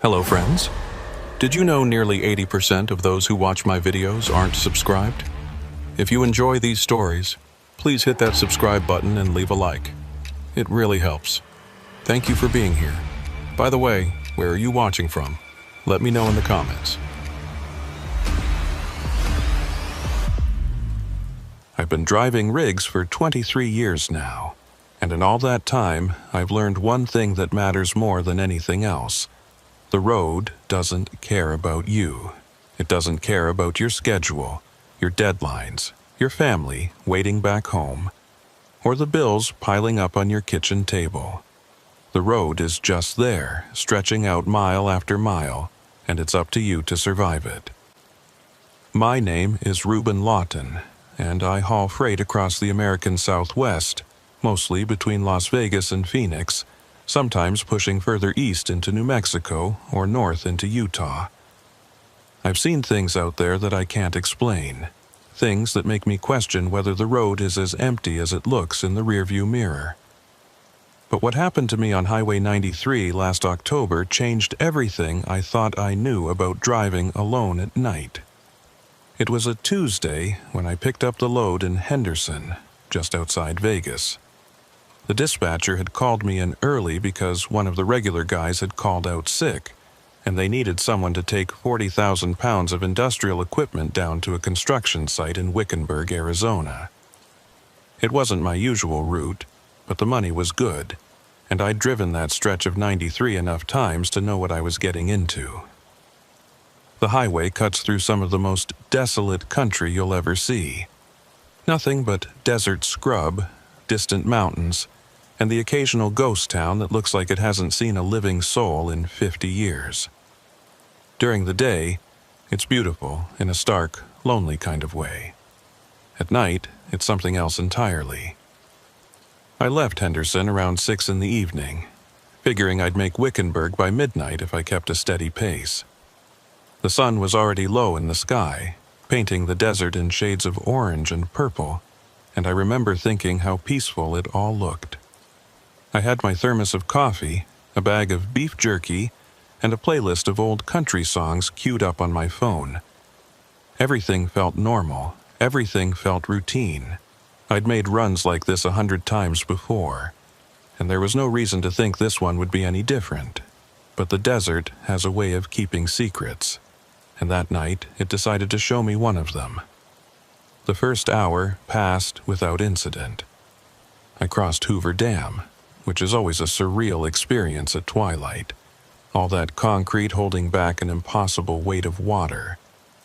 Hello friends. Did you know nearly 80% of those who watch my videos aren't subscribed? If you enjoy these stories, please hit that subscribe button and leave a like. It really helps. Thank you for being here. By the way, where are you watching from? Let me know in the comments. I've been driving rigs for 23 years now, and in all that time, I've learned one thing that matters more than anything else. The road doesn't care about you. It doesn't care about your schedule, your deadlines, your family waiting back home, or the bills piling up on your kitchen table. The road is just there, stretching out mile after mile, and it's up to you to survive it. My name is Reuben Lawton, and I haul freight across the American Southwest, mostly between Las Vegas and Phoenix, sometimes pushing further east into New Mexico or north into Utah. I've seen things out there that I can't explain, things that make me question whether the road is as empty as it looks in the rearview mirror. But what happened to me on Highway 93 last October changed everything I thought I knew about driving alone at night. It was a Tuesday when I picked up the load in Henderson, just outside Vegas. The dispatcher had called me in early because one of the regular guys had called out sick, and they needed someone to take 40,000 pounds of industrial equipment down to a construction site in Wickenburg, Arizona. It wasn't my usual route, but the money was good, and I'd driven that stretch of 93 enough times to know what I was getting into. The highway cuts through some of the most desolate country you'll ever see. Nothing but desert scrub, distant mountains, and the occasional ghost town that looks like it hasn't seen a living soul in 50 years. During the day, it's beautiful in a stark, lonely kind of way. At night, it's something else entirely. I left Henderson around 6 in the evening, figuring I'd make Wickenburg by midnight if I kept a steady pace. The sun was already low in the sky, painting the desert in shades of orange and purple, and I remember thinking how peaceful it all looked. I had my thermos of coffee, a bag of beef jerky, and a playlist of old country songs queued up on my phone. Everything felt normal, everything felt routine. I'd made runs like this 100 times before, and there was no reason to think this one would be any different. But the desert has a way of keeping secrets, and that night it decided to show me one of them. The first hour passed without incident. I crossed Hoover Dam, which is always a surreal experience at twilight. All that concrete holding back an impossible weight of water,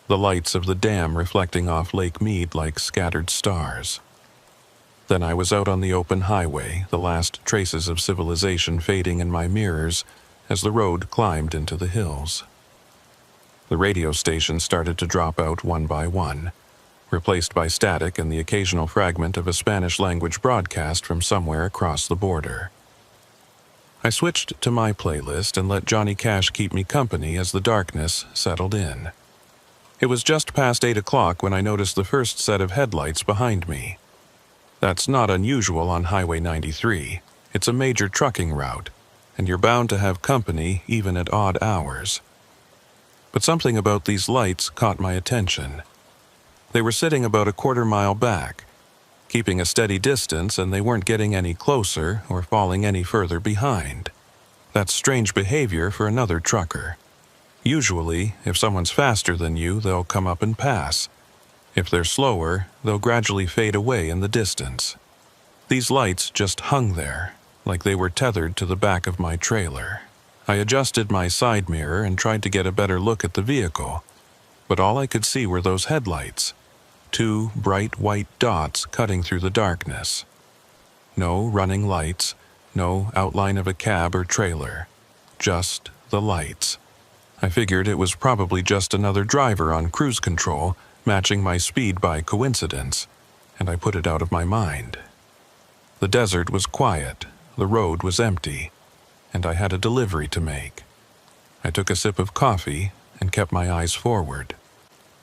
the lights of the dam reflecting off Lake Mead like scattered stars. Then I was out on the open highway, the last traces of civilization fading in my mirrors as the road climbed into the hills. The radio stations started to drop out one by one, replaced by static and the occasional fragment of a Spanish-language broadcast from somewhere across the border. I switched to my playlist and let Johnny Cash keep me company as the darkness settled in. It was just past 8 o'clock when I noticed the first set of headlights behind me. That's not unusual on Highway 93. It's a major trucking route, and you're bound to have company even at odd hours. But something about these lights caught my attention. They were sitting about a quarter-mile back, keeping a steady distance, and they weren't getting any closer or falling any further behind. That's strange behavior for another trucker. Usually, if someone's faster than you, they'll come up and pass. If they're slower, they'll gradually fade away in the distance. These lights just hung there, like they were tethered to the back of my trailer. I adjusted my side mirror and tried to get a better look at the vehicle, but all I could see were those headlights. 2 bright white dots cutting through the darkness. No running lights, no outline of a cab or trailer. Just the lights. I figured it was probably just another driver on cruise control, matching my speed by coincidence, and I put it out of my mind. The desert was quiet, the road was empty, and I had a delivery to make. I took a sip of coffee and kept my eyes forward.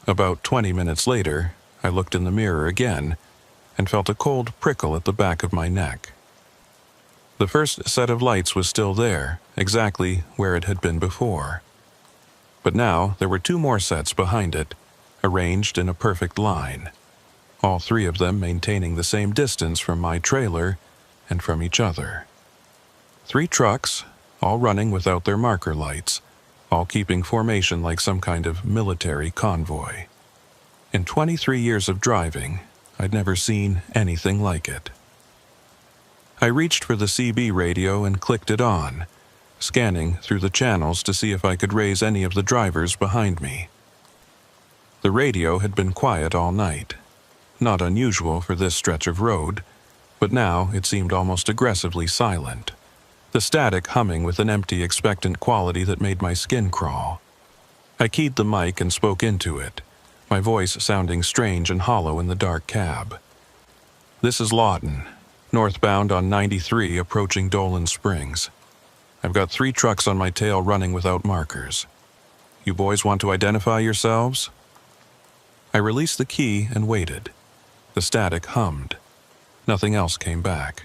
About 20 minutes later, I looked in the mirror again and felt a cold prickle at the back of my neck. The first set of lights was still there, exactly where it had been before. But now there were two more sets behind it, arranged in a perfect line, all three of them maintaining the same distance from my trailer and from each other. 3 trucks, all running without their marker lights, all keeping formation like some kind of military convoy. In 23 years of driving, I'd never seen anything like it. I reached for the CB radio and clicked it on, scanning through the channels to see if I could raise any of the drivers behind me. The radio had been quiet all night, not unusual for this stretch of road, but now it seemed almost aggressively silent, the static humming with an empty, expectant quality that made my skin crawl. I keyed the mic and spoke into it, my voice sounding strange and hollow in the dark cab. "This is Lawton, northbound on 93 approaching Dolan Springs. I've got 3 trucks on my tail running without markers. You boys want to identify yourselves?" I released the key and waited. The static hummed. Nothing else came back.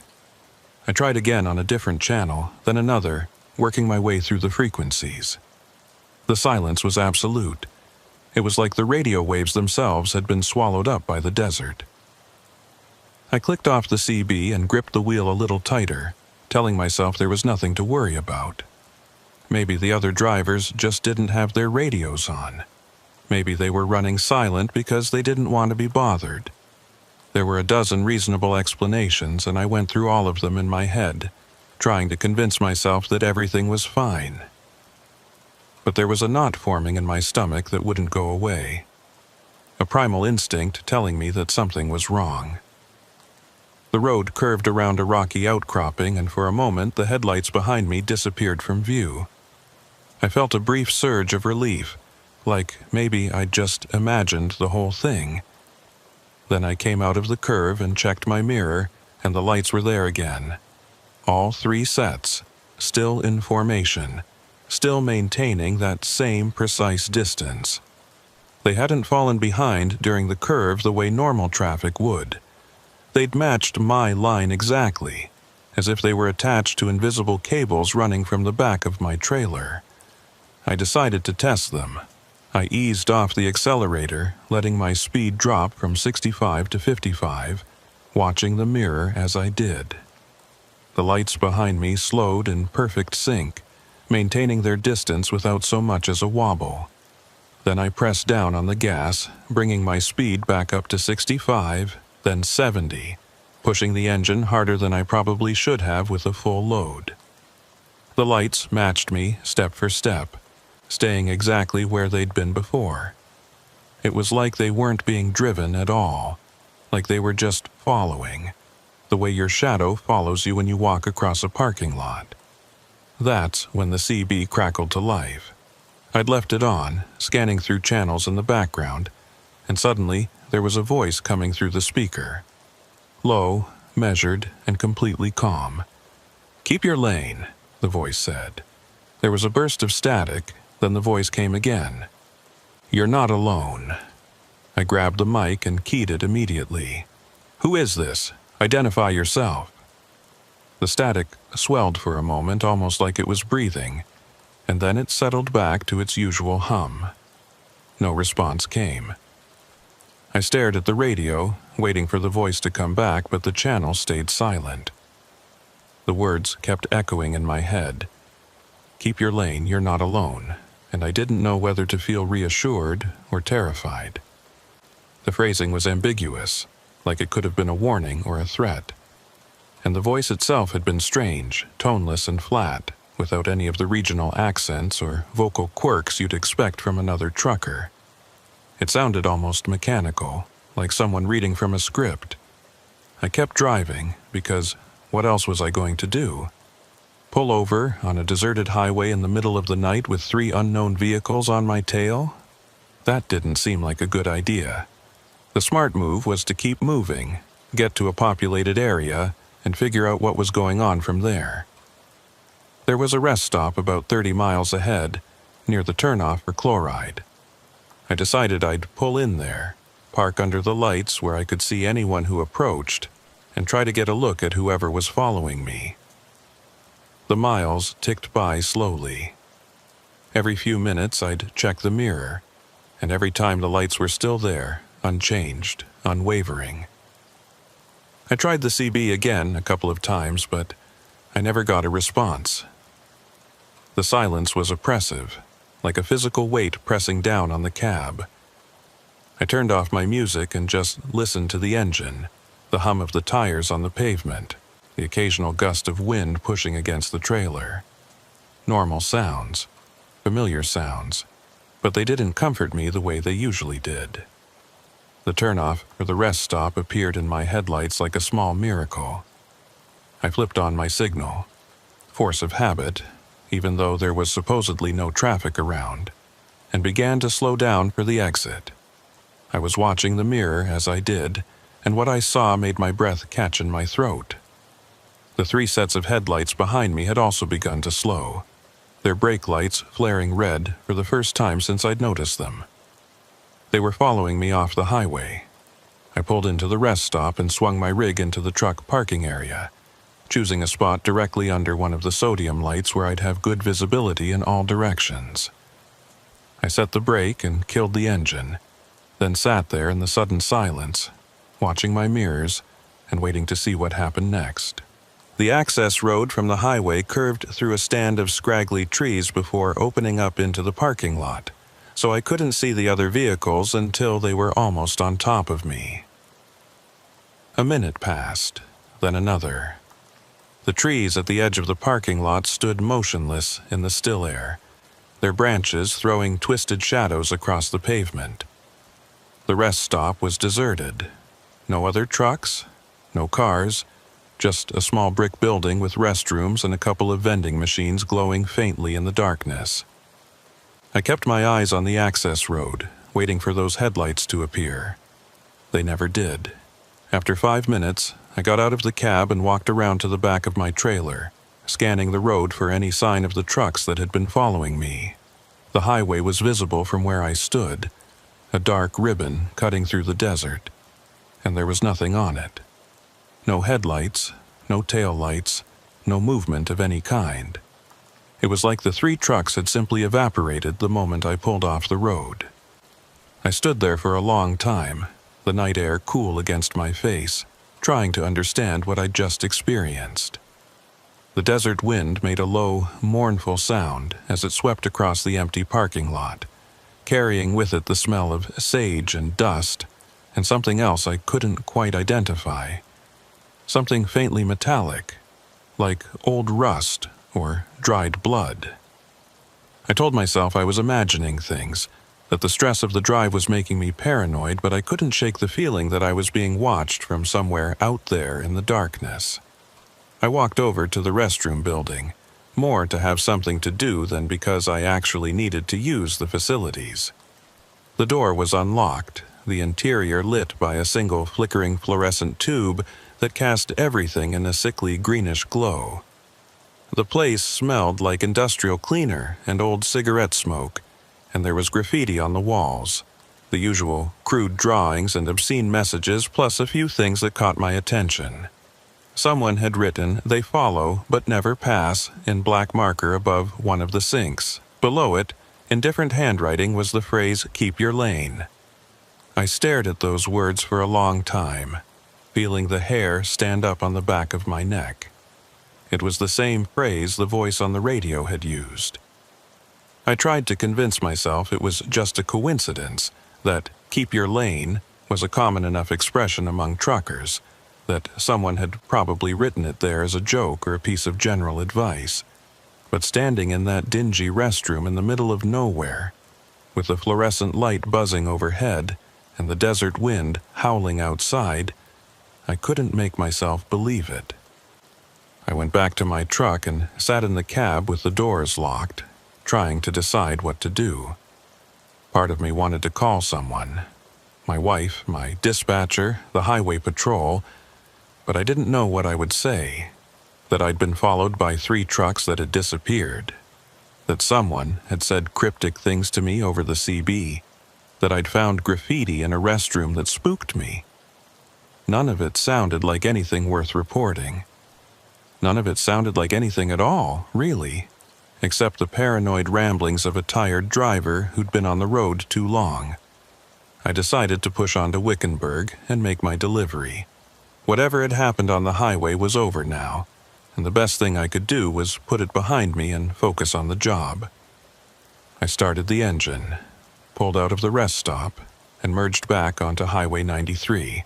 I tried again on a different channel, then another, working my way through the frequencies. The silence was absolute. It was like the radio waves themselves had been swallowed up by the desert. I clicked off the CB and gripped the wheel a little tighter, telling myself there was nothing to worry about. Maybe the other drivers just didn't have their radios on. Maybe they were running silent because they didn't want to be bothered. There were a dozen reasonable explanations, and I went through all of them in my head, trying to convince myself that everything was fine. But there was a knot forming in my stomach that wouldn't go away. A primal instinct telling me that something was wrong. The road curved around a rocky outcropping, and for a moment the headlights behind me disappeared from view. I felt a brief surge of relief, like maybe I'd just imagined the whole thing. Then I came out of the curve and checked my mirror, and the lights were there again. All 3 sets, still in formation, still maintaining that same precise distance. They hadn't fallen behind during the curve the way normal traffic would. They'd matched my line exactly, as if they were attached to invisible cables running from the back of my trailer. I decided to test them. I eased off the accelerator, letting my speed drop from 65 to 55, watching the mirror as I did. The lights behind me slowed in perfect sync, maintaining their distance without so much as a wobble. Then I pressed down on the gas, bringing my speed back up to 65, then 70, pushing the engine harder than I probably should have with a full load. The lights matched me step for step, staying exactly where they'd been before. It was like they weren't being driven at all, like they were just following, the way your shadow follows you when you walk across a parking lot. That's when the CB crackled to life. I'd left it on, scanning through channels in the background, and suddenly there was a voice coming through the speaker. Low, measured, and completely calm. "Keep your lane," the voice said. There was a burst of static, then the voice came again. "You're not alone." I grabbed the mic and keyed it immediately. "Who is this? Identify yourself." The static swelled for a moment, almost like it was breathing, and then it settled back to its usual hum. No response came. I stared at the radio, waiting for the voice to come back, but the channel stayed silent. The words kept echoing in my head. "Keep your lane, you're not alone," and I didn't know whether to feel reassured or terrified. The phrasing was ambiguous, like it could have been a warning or a threat. And the voice itself had been strange, toneless and flat, without any of the regional accents or vocal quirks you'd expect from another trucker. It sounded almost mechanical, like someone reading from a script. I kept driving, because what else was I going to do? Pull over on a deserted highway in the middle of the night with 3 unknown vehicles on my tail? That didn't seem like a good idea. The smart move was to keep moving, get to a populated area, and figure out what was going on from there. There was a rest stop about 30 miles ahead, near the turnoff for chloride. I decided I'd pull in there, park under the lights where I could see anyone who approached, and try to get a look at whoever was following me. The miles ticked by slowly. Every few minutes I'd check the mirror, and every time the lights were still there, unchanged, unwavering. I tried the CB again a couple of times, but I never got a response. The silence was oppressive, like a physical weight pressing down on the cab. I turned off my music and just listened to the engine, the hum of the tires on the pavement, the occasional gust of wind pushing against the trailer. Normal sounds, familiar sounds, but they didn't comfort me the way they usually did. The turnoff or the rest stop appeared in my headlights like a small miracle. I flipped on my signal, force of habit, even though there was supposedly no traffic around, and began to slow down for the exit. I was watching the mirror as I did, and what I saw made my breath catch in my throat. The 3 sets of headlights behind me had also begun to slow, their brake lights flaring red for the first time since I'd noticed them. They were following me off the highway. I pulled into the rest stop and swung my rig into the truck parking area, choosing a spot directly under one of the sodium lights where I'd have good visibility in all directions. I set the brake and killed the engine, then sat there in the sudden silence, watching my mirrors and waiting to see what happened next. The access road from the highway curved through a stand of scraggly trees before opening up into the parking lot, so I couldn't see the other vehicles until they were almost on top of me. A minute passed, then another. The trees at the edge of the parking lot stood motionless in the still air, their branches throwing twisted shadows across the pavement. The rest stop was deserted. No other trucks, no cars, just a small brick building with restrooms and a couple of vending machines glowing faintly in the darkness. I kept my eyes on the access road, waiting for those headlights to appear. They never did. After 5 minutes, I got out of the cab and walked around to the back of my trailer, scanning the road for any sign of the trucks that had been following me. The highway was visible from where I stood, a dark ribbon cutting through the desert, and there was nothing on it. No headlights, no taillights, no movement of any kind. It was like the 3 trucks had simply evaporated the moment I pulled off the road. I stood there for a long time, the night air cool against my face, trying to understand what I'd just experienced. The desert wind made a low, mournful sound as it swept across the empty parking lot, carrying with it the smell of sage and dust, and something else I couldn't quite identify. Something faintly metallic, like old rust or dried blood. I told myself I was imagining things, that the stress of the drive was making me paranoid, but I couldn't shake the feeling that I was being watched from somewhere out there in the darkness. I walked over to the restroom building, more to have something to do than because I actually needed to use the facilities. The door was unlocked, the interior lit by a single flickering fluorescent tube that cast everything in a sickly greenish glow. The place smelled like industrial cleaner and old cigarette smoke, and there was graffiti on the walls, the usual crude drawings and obscene messages, plus a few things that caught my attention. Someone had written, "They follow, but never pass," in black marker above one of the sinks. Below it, in different handwriting, was the phrase, "Keep your lane." I stared at those words for a long time, feeling the hair stand up on the back of my neck. It was the same phrase the voice on the radio had used. I tried to convince myself it was just a coincidence, that "keep your lane" was a common enough expression among truckers, that someone had probably written it there as a joke or a piece of general advice. But standing in that dingy restroom in the middle of nowhere, with the fluorescent light buzzing overhead and the desert wind howling outside, I couldn't make myself believe it. I went back to my truck and sat in the cab with the doors locked, trying to decide what to do. Part of me wanted to call someone, my wife, my dispatcher, the highway patrol, but I didn't know what I would say. That I'd been followed by 3 trucks that had disappeared. That someone had said cryptic things to me over the CB. That I'd found graffiti in a restroom that spooked me. None of it sounded like anything worth reporting. None of it sounded like anything at all, really, except the paranoid ramblings of a tired driver who'd been on the road too long. I decided to push on to Wickenburg and make my delivery. Whatever had happened on the highway was over now, and the best thing I could do was put it behind me and focus on the job. I started the engine, pulled out of the rest stop, and merged back onto Highway 93,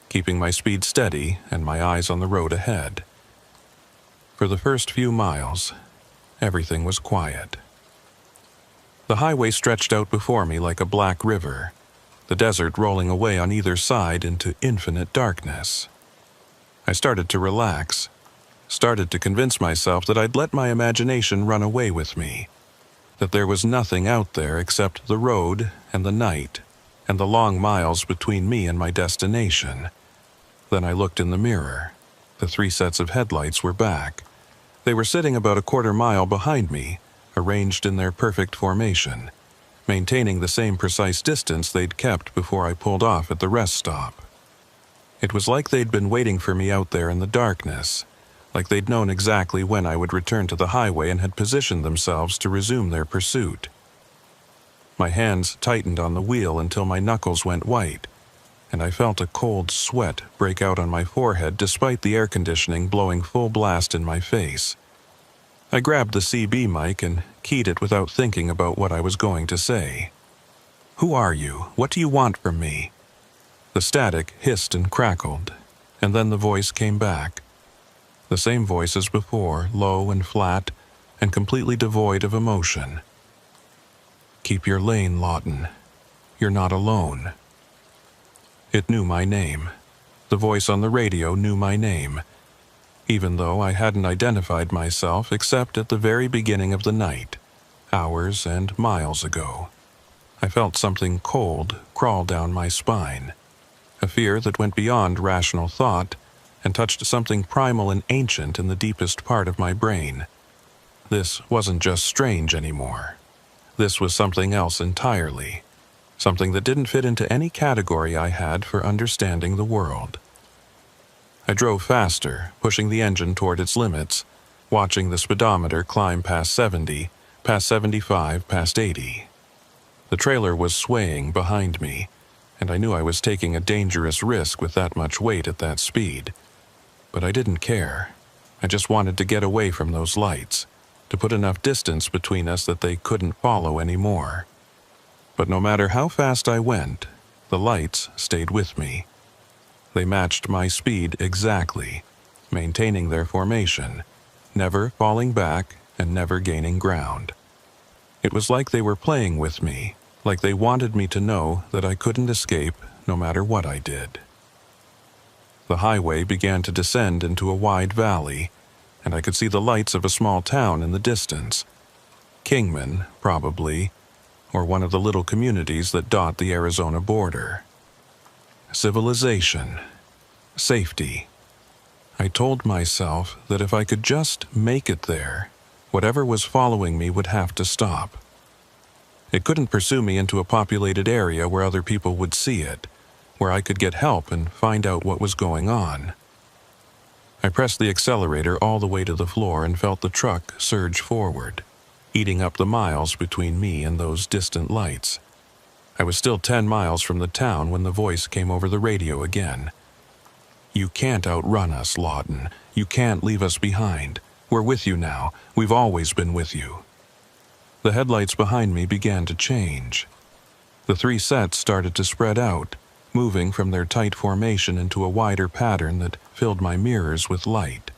keeping my speed steady and my eyes on the road ahead. For the first few miles, everything was quiet. The highway stretched out before me like a black river, the desert rolling away on either side into infinite darkness. I started to relax, started to convince myself that I'd let my imagination run away with me, that there was nothing out there except the road and the night and the long miles between me and my destination. Then I looked in the mirror. The 3 sets of headlights were back. They were sitting about a quarter mile behind me, arranged in their perfect formation, maintaining the same precise distance they'd kept before I pulled off at the rest stop. It was like they'd been waiting for me out there in the darkness, like they'd known exactly when I would return to the highway and had positioned themselves to resume their pursuit. My hands tightened on the wheel until my knuckles went white, and I felt a cold sweat break out on my forehead despite the air conditioning blowing full blast in my face. I grabbed the CB mic and keyed it without thinking about what I was going to say. "Who are you? What do you want from me?" The static hissed and crackled, and then the voice came back. The same voice as before, low and flat, and completely devoid of emotion. "Keep your lane, Lawton. You're not alone." It knew my name. The voice on the radio knew my name, even though I hadn't identified myself except at the very beginning of the night, hours and miles ago. I felt something cold crawl down my spine, a fear that went beyond rational thought and touched something primal and ancient in the deepest part of my brain. This wasn't just strange anymore. This was something else entirely, something that didn't fit into any category I had for understanding the world. I drove faster, pushing the engine toward its limits, watching the speedometer climb past 70, past 75, past 80. The trailer was swaying behind me, and I knew I was taking a dangerous risk with that much weight at that speed. But I didn't care. I just wanted to get away from those lights, to put enough distance between us that they couldn't follow anymore. But no matter how fast I went, the lights stayed with me. They matched my speed exactly, maintaining their formation, never falling back and never gaining ground. It was like they were playing with me, like they wanted me to know that I couldn't escape no matter what I did. The highway began to descend into a wide valley, and I could see the lights of a small town in the distance. Kingman, probably, or one of the little communities that dot the Arizona border. Civilization. Safety. I told myself that if I could just make it there, whatever was following me would have to stop. It couldn't pursue me into a populated area where other people would see it, where I could get help and find out what was going on. I pressed the accelerator all the way to the floor and felt the truck surge forward, eating up the miles between me and those distant lights. I was still 10 miles from the town when the voice came over the radio again. "You can't outrun us, Lawton. You can't leave us behind. We're with you now. We've always been with you." The headlights behind me began to change. The 3 sets started to spread out, moving from their tight formation into a wider pattern that filled my mirrors with light.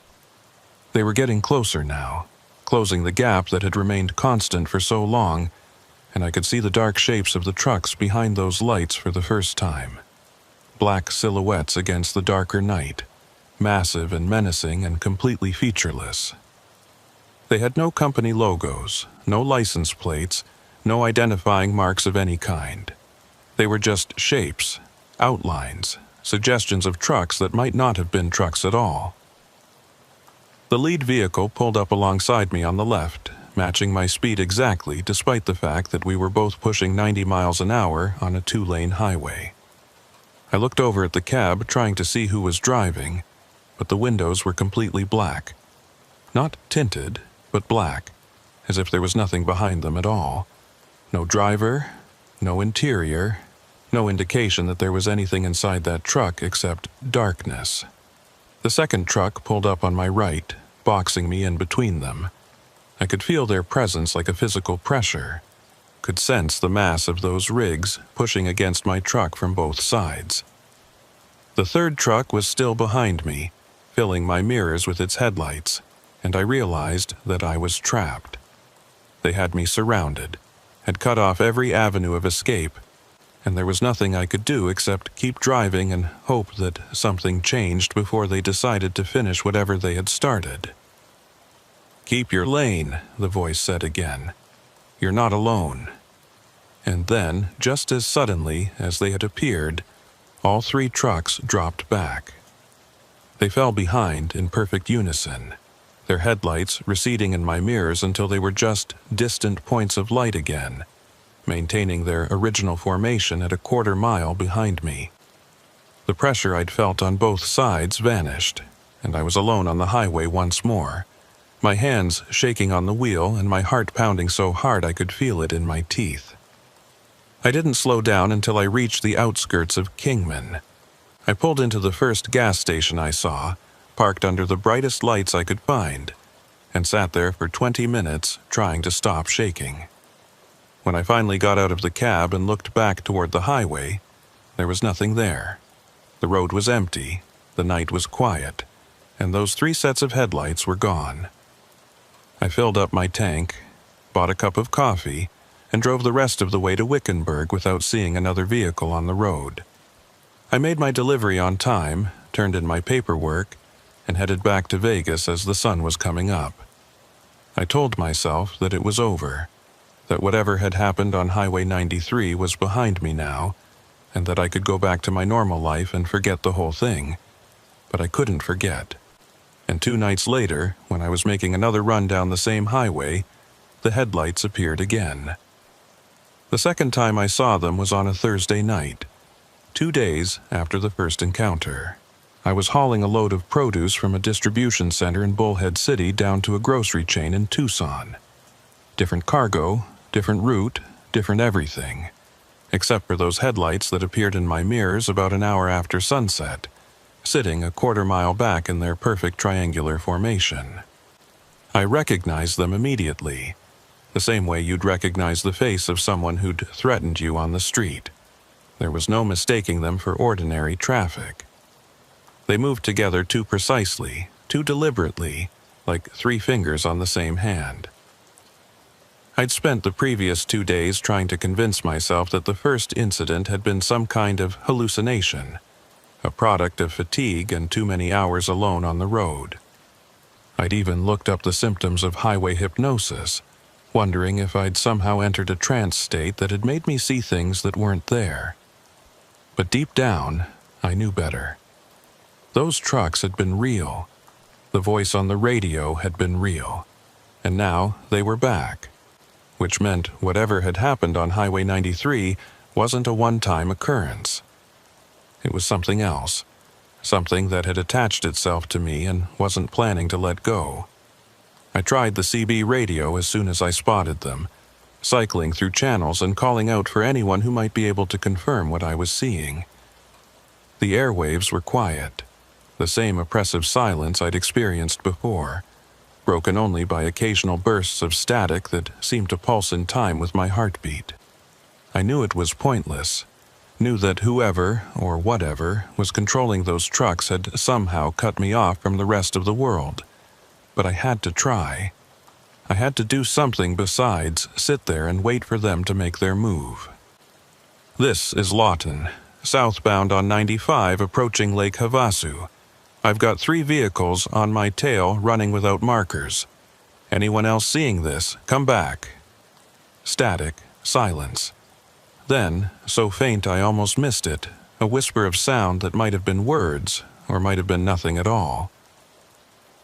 They were getting closer now, closing the gap that had remained constant for so long, and I could see the dark shapes of the trucks behind those lights for the first time. Black silhouettes against the darker night, massive and menacing and completely featureless. They had no company logos, no license plates, no identifying marks of any kind. They were just shapes, outlines, suggestions of trucks that might not have been trucks at all. The lead vehicle pulled up alongside me on the left, matching my speed exactly despite the fact that we were both pushing 90 miles an hour on a 2-lane highway. I looked over at the cab trying to see who was driving, but the windows were completely black, Not tinted, but black, as if there was nothing behind them at all. No driver, no interior, no indication that there was anything inside that truck except darkness. The second truck pulled up on my right, boxing me in between them. I could feel their presence like a physical pressure, could sense the mass of those rigs pushing against my truck from both sides. The third truck was still behind me, filling my mirrors with its headlights, and I realized that I was trapped. They had me surrounded, had cut off every avenue of escape, and there was nothing I could do except keep driving and hope that something changed before they decided to finish whatever they had started. "Keep your lane," the voice said again. "You're not alone." And then, just as suddenly as they had appeared, all three trucks dropped back. They fell behind in perfect unison, their headlights receding in my mirrors until they were just distant points of light again, maintaining their original formation at a quarter-mile behind me. The pressure I'd felt on both sides vanished, and I was alone on the highway once more, my hands shaking on the wheel and my heart pounding so hard I could feel it in my teeth. I didn't slow down until I reached the outskirts of Kingman. I pulled into the first gas station I saw, parked under the brightest lights I could find, and sat there for 20 minutes trying to stop shaking. When I finally got out of the cab and looked back toward the highway, there was nothing there. The road was empty, the night was quiet, and those three sets of headlights were gone. I filled up my tank, bought a cup of coffee, and drove the rest of the way to Wickenburg without seeing another vehicle on the road. I made my delivery on time, turned in my paperwork, and headed back to Vegas as the sun was coming up. I told myself that it was over, that whatever had happened on Highway 93 was behind me now, and that I could go back to my normal life and forget the whole thing. But I couldn't forget. And 2 nights later, when I was making another run down the same highway, the headlights appeared again. The second time I saw them was on a Thursday night, 2 days after the first encounter. I was hauling a load of produce from a distribution center in Bullhead City down to a grocery chain in Tucson. Different cargo, different route, different everything, except for those headlights that appeared in my mirrors about an hour after sunset, sitting a quarter-mile back in their perfect triangular formation. I recognized them immediately, the same way you'd recognize the face of someone who'd threatened you on the street. There was no mistaking them for ordinary traffic. They moved together too precisely, too deliberately, like 3 fingers on the same hand. I'd spent the previous 2 days trying to convince myself that the first incident had been some kind of hallucination, a product of fatigue and too many hours alone on the road. I'd even looked up the symptoms of highway hypnosis, wondering if I'd somehow entered a trance state that had made me see things that weren't there. But deep down, I knew better. Those trucks had been real. The voice on the radio had been real. And now they were back, which meant whatever had happened on Highway 93 wasn't a one-time occurrence. It was something else, something that had attached itself to me and wasn't planning to let go. I tried the CB radio as soon as I spotted them, cycling through channels and calling out for anyone who might be able to confirm what I was seeing. The airwaves were quiet, the same oppressive silence I'd experienced before, broken only by occasional bursts of static that seemed to pulse in time with my heartbeat. I knew it was pointless, knew that whoever or whatever was controlling those trucks had somehow cut me off from the rest of the world. But I had to try. I had to do something besides sit there and wait for them to make their move. This is Lawton, southbound on 95 approaching Lake Havasu. I've got 3 vehicles on my tail running without markers. Anyone else seeing this, come back. Static, silence. Then, so faint I almost missed it, a whisper of sound that might have been words, or might have been nothing at all.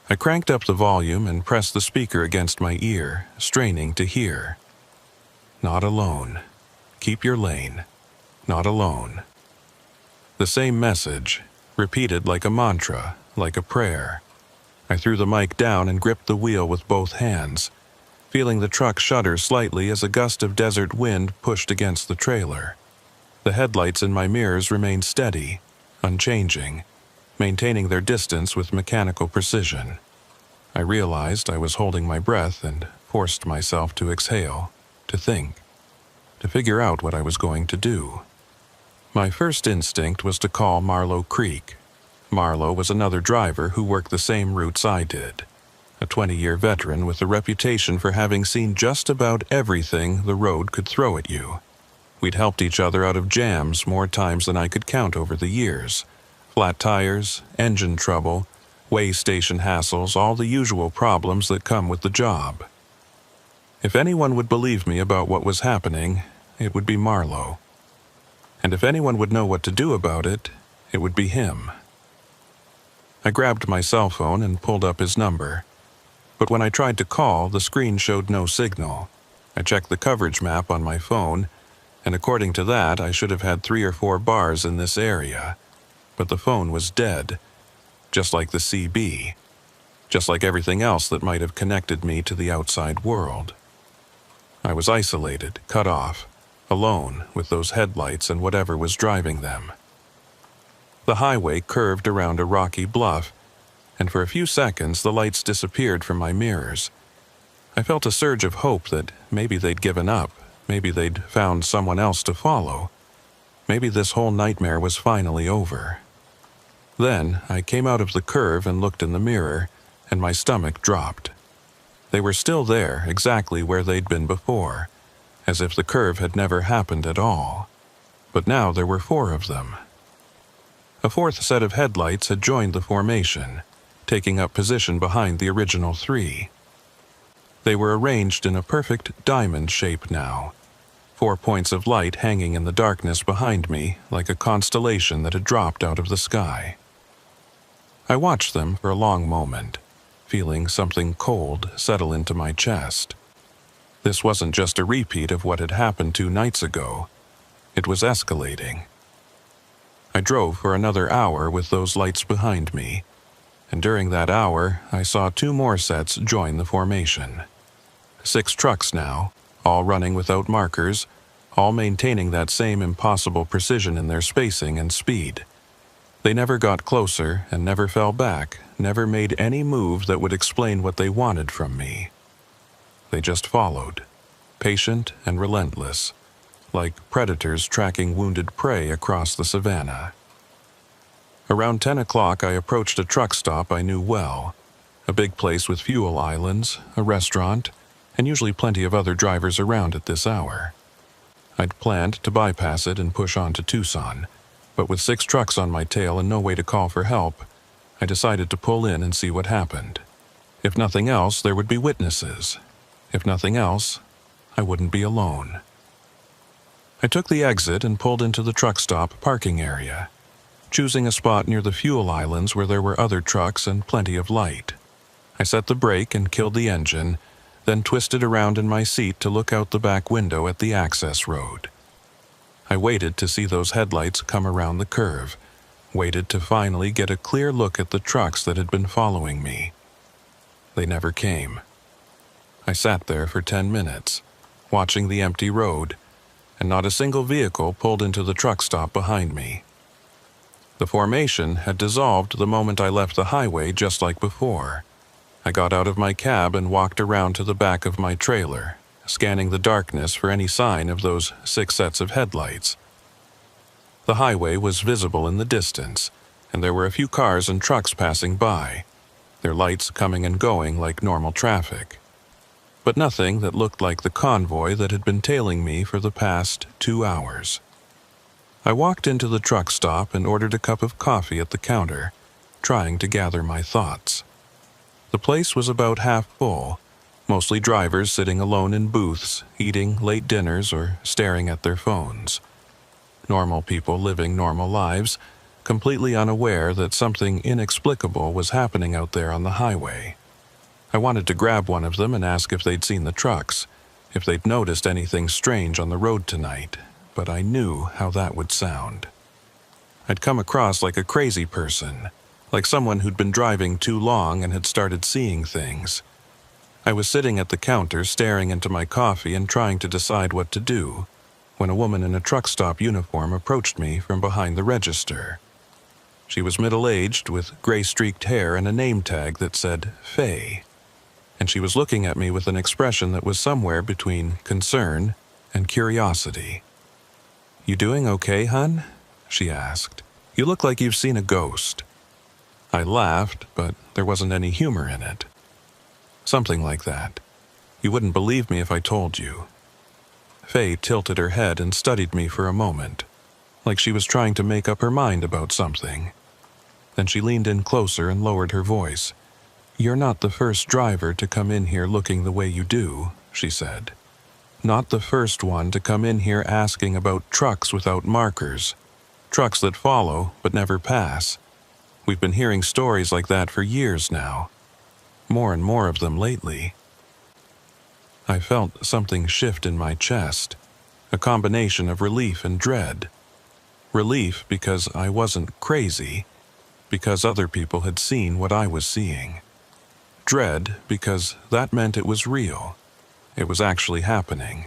I cranked up the volume and pressed the speaker against my ear, straining to hear. Not alone. Keep your lane. Not alone. The same message, repeated like a mantra, like a prayer. I threw the mic down and gripped the wheel with both hands, feeling the truck shudder slightly as a gust of desert wind pushed against the trailer. The headlights in my mirrors remained steady, unchanging, maintaining their distance with mechanical precision. I realized I was holding my breath and forced myself to exhale, to think, to figure out what I was going to do. My first instinct was to call Marlow Creek. Marlow was another driver who worked the same routes I did, a 20-year veteran with a reputation for having seen just about everything the road could throw at you. We'd helped each other out of jams more times than I could count over the years. Flat tires, engine trouble, way station hassles, all the usual problems that come with the job. If anyone would believe me about what was happening, it would be Marlow. And if anyone would know what to do about it, it would be him. I grabbed my cell phone and pulled up his number. But when I tried to call, the screen showed no signal. I checked the coverage map on my phone, and according to that, I should have had 3 or 4 bars in this area. But the phone was dead, just like the CB, just like everything else that might have connected me to the outside world. I was isolated, cut off, alone with those headlights and whatever was driving them. The highway curved around a rocky bluff, and for a few seconds the lights disappeared from my mirrors. I felt a surge of hope that maybe they'd given up, maybe they'd found someone else to follow. Maybe this whole nightmare was finally over. Then I came out of the curve and looked in the mirror, and my stomach dropped. They were still there, exactly where they'd been before, as if the curve had never happened at all. But now there were 4 of them. A 4th set of headlights had joined the formation, taking up position behind the original 3. They were arranged in a perfect diamond shape now, 4 points of light hanging in the darkness behind me like a constellation that had dropped out of the sky. I watched them for a long moment, feeling something cold settle into my chest. This wasn't just a repeat of what had happened 2 nights ago. It was escalating. I drove for another hour with those lights behind me, and during that hour I saw 2 more sets join the formation. 6 trucks now, all running without markers, all maintaining that same impossible precision in their spacing and speed. They never got closer and never fell back, never made any move that would explain what they wanted from me. They just followed, patient and relentless, like predators tracking wounded prey across the savannah. Around 10 o'clock I approached a truck stop I knew well, a big place with fuel islands, a restaurant, and usually plenty of other drivers around at this hour. I'd planned to bypass it and push on to Tucson, but with 6 trucks on my tail and no way to call for help, I decided to pull in and see what happened. If nothing else, there would be witnesses. If nothing else, I wouldn't be alone. I took the exit and pulled into the truck stop parking area, choosing a spot near the fuel islands where there were other trucks and plenty of light. I set the brake and killed the engine, then twisted around in my seat to look out the back window at the access road. I waited to see those headlights come around the curve, waited to finally get a clear look at the trucks that had been following me. They never came. I sat there for 10 minutes, watching the empty road, and not a single vehicle pulled into the truck stop behind me. The formation had dissolved the moment I left the highway, just like before. I got out of my cab and walked around to the back of my trailer, scanning the darkness for any sign of those 6 sets of headlights. The highway was visible in the distance, and there were a few cars and trucks passing by, their lights coming and going like normal traffic. But nothing that looked like the convoy that had been tailing me for the past 2 hours. I walked into the truck stop and ordered a cup of coffee at the counter, trying to gather my thoughts. The place was about half full, mostly drivers sitting alone in booths, eating late dinners or staring at their phones. Normal people living normal lives, completely unaware that something inexplicable was happening out there on the highway. I wanted to grab one of them and ask if they'd seen the trucks, if they'd noticed anything strange on the road tonight, but I knew how that would sound. I'd come across like a crazy person, like someone who'd been driving too long and had started seeing things. I was sitting at the counter staring into my coffee and trying to decide what to do, when a woman in a truck stop uniform approached me from behind the register. She was middle-aged with gray-streaked hair and a name tag that said Faye, and she was looking at me with an expression that was somewhere between concern and curiosity. "You doing okay, hun?" she asked. "You look like you've seen a ghost." I laughed, but there wasn't any humor in it. "Something like that. You wouldn't believe me if I told you." Faye tilted her head and studied me for a moment, like she was trying to make up her mind about something. Then she leaned in closer and lowered her voice. "You're not the first driver to come in here looking the way you do," she said. "Not the first one to come in here asking about trucks without markers, trucks that follow but never pass. We've been hearing stories like that for years now. More and more of them lately." I felt something shift in my chest, a combination of relief and dread. Relief because I wasn't crazy, because other people had seen what I was seeing. Dread because that meant it was real. It was actually happening,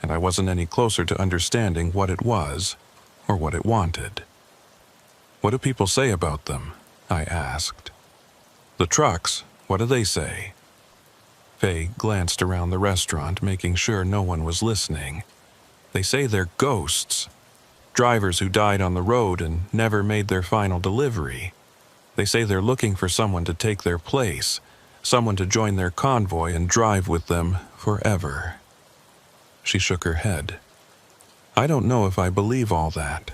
and I wasn't any closer to understanding what it was or what it wanted. "What do people say about them?" I asked. "The trucks, what do they say?" Faye glanced around the restaurant, making sure no one was listening. "They say they're ghosts. Drivers who died on the road and never made their final delivery. They say they're looking for someone to take their place, someone to join their convoy and drive with them forever." She shook her head. "I don't know if I believe all that.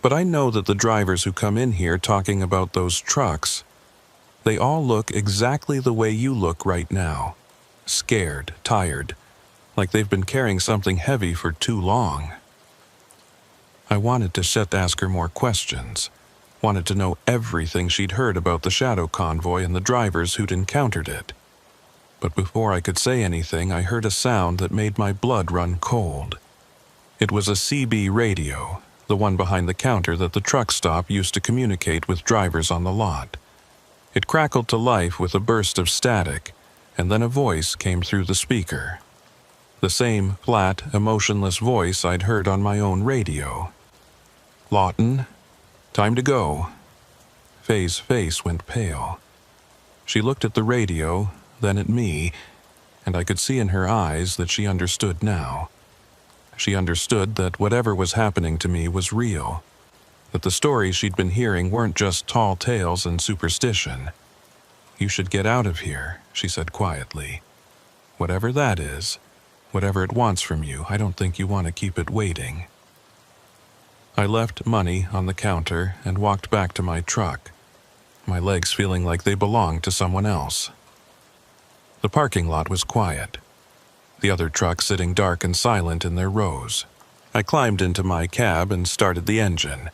But I know that the drivers who come in here talking about those trucks, they all look exactly the way you look right now. Scared, tired, like they've been carrying something heavy for too long." I wanted to ask her more questions, wanted to know everything she'd heard about the shadow convoy and the drivers who'd encountered it. But before I could say anything, I heard a sound that made my blood run cold. It was a CB radio, the one behind the counter that the truck stop used to communicate with drivers on the lot. It crackled to life with a burst of static, and then a voice came through the speaker. The same flat, emotionless voice I'd heard on my own radio. "Lawton, time to go." Faye's face went pale. She looked at the radio, then at me, and I could see in her eyes that she understood now. She understood that whatever was happening to me was real, that the stories she'd been hearing weren't just tall tales and superstition. "You should get out of here," she said quietly. "Whatever that is, whatever it wants from you, I don't think you want to keep it waiting." I left money on the counter and walked back to my truck, my legs feeling like they belonged to someone else. The parking lot was quiet, the other trucks sitting dark and silent in their rows. I climbed into my cab and started the engine,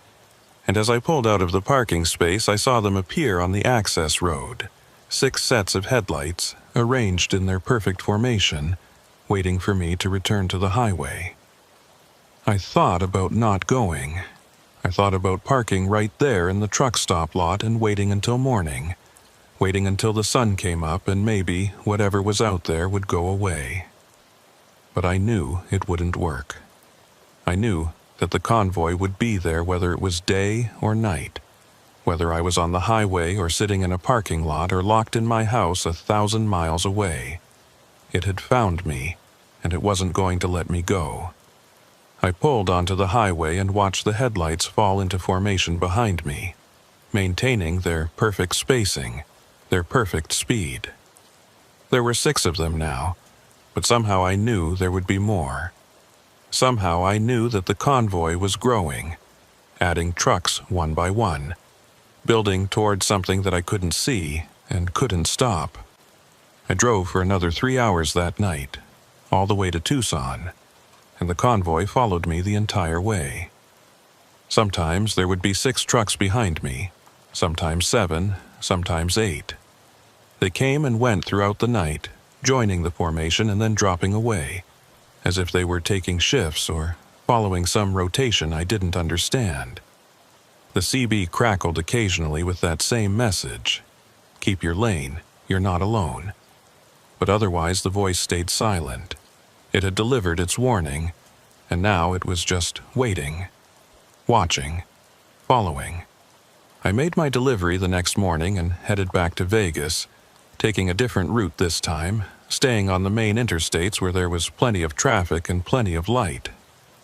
and as I pulled out of the parking space, I saw them appear on the access road, 6 sets of headlights arranged in their perfect formation, waiting for me to return to the highway. I thought about not going. I thought about parking right there in the truck stop lot and waiting until morning, waiting until the sun came up and maybe whatever was out there would go away. But I knew it wouldn't work. I knew that the convoy would be there whether it was day or night, whether I was on the highway or sitting in a parking lot or locked in my house 1,000 miles away. It had found me, and it wasn't going to let me go. I pulled onto the highway and watched the headlights fall into formation behind me, maintaining their perfect spacing, their perfect speed. There were 6 of them now, but somehow I knew there would be more. Somehow I knew that the convoy was growing, adding trucks one by one, building towards something that I couldn't see and couldn't stop. I drove for another 3 hours that night, all the way to Tucson, and the convoy followed me the entire way. Sometimes there would be 6 trucks behind me, sometimes 7, sometimes 8. They came and went throughout the night, joining the formation and then dropping away, as if they were taking shifts or following some rotation I didn't understand. The CB crackled occasionally with that same message. Keep your lane, you're not alone. But otherwise the voice stayed silent. It had delivered its warning, and now it was just waiting, watching, following. I made my delivery the next morning and headed back to Vegas, taking a different route this time, staying on the main interstates where there was plenty of traffic and plenty of light.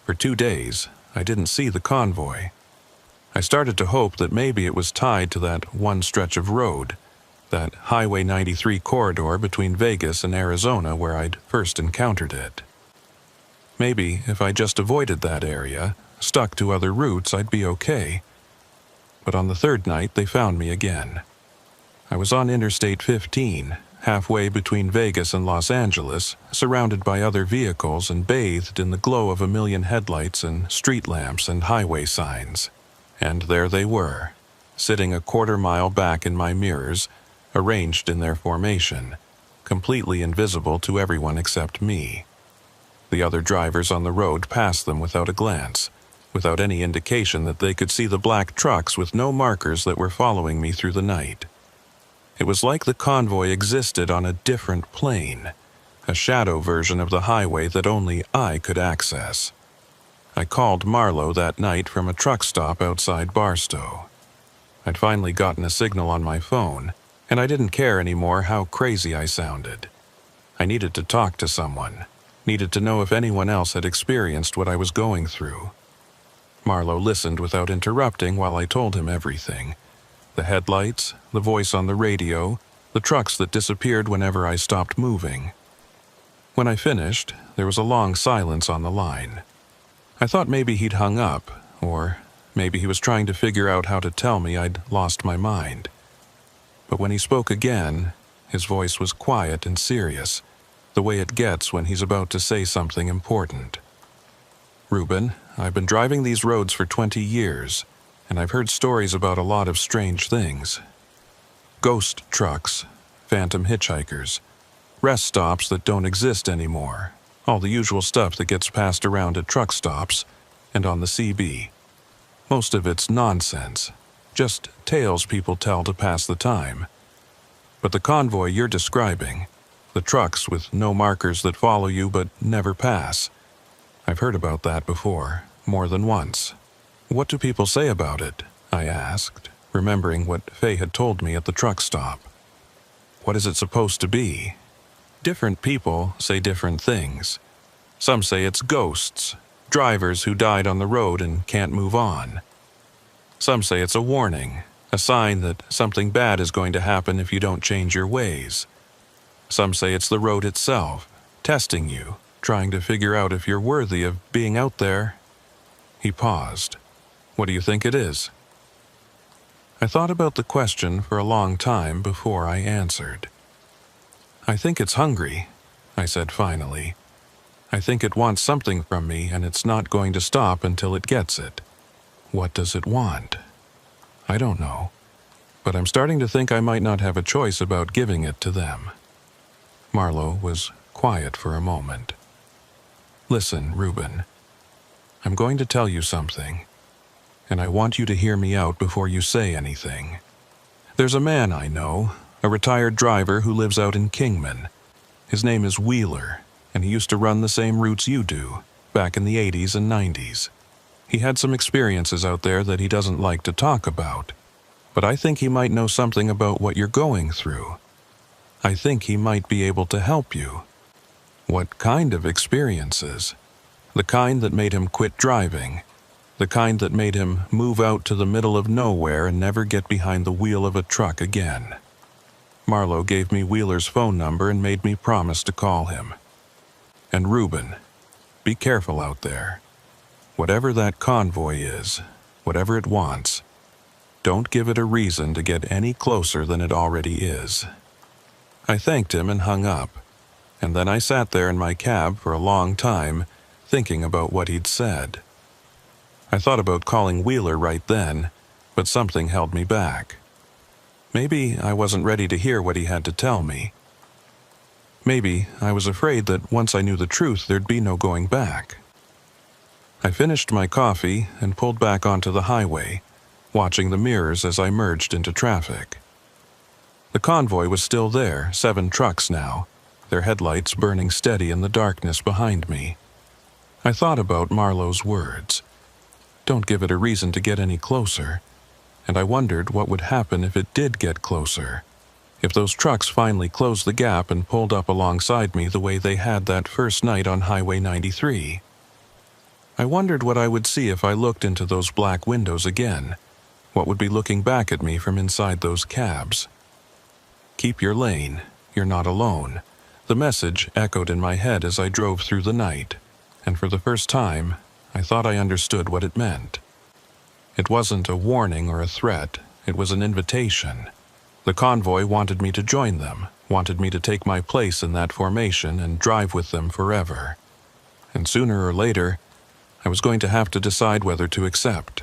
For 2 days, I didn't see the convoy. I started to hope that maybe it was tied to that one stretch of road, that Highway 93 corridor between Vegas and Arizona where I'd first encountered it. Maybe if I just avoided that area, stuck to other routes, I'd be okay. But on the third night, they found me again. I was on Interstate 15, halfway between Vegas and Los Angeles, surrounded by other vehicles and bathed in the glow of a million headlights and street lamps and highway signs. And there they were, sitting a quarter-mile back in my mirrors, arranged in their formation, completely invisible to everyone except me. The other drivers on the road passed them without a glance, without any indication that they could see the black trucks with no markers that were following me through the night. It was like the convoy existed on a different plane, a shadow version of the highway that only I could access. I called Marlowe that night from a truck stop outside Barstow. I'd finally gotten a signal on my phone, and I didn't care anymore how crazy I sounded. I needed to talk to someone, needed to know if anyone else had experienced what I was going through. Marlowe listened without interrupting while I told him everything. The headlights, the voice on the radio, the trucks that disappeared whenever I stopped moving. When I finished, there was a long silence on the line. I thought maybe he'd hung up, or maybe he was trying to figure out how to tell me I'd lost my mind. But when he spoke again, his voice was quiet and serious, the way it gets when he's about to say something important. "Reuben, I've been driving these roads for 20 years, and I've heard stories about a lot of strange things. Ghost trucks, phantom hitchhikers, rest stops that don't exist anymore, all the usual stuff that gets passed around at truck stops and on the CB. Most of it's nonsense, just tales people tell to pass the time. But the convoy you're describing, the trucks with no markers that follow you but never pass, I've heard about that before, more than once. What do people say about it?" I asked, remembering what Faye had told me at the truck stop. "What is it supposed to be?" "Different people say different things. Some say it's ghosts, drivers who died on the road and can't move on. Some say it's a warning, a sign that something bad is going to happen if you don't change your ways. Some say it's the road itself, testing you, trying to figure out if you're worthy of being out there." He paused. "What do you think it is?" I thought about the question for a long time before I answered. "I think it's hungry," I said finally. "I think it wants something from me, and it's not going to stop until it gets it." "What does it want?" "I don't know, but I'm starting to think I might not have a choice about giving it to them." Marlowe was quiet for a moment. "Listen, Reuben, I'm going to tell you something, and I want you to hear me out before you say anything. There's a man I know, a retired driver who lives out in Kingman. His name is Wheeler, and he used to run the same routes you do, back in the 80s and 90s. He had some experiences out there that he doesn't like to talk about, but I think he might know something about what you're going through. I think he might be able to help you." "What kind of experiences?" "The kind that made him quit driving. The kind that made him move out to the middle of nowhere and never get behind the wheel of a truck again." Marlowe gave me Wheeler's phone number and made me promise to call him. "And Reuben, be careful out there. Whatever that convoy is, whatever it wants, don't give it a reason to get any closer than it already is." I thanked him and hung up, and then I sat there in my cab for a long time, thinking about what he'd said. I thought about calling Wheeler right then, but something held me back. Maybe I wasn't ready to hear what he had to tell me. Maybe I was afraid that once I knew the truth, there'd be no going back. I finished my coffee and pulled back onto the highway, watching the mirrors as I merged into traffic. The convoy was still there, 7 trucks now, their headlights burning steady in the darkness behind me. I thought about Marlowe's words. Don't give it a reason to get any closer. And I wondered what would happen if it did get closer. If those trucks finally closed the gap and pulled up alongside me the way they had that first night on Highway 93. I wondered what I would see if I looked into those black windows again. What would be looking back at me from inside those cabs? Keep your lane. You're not alone. The message echoed in my head as I drove through the night, and for the first time, I thought I understood what it meant. It wasn't a warning or a threat, it was an invitation. The convoy wanted me to join them, wanted me to take my place in that formation and drive with them forever. And sooner or later, I was going to have to decide whether to accept.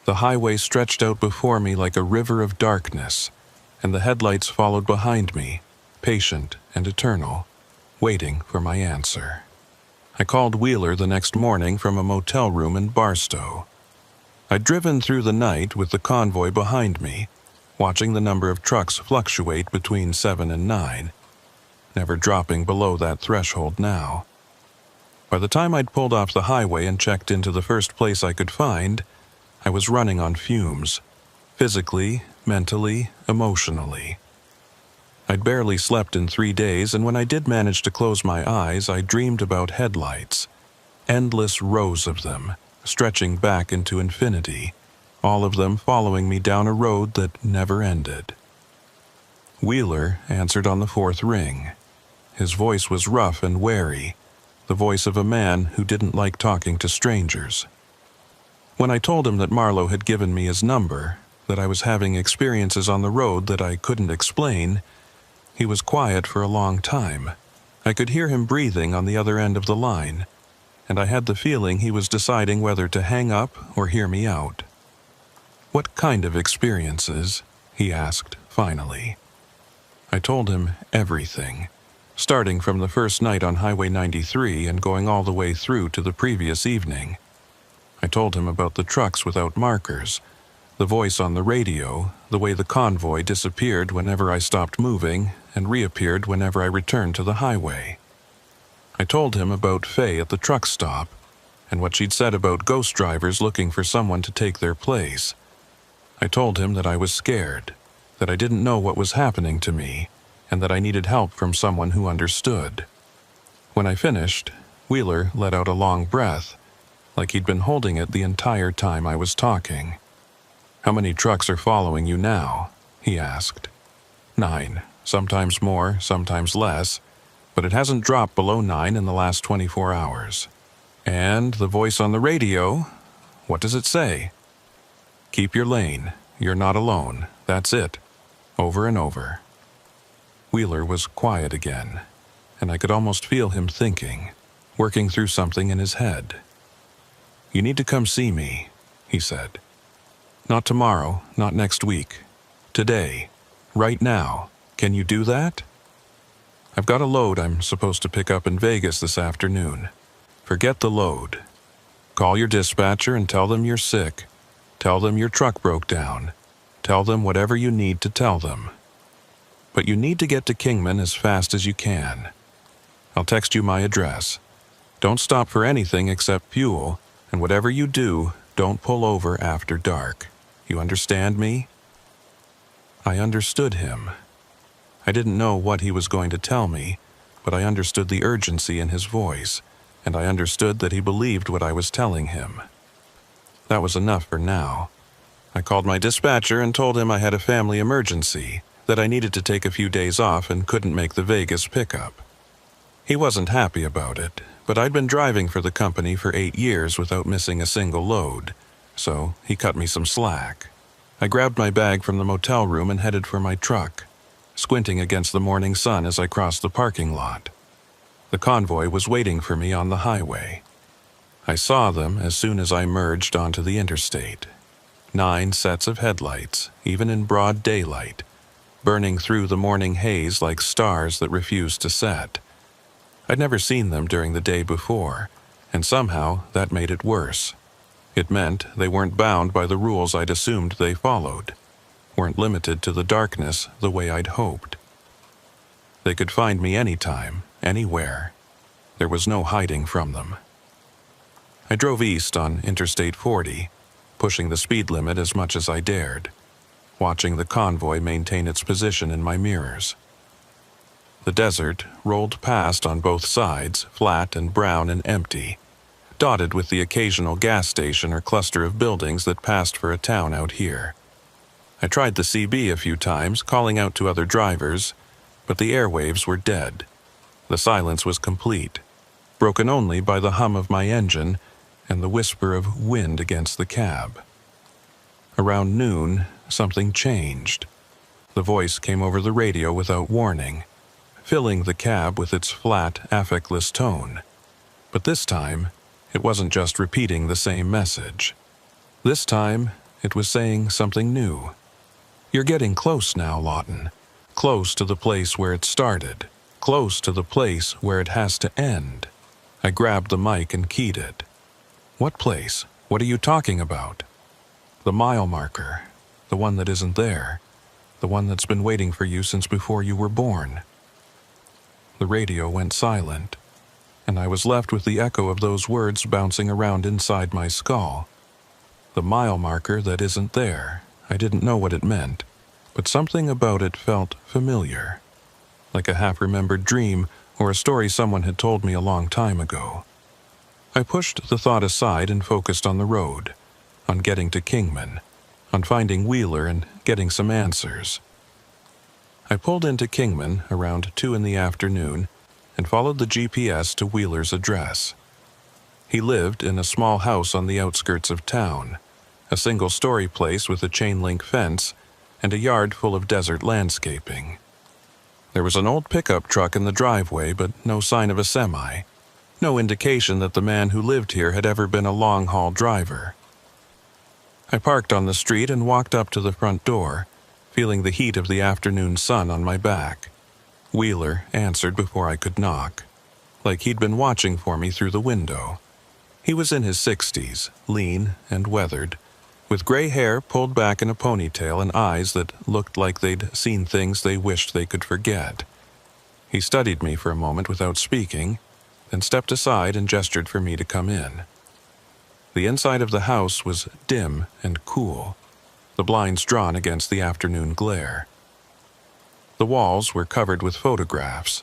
The highway stretched out before me like a river of darkness, and the headlights followed behind me, patient and eternal, waiting for my answer. I called Wheeler the next morning from a motel room in Barstow. I'd driven through the night with the convoy behind me, watching the number of trucks fluctuate between 7 and 9, never dropping below that threshold now. By the time I'd pulled off the highway and checked into the first place I could find, I was running on fumes, physically, mentally, emotionally. I'd barely slept in 3 days, and when I did manage to close my eyes, I dreamed about headlights, endless rows of them, stretching back into infinity, all of them following me down a road that never ended. Wheeler answered on the 4th ring. His voice was rough and wary, the voice of a man who didn't like talking to strangers. When I told him that Marlowe had given me his number, that I was having experiences on the road that I couldn't explain, he was quiet for a long time. I could hear him breathing on the other end of the line, and I had the feeling he was deciding whether to hang up or hear me out. "What kind of experiences?" he asked, finally. I told him everything, starting from the first night on Highway 93 and going all the way through to the previous evening. I told him about the trucks without markers, the voice on the radio, the way the convoy disappeared whenever I stopped moving and reappeared whenever I returned to the highway. I told him about Faye at the truck stop and what she'd said about ghost drivers looking for someone to take their place. I told him that I was scared, that I didn't know what was happening to me, and that I needed help from someone who understood. When I finished, Wheeler let out a long breath, like he'd been holding it the entire time I was talking. "How many trucks are following you now?" he asked. 9, sometimes more, sometimes less, but it hasn't dropped below 9 in the last 24 hours. "And the voice on the radio, what does it say?" "Keep your lane. You're not alone. That's it." Over and over. Wheeler was quiet again, and I could almost feel him thinking, working through something in his head. "You need to come see me," he said. "Not tomorrow, not next week. Today. Right now. Can you do that?" "I've got a load I'm supposed to pick up in Vegas this afternoon. Forget the load. Call your dispatcher and tell them you're sick. Tell them your truck broke down. Tell them whatever you need to tell them. But you need to get to Kingman as fast as you can. I'll text you my address. Don't stop for anything except fuel, and whatever you do, don't pull over after dark. You understand me?" I understood him. I didn't know what he was going to tell me, but I understood the urgency in his voice, and I understood that he believed what I was telling him. That was enough for now. I called my dispatcher and told him I had a family emergency, that I needed to take a few days off and couldn't make the Vegas pickup. He wasn't happy about it, but I'd been driving for the company for 8 years without missing a single load, so he cut me some slack. I grabbed my bag from the motel room and headed for my truck, squinting against the morning sun as I crossed the parking lot. The convoy was waiting for me on the highway. I saw them as soon as I merged onto the interstate. 9 sets of headlights, even in broad daylight, burning through the morning haze like stars that refused to set. I'd never seen them during the day before, and somehow that made it worse. It meant they weren't bound by the rules I'd assumed they followed, weren't limited to the darkness the way I'd hoped. They could find me anytime, anywhere. There was no hiding from them. I drove east on Interstate 40, pushing the speed limit as much as I dared, watching the convoy maintain its position in my mirrors. The desert rolled past on both sides, flat and brown and empty, dotted with the occasional gas station or cluster of buildings that passed for a town out here. I tried the CB a few times, calling out to other drivers, but the airwaves were dead. The silence was complete, broken only by the hum of my engine and the whisper of wind against the cab. Around noon, something changed. The voice came over the radio without warning, filling the cab with its flat, affectless tone. But this time, it wasn't just repeating the same message. This time, it was saying something new. "You're getting close now, Lawton. Close to the place where it started. Close to the place where it has to end." I grabbed the mic and keyed it. "What place? What are you talking about?" "The mile marker. The one that isn't there. The one that's been waiting for you since before you were born." The radio went silent, and I was left with the echo of those words bouncing around inside my skull. The mile marker that isn't there. I didn't know what it meant, but something about it felt familiar, like a half-remembered dream or a story someone had told me a long time ago. I pushed the thought aside and focused on the road, on getting to Kingman, on finding Wheeler and getting some answers. I pulled into Kingman around 2 in the afternoon and followed the GPS to Wheeler's address. He lived in a small house on the outskirts of town, a single-story place with a chain-link fence and a yard full of desert landscaping. There was an old pickup truck in the driveway, but no sign of a semi. No indication that the man who lived here had ever been a long-haul driver. I parked on the street and walked up to the front door, feeling the heat of the afternoon sun on my back. Wheeler answered before I could knock, like he'd been watching for me through the window. He was in his 60s, lean and weathered, with gray hair pulled back in a ponytail and eyes that looked like they'd seen things they wished they could forget. He studied me for a moment without speaking, then stepped aside and gestured for me to come in. The inside of the house was dim and cool, the blinds drawn against the afternoon glare. The walls were covered with photographs,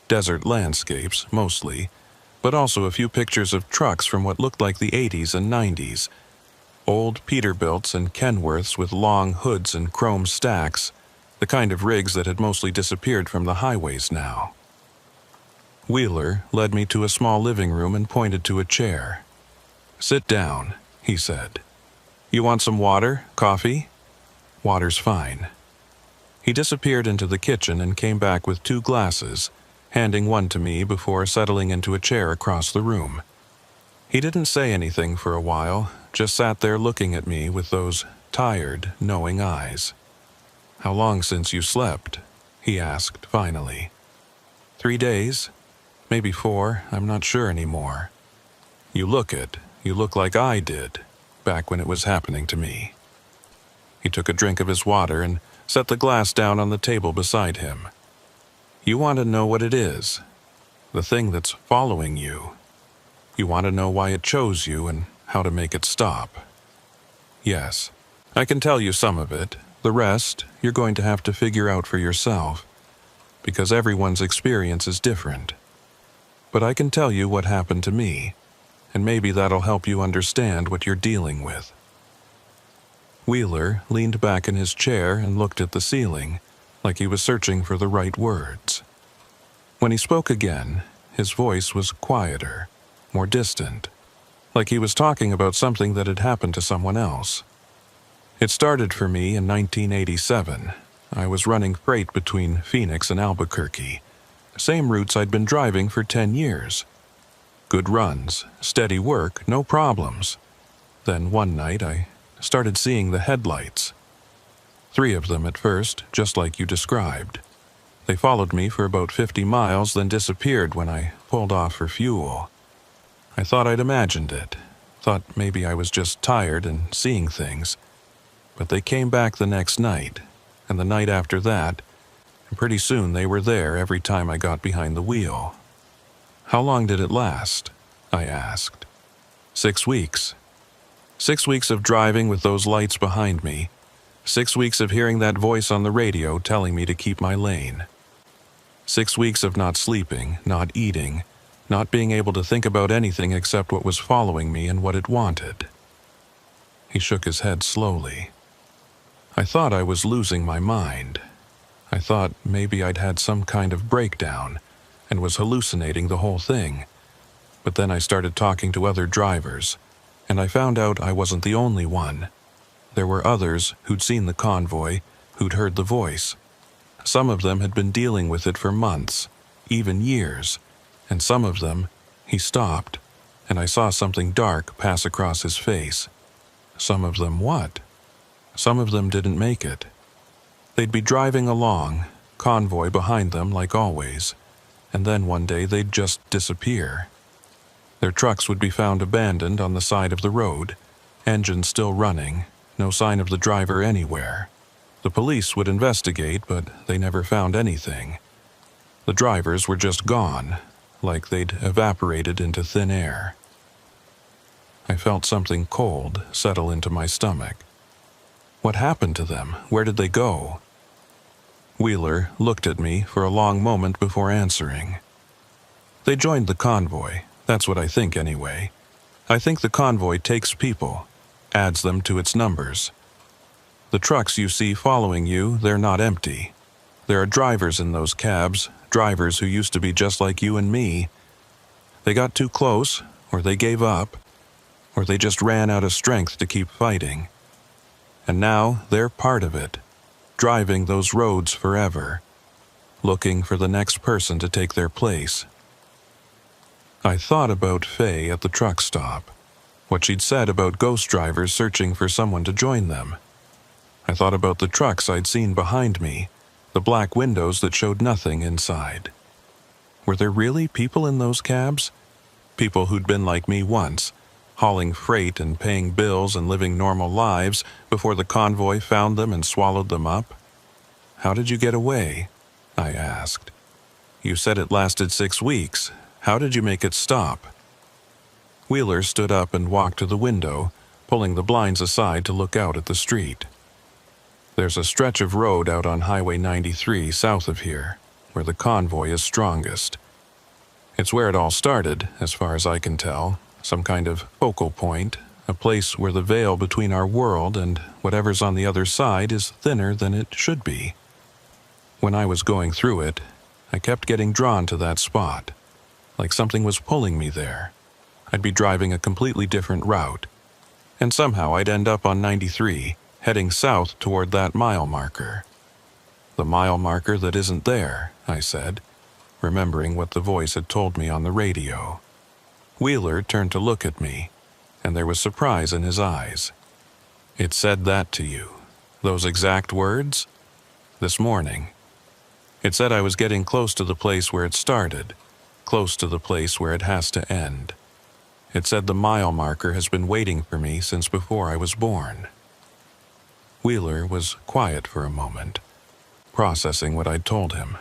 desert landscapes mostly, but also a few pictures of trucks from what looked like the 80s and 90s, old Peterbilts and Kenworths with long hoods and chrome stacks, the kind of rigs that had mostly disappeared from the highways now. Wheeler led me to a small living room and pointed to a chair. "Sit down," he said. "You want some water? Coffee?" "Water's fine." He disappeared into the kitchen and came back with 2 glasses, handing one to me before settling into a chair across the room. He didn't say anything for a while, just sat there looking at me with those tired, knowing eyes. "How long since you slept?" he asked finally. 3 days? Maybe 4, I'm not sure anymore. You look it. You look like I did, back when it was happening to me." He took a drink of his water and set the glass down on the table beside him. "You want to know what it is? The thing that's following you. You want to know why it chose you and how to make it stop. Yes, I can tell you some of it. The rest, you're going to have to figure out for yourself, because everyone's experience is different. But I can tell you what happened to me, and maybe that'll help you understand what you're dealing with." Wheeler leaned back in his chair and looked at the ceiling, like he was searching for the right words. When he spoke again, his voice was quieter, more distant, like he was talking about something that had happened to someone else. "It started for me in 1987. I was running freight between Phoenix and Albuquerque, same routes I'd been driving for 10 years. Good runs, steady work, no problems. Then one night I started seeing the headlights. 3 of them at first, just like you described. They followed me for about 50 miles, then disappeared when I pulled off for fuel. I thought I'd imagined it, Thought maybe I was just tired and seeing things. But they came back the next night, and the night after that, and pretty soon they were there every time I got behind the wheel. How long did it last? I asked. 6 weeks. 6 weeks of driving with those lights behind me. 6 weeks of hearing that voice on the radio telling me to keep my lane. 6 weeks of not sleeping, not eating, not being able to think about anything except what was following me and what it wanted. He shook his head slowly. I thought I was losing my mind. I thought maybe I'd had some kind of breakdown and was hallucinating the whole thing. But then I started talking to other drivers, and I found out I wasn't the only one. There were others who'd seen the convoy, who'd heard the voice. Some of them had been dealing with it for months, even years, and some of them, he stopped, and I saw something dark pass across his face. Some of them what? Some of them didn't make it. They'd be driving along, convoy behind them like always, and then one day they'd just disappear. Their trucks would be found abandoned on the side of the road, engines still running, no sign of the driver anywhere. The police would investigate, but they never found anything. The drivers were just gone, like they'd evaporated into thin air. I felt something cold settle into my stomach. What happened to them? Where did they go? Wheeler looked at me for a long moment before answering. They joined the convoy. That's what I think anyway. I think the convoy takes people, adds them to its numbers. The trucks you see following you, they're not empty. There are drivers in those cabs, drivers who used to be just like you and me. They got too close, or they gave up, or they just ran out of strength to keep fighting. And now they're part of it, driving those roads forever, looking for the next person to take their place. I thought about Faye at the truck stop, what she'd said about ghost drivers searching for someone to join them. I thought about the trucks I'd seen behind me, the black windows that showed nothing inside. Were there really people in those cabs? People who'd been like me once, hauling freight and paying bills and living normal lives before the convoy found them and swallowed them up? How did you get away? I asked. You said it lasted 6 weeks. How did you make it stop? Wheeler stood up and walked to the window, pulling the blinds aside to look out at the street. There's a stretch of road out on Highway 93 south of here, where the convoy is strongest. It's where it all started, as far as I can tell, some kind of focal point, a place where the veil between our world and whatever's on the other side is thinner than it should be. When I was going through it, I kept getting drawn to that spot, like something was pulling me there. I'd be driving a completely different route, and somehow I'd end up on 93, heading south toward that mile marker. The mile marker that isn't there, I said, remembering what the voice had told me on the radio. Wheeler turned to look at me, and there was surprise in his eyes. It said that to you, those exact words? This morning. It said I was getting close to the place where it started, close to the place where it has to end. It said the mile marker has been waiting for me since before I was born. Wheeler was quiet for a moment, processing what I'd told him.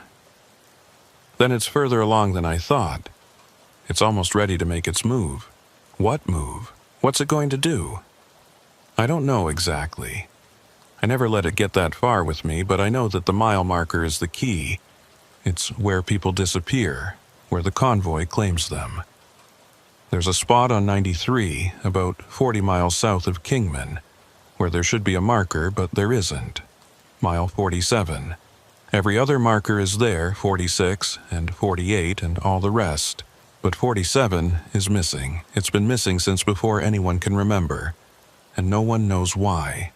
Then it's further along than I thought. It's almost ready to make its move. What move? What's it going to do? I don't know exactly. I never let it get that far with me, but I know that the mile marker is the key. It's where people disappear, where the convoy claims them. There's a spot on 93, about 40 miles south of Kingman, where there should be a marker, but there isn't. Mile 47. Every other marker is there, 46 and 48 and all the rest. But 47 is missing. It's been missing since before anyone can remember, and no one knows why.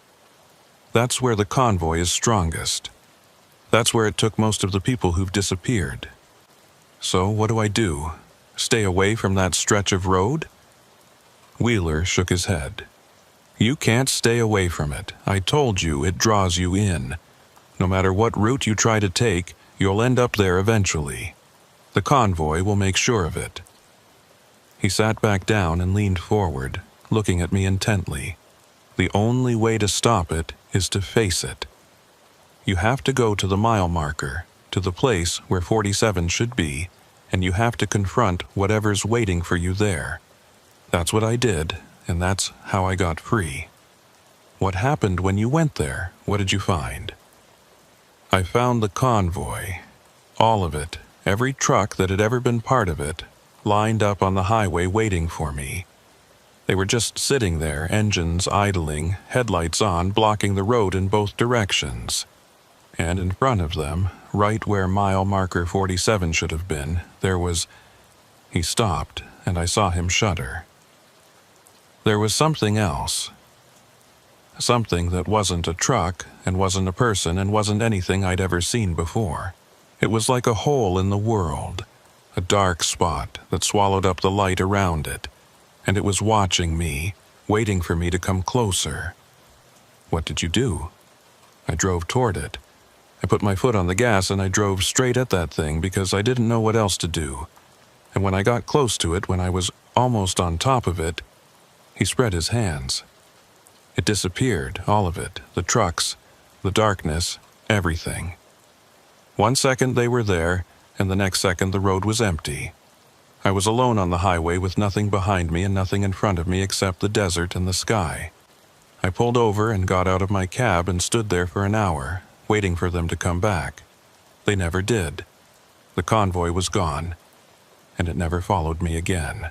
That's where the convoy is strongest. That's where it took most of the people who've disappeared. So what do I do? Stay away from that stretch of road? Wheeler shook his head. You can't stay away from it. I told you it draws you in. No matter what route you try to take, you'll end up there eventually. The convoy will make sure of it. He sat back down and leaned forward, looking at me intently. The only way to stop it is to face it. You have to go to the mile marker, to the place where 47 should be, and you have to confront whatever's waiting for you there. That's what I did, and that's how I got free. What happened when you went there? What did you find? I found the convoy. All of it, every truck that had ever been part of it, lined up on the highway waiting for me. They were just sitting there, engines idling, headlights on, blocking the road in both directions. And in front of them, right where mile marker 47 should have been, there was... He stopped, and I saw him shudder. There was something else. Something that wasn't a truck, and wasn't a person, and wasn't anything I'd ever seen before. It was like a hole in the world, a dark spot that swallowed up the light around it, and it was watching me, waiting for me to come closer. What did you do? I drove toward it. I put my foot on the gas and I drove straight at that thing because I didn't know what else to do. And when I got close to it, when I was almost on top of it, he spread his hands. It disappeared, all of it, the trucks, the darkness, everything. 1 second they were there, and the next second the road was empty. I was alone on the highway with nothing behind me and nothing in front of me except the desert and the sky. I pulled over and got out of my cab and stood there for an hour, waiting for them to come back. They never did. The convoy was gone, and it never followed me again.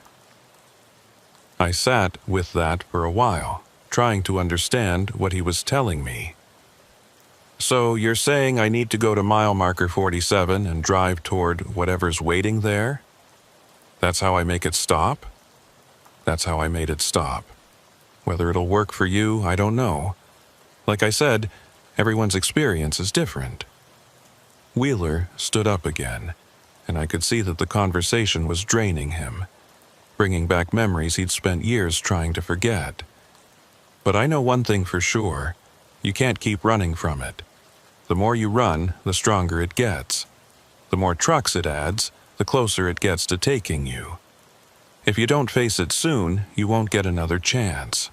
I sat with that for a while, trying to understand what he was telling me. So you're saying I need to go to mile marker 47 and drive toward whatever's waiting there? That's how I make it stop? That's how I made it stop. Whether it'll work for you, I don't know. Like I said, everyone's experience is different. Wheeler stood up again, and I could see that the conversation was draining him, bringing back memories he'd spent years trying to forget. But I know one thing for sure. You can't keep running from it. The more you run, the stronger it gets. The more trucks it adds, the closer it gets to taking you. If you don't face it soon, you won't get another chance.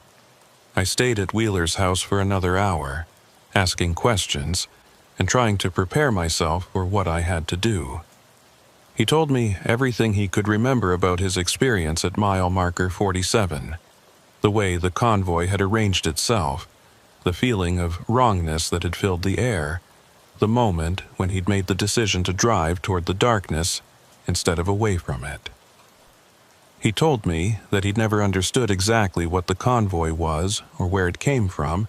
I stayed at Wheeler's house for another hour, asking questions and trying to prepare myself for what I had to do. He told me everything he could remember about his experience at mile marker 47, the way the convoy had arranged itself, the feeling of wrongness that had filled the air, the moment when he'd made the decision to drive toward the darkness instead of away from it. He told me that he'd never understood exactly what the convoy was or where it came from,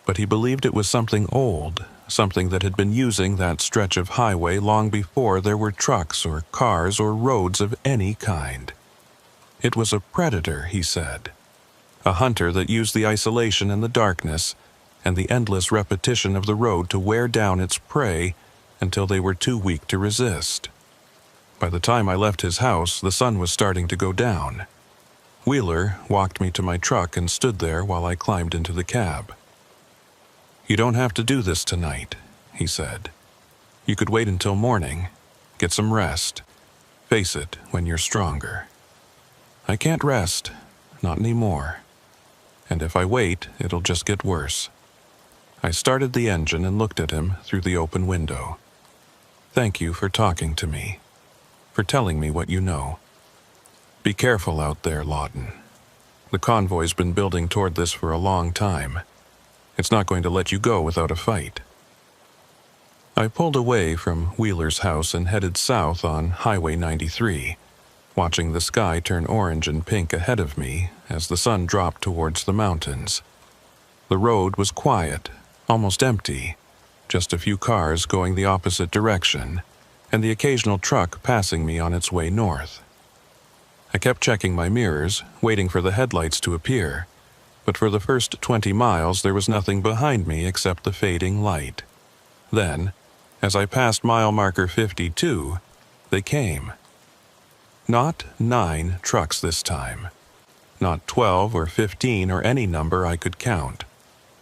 but he believed it was something old, something that had been using that stretch of highway long before there were trucks or cars or roads of any kind. It was a predator, he said, a hunter that used the isolation and the darkness and the endless repetition of the road to wear down its prey until they were too weak to resist. By the time I left his house, the sun was starting to go down. Wheeler walked me to my truck and stood there while I climbed into the cab. "You don't have to do this tonight," he said. "You could wait until morning, get some rest, face it when you're stronger." "I can't rest, not anymore. And if I wait, it'll just get worse." I started the engine and looked at him through the open window. "Thank you for talking to me, for telling me what you know. Be careful out there, Lawton. The convoy's been building toward this for a long time. It's not going to let you go without a fight." I pulled away from Wheeler's house and headed south on Highway 93, watching the sky turn orange and pink ahead of me as the sun dropped towards the mountains. The road was quiet, almost empty, just a few cars going the opposite direction, and the occasional truck passing me on its way north. I kept checking my mirrors, waiting for the headlights to appear, but for the first 20 miles there was nothing behind me except the fading light. Then, as I passed mile marker 52, they came. Not 9 trucks this time. Not 12 or 15 or any number I could count.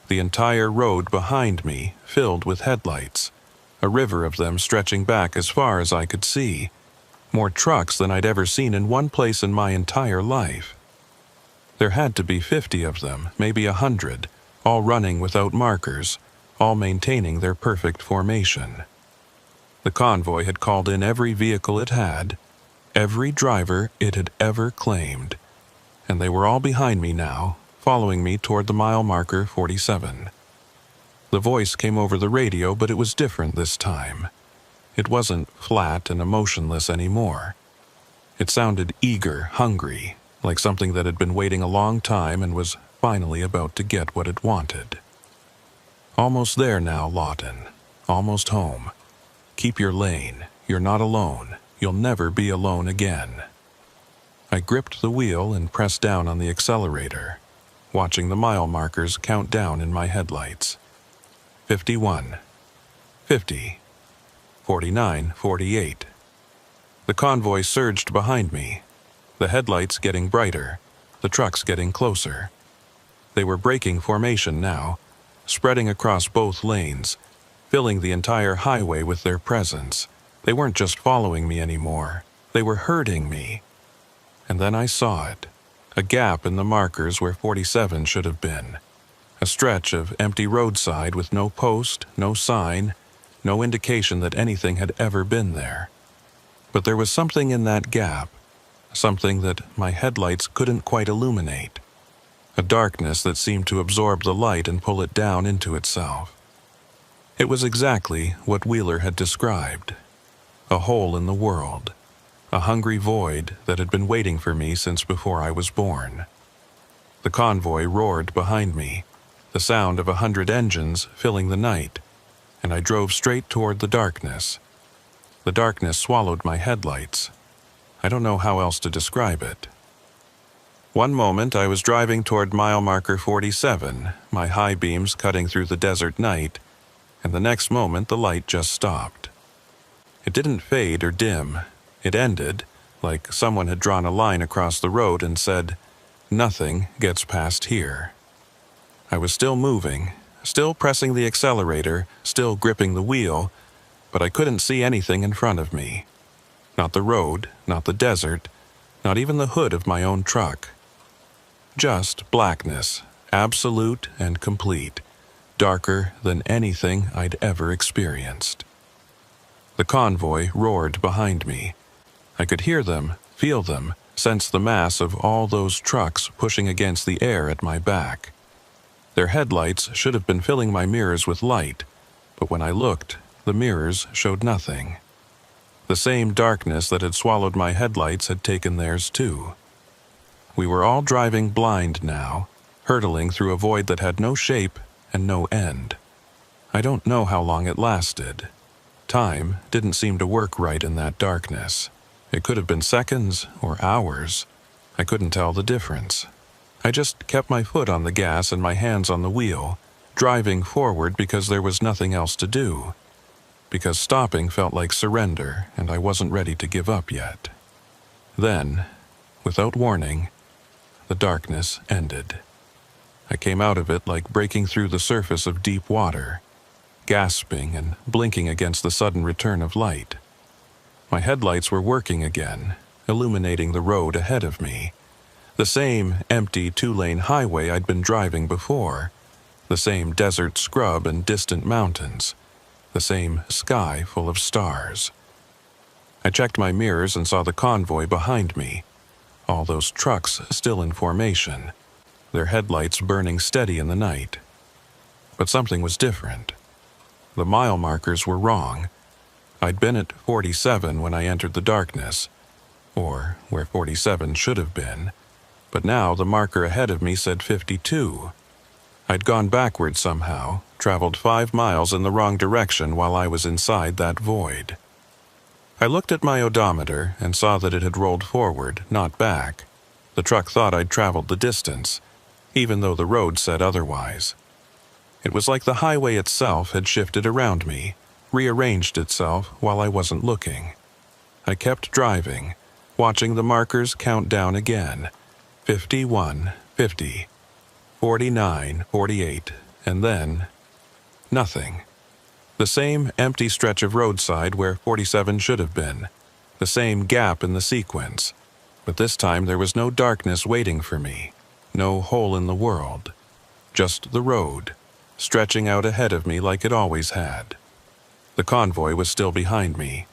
The entire road behind me filled with headlights, a river of them stretching back as far as I could see. More trucks than I'd ever seen in one place in my entire life. There had to be 50 of them, maybe 100, all running without markers, all maintaining their perfect formation. The convoy had called in every vehicle it had, every driver it had ever claimed, and they were all behind me now, following me toward the mile marker 47. The voice came over the radio, but it was different this time. It wasn't flat and emotionless anymore. It sounded eager, hungry, like something that had been waiting a long time and was finally about to get what it wanted. Almost there now, Lawton. Almost home. Keep your lane. You're not alone. You'll never be alone again. I gripped the wheel and pressed down on the accelerator, watching the mile markers count down in my headlights. 51, 50, 49, 48. The convoy surged behind me, the headlights getting brighter, the trucks getting closer. They were breaking formation now, spreading across both lanes, filling the entire highway with their presence. They weren't just following me anymore. They were herding me. And then I saw it. A gap in the markers where 47 should have been. A stretch of empty roadside with no post, no sign, no indication that anything had ever been there. But there was something in that gap, something that my headlights couldn't quite illuminate. A darkness that seemed to absorb the light and pull it down into itself. It was exactly what Wheeler had described. A hole in the world. A hungry void that had been waiting for me since before I was born. The convoy roared behind me, the sound of 100 engines filling the night, and I drove straight toward the darkness. The darkness swallowed my headlights. I don't know how else to describe it. One moment I was driving toward mile marker 47, my high beams cutting through the desert night, and the next moment the light just stopped. It didn't fade or dim. It ended, like someone had drawn a line across the road and said, "Nothing gets past here." I was still moving, still pressing the accelerator, still gripping the wheel, but I couldn't see anything in front of me. Not the road, not the desert, not even the hood of my own truck. Just blackness, absolute and complete, darker than anything I'd ever experienced. The convoy roared behind me. I could hear them, feel them, sense the mass of all those trucks pushing against the air at my back. Their headlights should have been filling my mirrors with light, but when I looked, the mirrors showed nothing. The same darkness that had swallowed my headlights had taken theirs too. We were all driving blind now, hurtling through a void that had no shape and no end. I don't know how long it lasted. Time didn't seem to work right in that darkness. It could have been seconds or hours. I couldn't tell the difference. I just kept my foot on the gas and my hands on the wheel, driving forward because there was nothing else to do. Because stopping felt like surrender, and I wasn't ready to give up yet. Then, without warning, the darkness ended. I came out of it like breaking through the surface of deep water, gasping and blinking against the sudden return of light. My headlights were working again, illuminating the road ahead of me. The same empty two-lane highway I'd been driving before. The same desert scrub and distant mountains. The same sky full of stars. I checked my mirrors and saw the convoy behind me. All those trucks still in formation, their headlights burning steady in the night. But something was different. The mile markers were wrong. I'd been at 47 when I entered the darkness, or where 47 should have been, but now the marker ahead of me said 52. I'd gone backward somehow, traveled 5 miles in the wrong direction while I was inside that void. I looked at my odometer and saw that it had rolled forward, not back. The truck thought I'd traveled the distance, even though the road said otherwise. It was like the highway itself had shifted around me, rearranged itself while I wasn't looking. I kept driving, watching the markers count down again. 51, 50, 49, 48, and then nothing. The same empty stretch of roadside where 47 should have been. The same gap in the sequence. But this time there was no darkness waiting for me. No hole in the world. Just the road, stretching out ahead of me like it always had. The convoy was still behind me.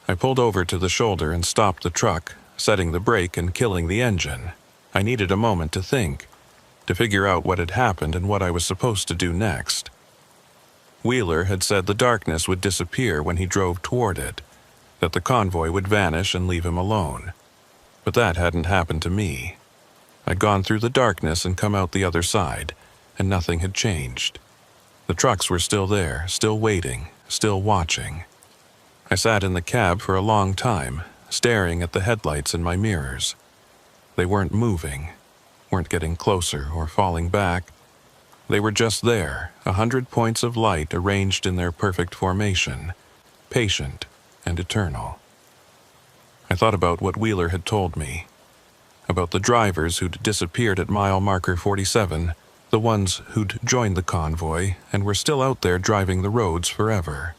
I pulled over to the shoulder and stopped the truck, setting the brake and killing the engine. I needed a moment to think, to figure out what had happened and what I was supposed to do next. Wheeler had said the darkness would disappear when he drove toward it, that the convoy would vanish and leave him alone. But that hadn't happened to me. I'd gone through the darkness and come out the other side, and nothing had changed. The trucks were still there, still waiting, still watching. I sat in the cab for a long time, staring at the headlights in my mirrors. They weren't moving, weren't getting closer or falling back. They were just there, 100 points of light arranged in their perfect formation, patient and eternal. I thought about what Wheeler had told me, about the drivers who'd disappeared at mile marker 47, the ones who'd joined the convoy and were still out there driving the roads forever.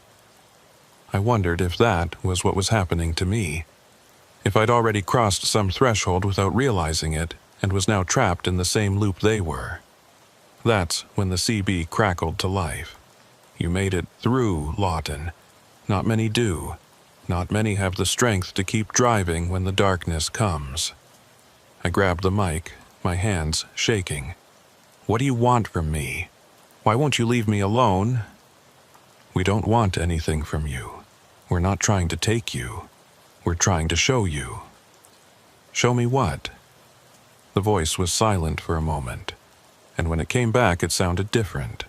I wondered if that was what was happening to me, if I'd already crossed some threshold without realizing it and was now trapped in the same loop they were. That's when the CB crackled to life. You made it through, Lawton. Not many do. Not many have the strength to keep driving when the darkness comes. I grabbed the mic, my hands shaking. What do you want from me? Why won't you leave me alone? We don't want anything from you. We're not trying to take you. We're trying to show you. Show me what? The voice was silent for a moment, and when it came back it sounded different.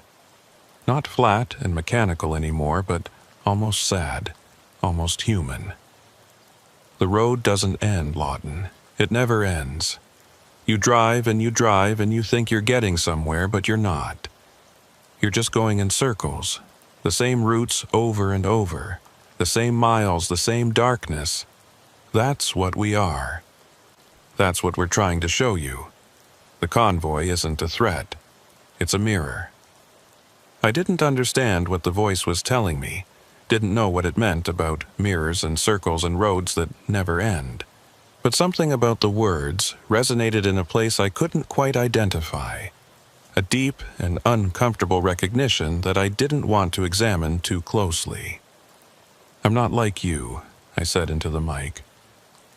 Not flat and mechanical anymore, but almost sad, almost human. The road doesn't end, Lawton. It never ends. You drive and you think you're getting somewhere, but you're not. You're just going in circles, the same routes over and over, the same miles, the same darkness. That's what we are. That's what we're trying to show you. The convoy isn't a threat. It's a mirror. I didn't understand what the voice was telling me, didn't know what it meant about mirrors and circles and roads that never end. But something about the words resonated in a place I couldn't quite identify. A deep and uncomfortable recognition that I didn't want to examine too closely. I'm not like you, I said into the mic.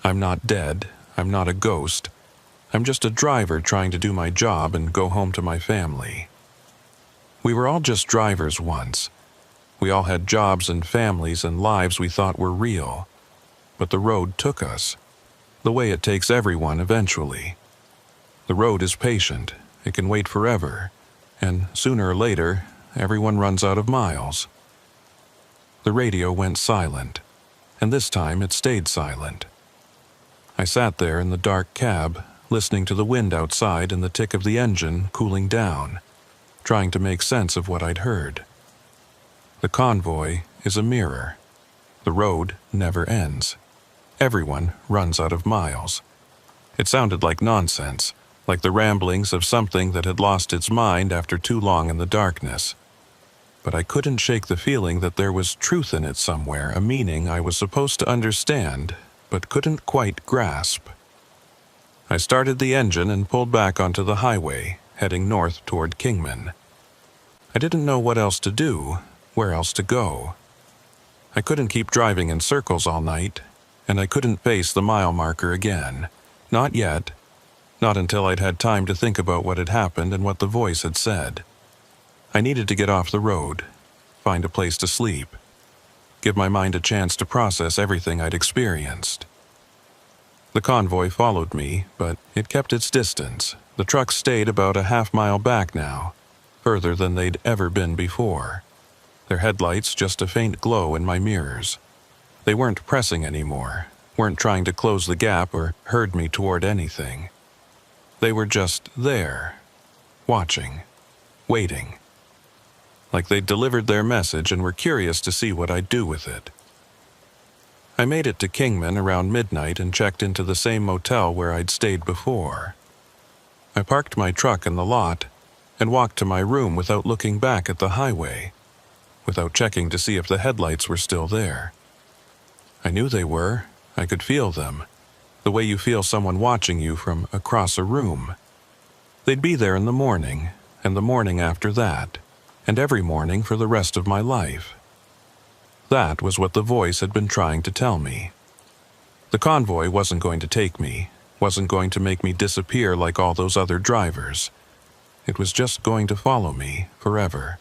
I'm not dead. I'm not a ghost. I'm just a driver trying to do my job and go home to my family. We were all just drivers once. We all had jobs and families and lives we thought were real. But the road took us, the way it takes everyone eventually. The road is patient. It can wait forever, and sooner or later, everyone runs out of miles. The radio went silent, and this time it stayed silent. I sat there in the dark cab, listening to the wind outside and the tick of the engine cooling down, trying to make sense of what I'd heard. The convoy is a mirror. The road never ends. Everyone runs out of miles. It sounded like nonsense, like the ramblings of something that had lost its mind after too long in the darkness. But I couldn't shake the feeling that there was truth in it somewhere, a meaning I was supposed to understand, but couldn't quite grasp. I started the engine and pulled back onto the highway, heading north toward Kingman. I didn't know what else to do, where else to go. I couldn't keep driving in circles all night, and I couldn't face the mile marker again. Not yet. Not until I'd had time to think about what had happened and what the voice had said. I needed to get off the road, find a place to sleep, give my mind a chance to process everything I'd experienced. The convoy followed me, but it kept its distance. The trucks stayed about a half-mile back now, further than they'd ever been before. Their headlights just a faint glow in my mirrors. They weren't pressing anymore, weren't trying to close the gap or herd me toward anything. They were just there, watching, waiting. Like they'd delivered their message and were curious to see what I'd do with it. I made it to Kingman around midnight and checked into the same motel where I'd stayed before. I parked my truck in the lot and walked to my room without looking back at the highway, without checking to see if the headlights were still there. I knew they were. I could feel them, the way you feel someone watching you from across a room. They'd be there in the morning, and the morning after that, and every morning for the rest of my life. That was what the voice had been trying to tell me. The convoy wasn't going to take me, wasn't going to make me disappear like all those other drivers. It was just going to follow me forever.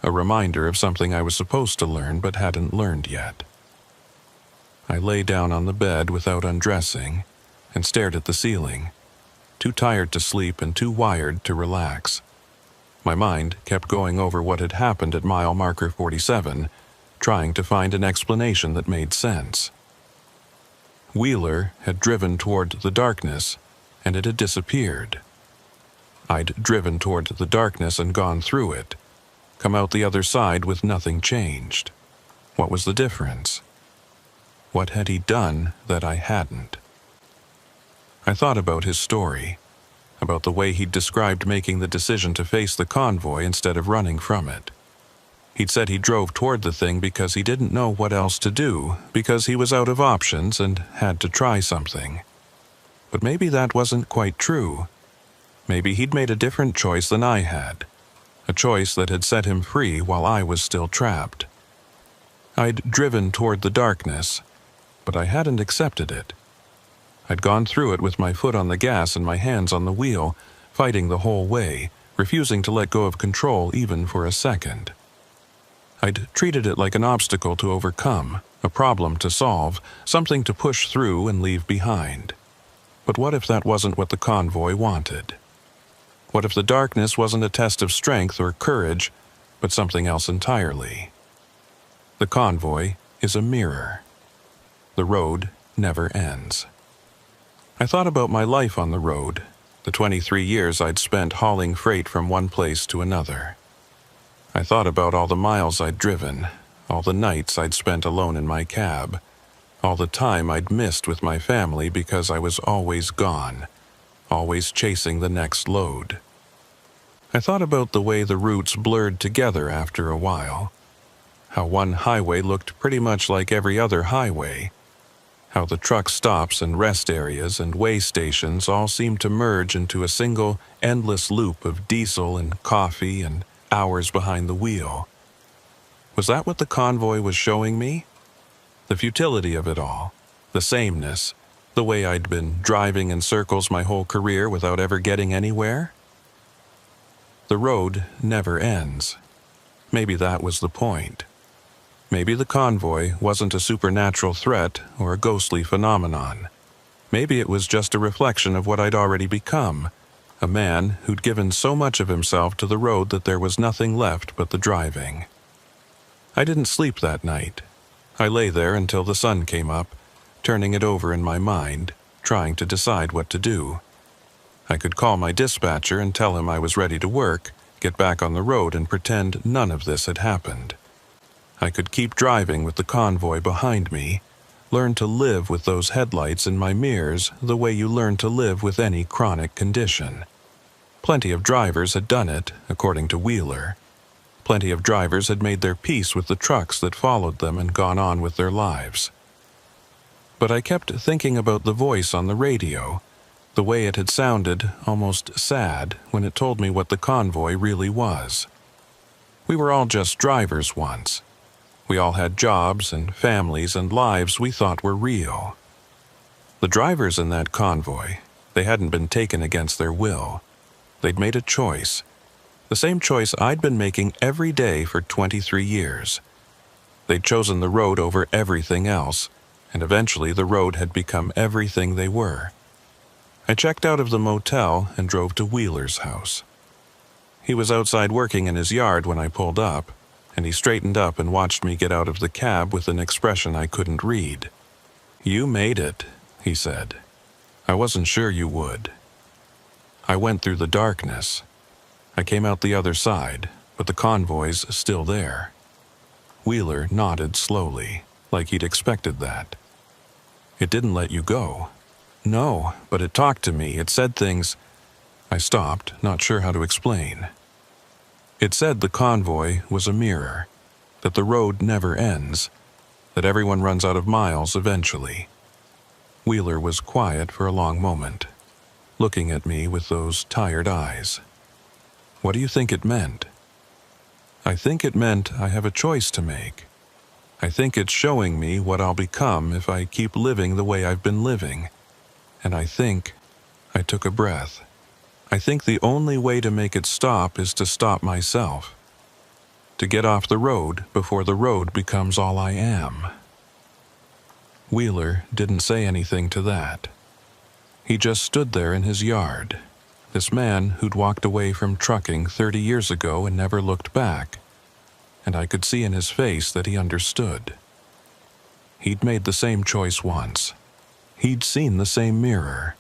A reminder of something I was supposed to learn but hadn't learned yet. I lay down on the bed without undressing and stared at the ceiling, too tired to sleep and too wired to relax. My mind kept going over what had happened at mile marker 47, trying to find an explanation that made sense. Wheeler had driven toward the darkness, and it had disappeared. I'd driven toward the darkness and gone through it, come out the other side with nothing changed. What was the difference? What had he done that I hadn't? I thought about his story, about the way he'd described making the decision to face the convoy instead of running from it. He'd said he drove toward the thing because he didn't know what else to do, because he was out of options and had to try something. But maybe that wasn't quite true. Maybe he'd made a different choice than I had, a choice that had set him free while I was still trapped. I'd driven toward the darkness, but I hadn't accepted it. I'd gone through it with my foot on the gas and my hands on the wheel, fighting the whole way, refusing to let go of control even for a second. I'd treated it like an obstacle to overcome, a problem to solve, something to push through and leave behind. But what if that wasn't what the convoy wanted? What if the darkness wasn't a test of strength or courage, but something else entirely? The convoy is a mirror. The road never ends. I thought about my life on the road, the 23 years I'd spent hauling freight from one place to another. I thought about all the miles I'd driven, all the nights I'd spent alone in my cab, all the time I'd missed with my family because I was always gone, always chasing the next load. I thought about the way the routes blurred together after a while, how one highway looked pretty much like every other highway, how the truck stops and rest areas and way stations all seemed to merge into a single, endless loop of diesel and coffee and hours behind the wheel. Was that what the convoy was showing me? The futility of it all, the sameness, the way I'd been driving in circles my whole career without ever getting anywhere? The road never ends. Maybe that was the point. Maybe the convoy wasn't a supernatural threat or a ghostly phenomenon. Maybe it was just a reflection of what I'd already become, a man who'd given so much of himself to the road that there was nothing left but the driving. I didn't sleep that night. I lay there until the sun came up, turning it over in my mind, trying to decide what to do. I could call my dispatcher and tell him I was ready to work, get back on the road and pretend none of this had happened. I could keep driving with the convoy behind me, learn to live with those headlights in my mirrors the way you learn to live with any chronic condition. Plenty of drivers had done it, according to Wheeler. Plenty of drivers had made their peace with the trucks that followed them and gone on with their lives. But I kept thinking about the voice on the radio, the way it had sounded almost sad when it told me what the convoy really was. We were all just drivers once. We all had jobs and families and lives we thought were real. The drivers in that convoy, they hadn't been taken against their will. They'd made a choice. The same choice I'd been making every day for 23 years. They'd chosen the road over everything else, and eventually the road had become everything they were. I checked out of the motel and drove to Wheeler's house. He was outside working in his yard when I pulled up, and he straightened up and watched me get out of the cab with an expression I couldn't read. "You made it," he said. "I wasn't sure you would." I went through the darkness. I came out the other side, but the convoy's still there. Wheeler nodded slowly, like he'd expected that. "It didn't let you go." "No, but it talked to me. It said things." I stopped, not sure how to explain. It said the convoy was a mirror, that the road never ends, that everyone runs out of miles eventually. Wheeler was quiet for a long moment. looking at me with those tired eyes. What do you think it meant? I think it meant I have a choice to make. I think it's showing me what I'll become if I keep living the way I've been living. And I took a breath. I think the only way to make it stop is to stop myself. To get off the road before the road becomes all I am. Wheeler didn't say anything to that. He just stood there in his yard, this man who'd walked away from trucking 30 years ago and never looked back, and I could see in his face that he understood. He'd made the same choice once. He'd seen the same mirror.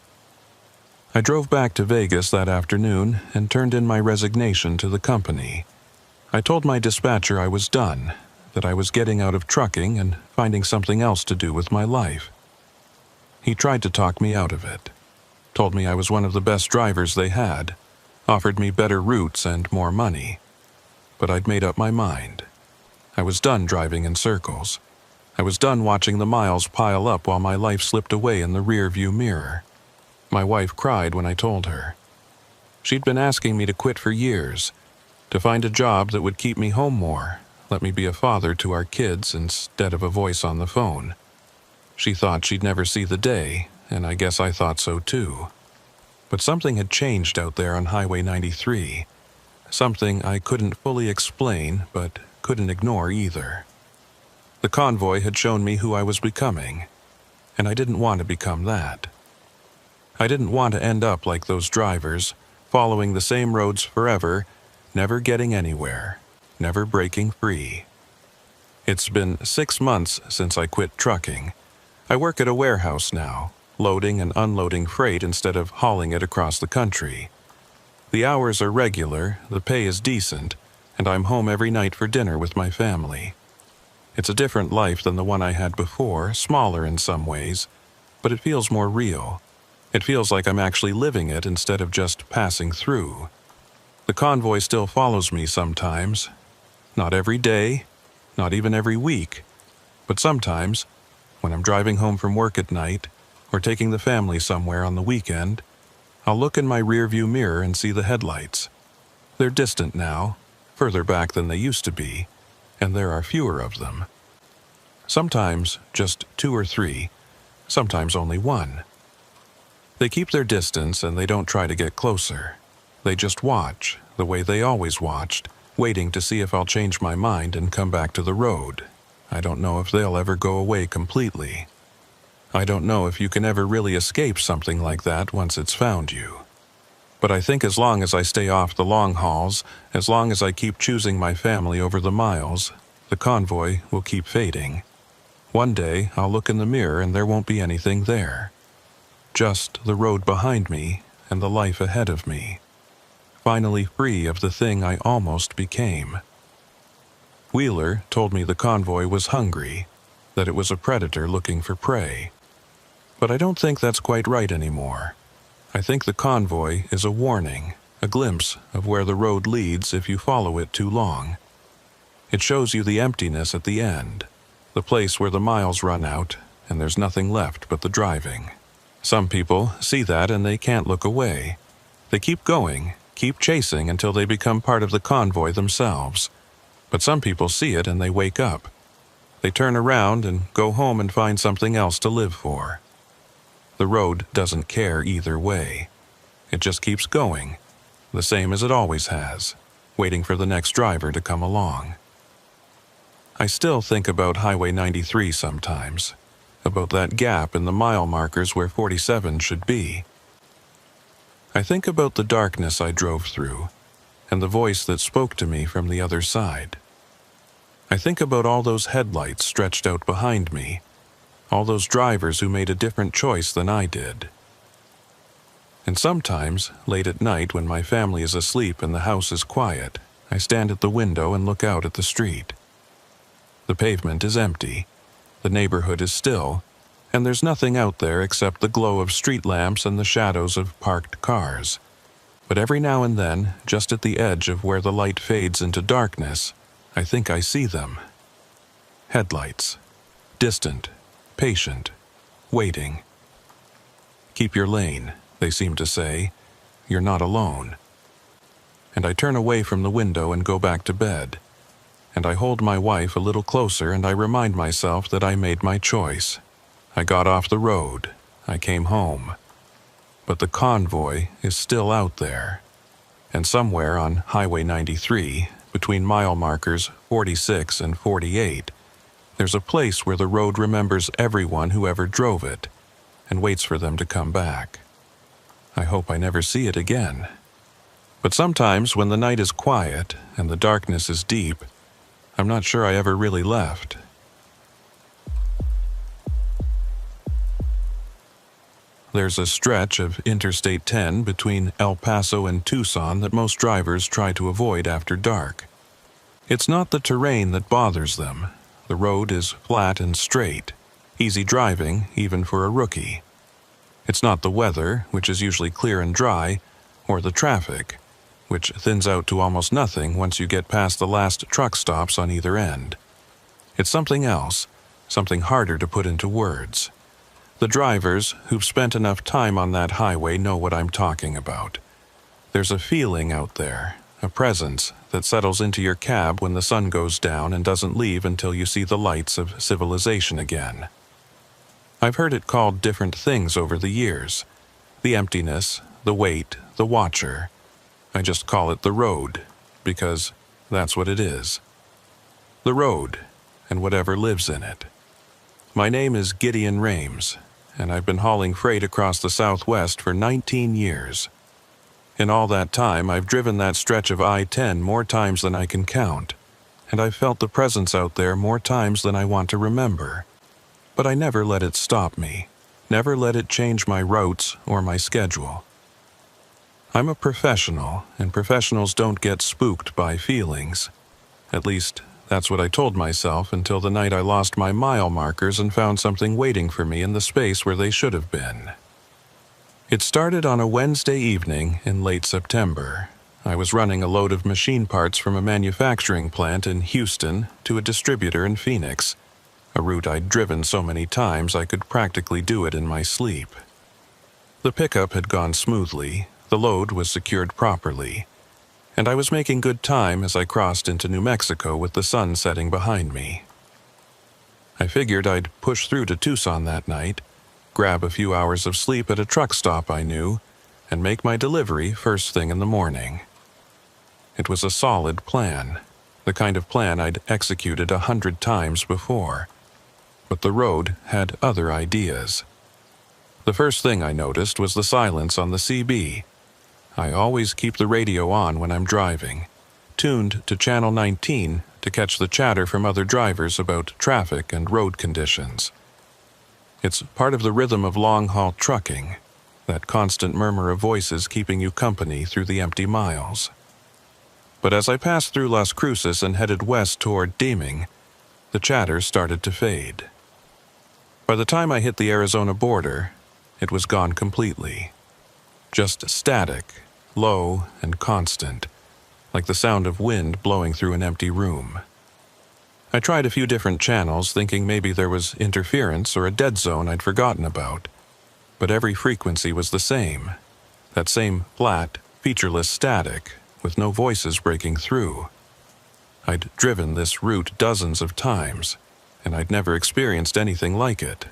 I drove back to Vegas that afternoon and turned in my resignation to the company. I told my dispatcher I was done, that I was getting out of trucking and finding something else to do with my life. He tried to talk me out of it, told me I was one of the best drivers they had, offered me better routes and more money. But I'd made up my mind. I was done driving in circles. I was done watching the miles pile up while my life slipped away in the rearview mirror. My wife cried when I told her. She'd been asking me to quit for years, to find a job that would keep me home more, let me be a father to our kids instead of a voice on the phone. She thought she'd never see the day, and I guess I thought so too. But something had changed out there on Highway 93. Something I couldn't fully explain, but couldn't ignore either. The convoy had shown me who I was becoming, and I didn't want to become that. I didn't want to end up like those drivers, following the same roads forever, never getting anywhere, never breaking free. It's been 6 months since I quit trucking. I work at a warehouse now, loading and unloading freight instead of hauling it across the country. The hours are regular, the pay is decent, and I'm home every night for dinner with my family. It's a different life than the one I had before, smaller in some ways, but it feels more real. It feels like I'm actually living it instead of just passing through. The convoy still follows me sometimes. Not every day, not even every week, but sometimes, when I'm driving home from work at night, or taking the family somewhere on the weekend, I'll look in my rearview mirror and see the headlights. They're distant now, further back than they used to be, and there are fewer of them. Sometimes just 2 or 3, sometimes only 1. They keep their distance and they don't try to get closer. They just watch, the way they always watched, waiting to see if I'll change my mind and come back to the road. I don't know if they'll ever go away completely. I don't know if you can ever really escape something like that once it's found you. But I think as long as I stay off the long hauls, as long as I keep choosing my family over the miles, the convoy will keep fading. One day I'll look in the mirror and there won't be anything there. Just the road behind me and the life ahead of me. Finally free of the thing I almost became. Wheeler told me the convoy was hungry, that it was a predator looking for prey. But I don't think that's quite right anymore. I think the convoy is a warning, a glimpse of where the road leads if you follow it too long. It shows you the emptiness at the end, the place where the miles run out and there's nothing left but the driving. Some people see that and they can't look away. They keep going, keep chasing until they become part of the convoy themselves. But some people see it and they wake up. They turn around and go home and find something else to live for. The road doesn't care either way. It just keeps going, the same as it always has, waiting for the next driver to come along. I still think about Highway 93 sometimes, about that gap in the mile markers where 47 should be. I think about the darkness I drove through, and the voice that spoke to me from the other side. I think about all those headlights stretched out behind me, all those drivers who made a different choice than I did. And sometimes, late at night when my family is asleep and the house is quiet, I stand at the window and look out at the street. The pavement is empty, the neighborhood is still, and there's nothing out there except the glow of street lamps and the shadows of parked cars. But every now and then, just at the edge of where the light fades into darkness, I think I see them. Headlights. Distant. Patient. Waiting. Keep your lane. they seem to say. You're not alone. And I turn away from the window and go back to bed. And I hold my wife a little closer and I remind myself that I made my choice. I got off the road. I came home. But the convoy is still out there. And somewhere on Highway 93, between mile markers 46 and 48, there's a place where the road remembers everyone who ever drove it and waits for them to come back. I hope I never see it again. But sometimes when the night is quiet and the darkness is deep, I'm not sure I ever really left. There's a stretch of Interstate 10 between El Paso and Tucson that most drivers try to avoid after dark. It's not the terrain that bothers them. The road is flat and straight, easy driving even for a rookie. It's not the weather, which is usually clear and dry, or the traffic, which thins out to almost nothing once you get past the last truck stops on either end. It's something else, something harder to put into words. The drivers who've spent enough time on that highway know what I'm talking about. There's a feeling out there, a presence that settles into your cab when the sun goes down and doesn't leave until you see the lights of civilization again. I've heard it called different things over the years. The emptiness, the wait, the watcher. I just call it the road, because that's what it is. The road, and whatever lives in it. My name is Gideon Rames, and I've been hauling freight across the Southwest for 19 years. In all that time, I've driven that stretch of I-10 more times than I can count, and I've felt the presence out there more times than I want to remember. But I never let it stop me, never let it change my routes or my schedule. I'm a professional, and professionals don't get spooked by feelings. At least, that's what I told myself until the night I lost my mile markers and found something waiting for me in the space where they should have been. It started on a Wednesday evening in late September. I was running a load of machine parts from a manufacturing plant in Houston to a distributor in Phoenix, a route I'd driven so many times I could practically do it in my sleep. The pickup had gone smoothly, the load was secured properly, and I was making good time as I crossed into New Mexico with the sun setting behind me. I figured I'd push through to Tucson that night, grab a few hours of sleep at a truck stop I knew, and make my delivery first thing in the morning. It was a solid plan, the kind of plan I'd executed 100 times before. But the road had other ideas. The first thing I noticed was the silence on the CB. I always keep the radio on when I'm driving, tuned to channel 19 to catch the chatter from other drivers about traffic and road conditions. It's part of the rhythm of long-haul trucking, that constant murmur of voices keeping you company through the empty miles. But as I passed through Las Cruces and headed west toward Deeming, the chatter started to fade. By the time I hit the Arizona border, it was gone completely. Just static, low and constant, like the sound of wind blowing through an empty room. I tried a few different channels, thinking maybe there was interference or a dead zone I'd forgotten about, but every frequency was the same, that same flat, featureless static, with no voices breaking through. I'd driven this route dozens of times, and I'd never experienced anything like it.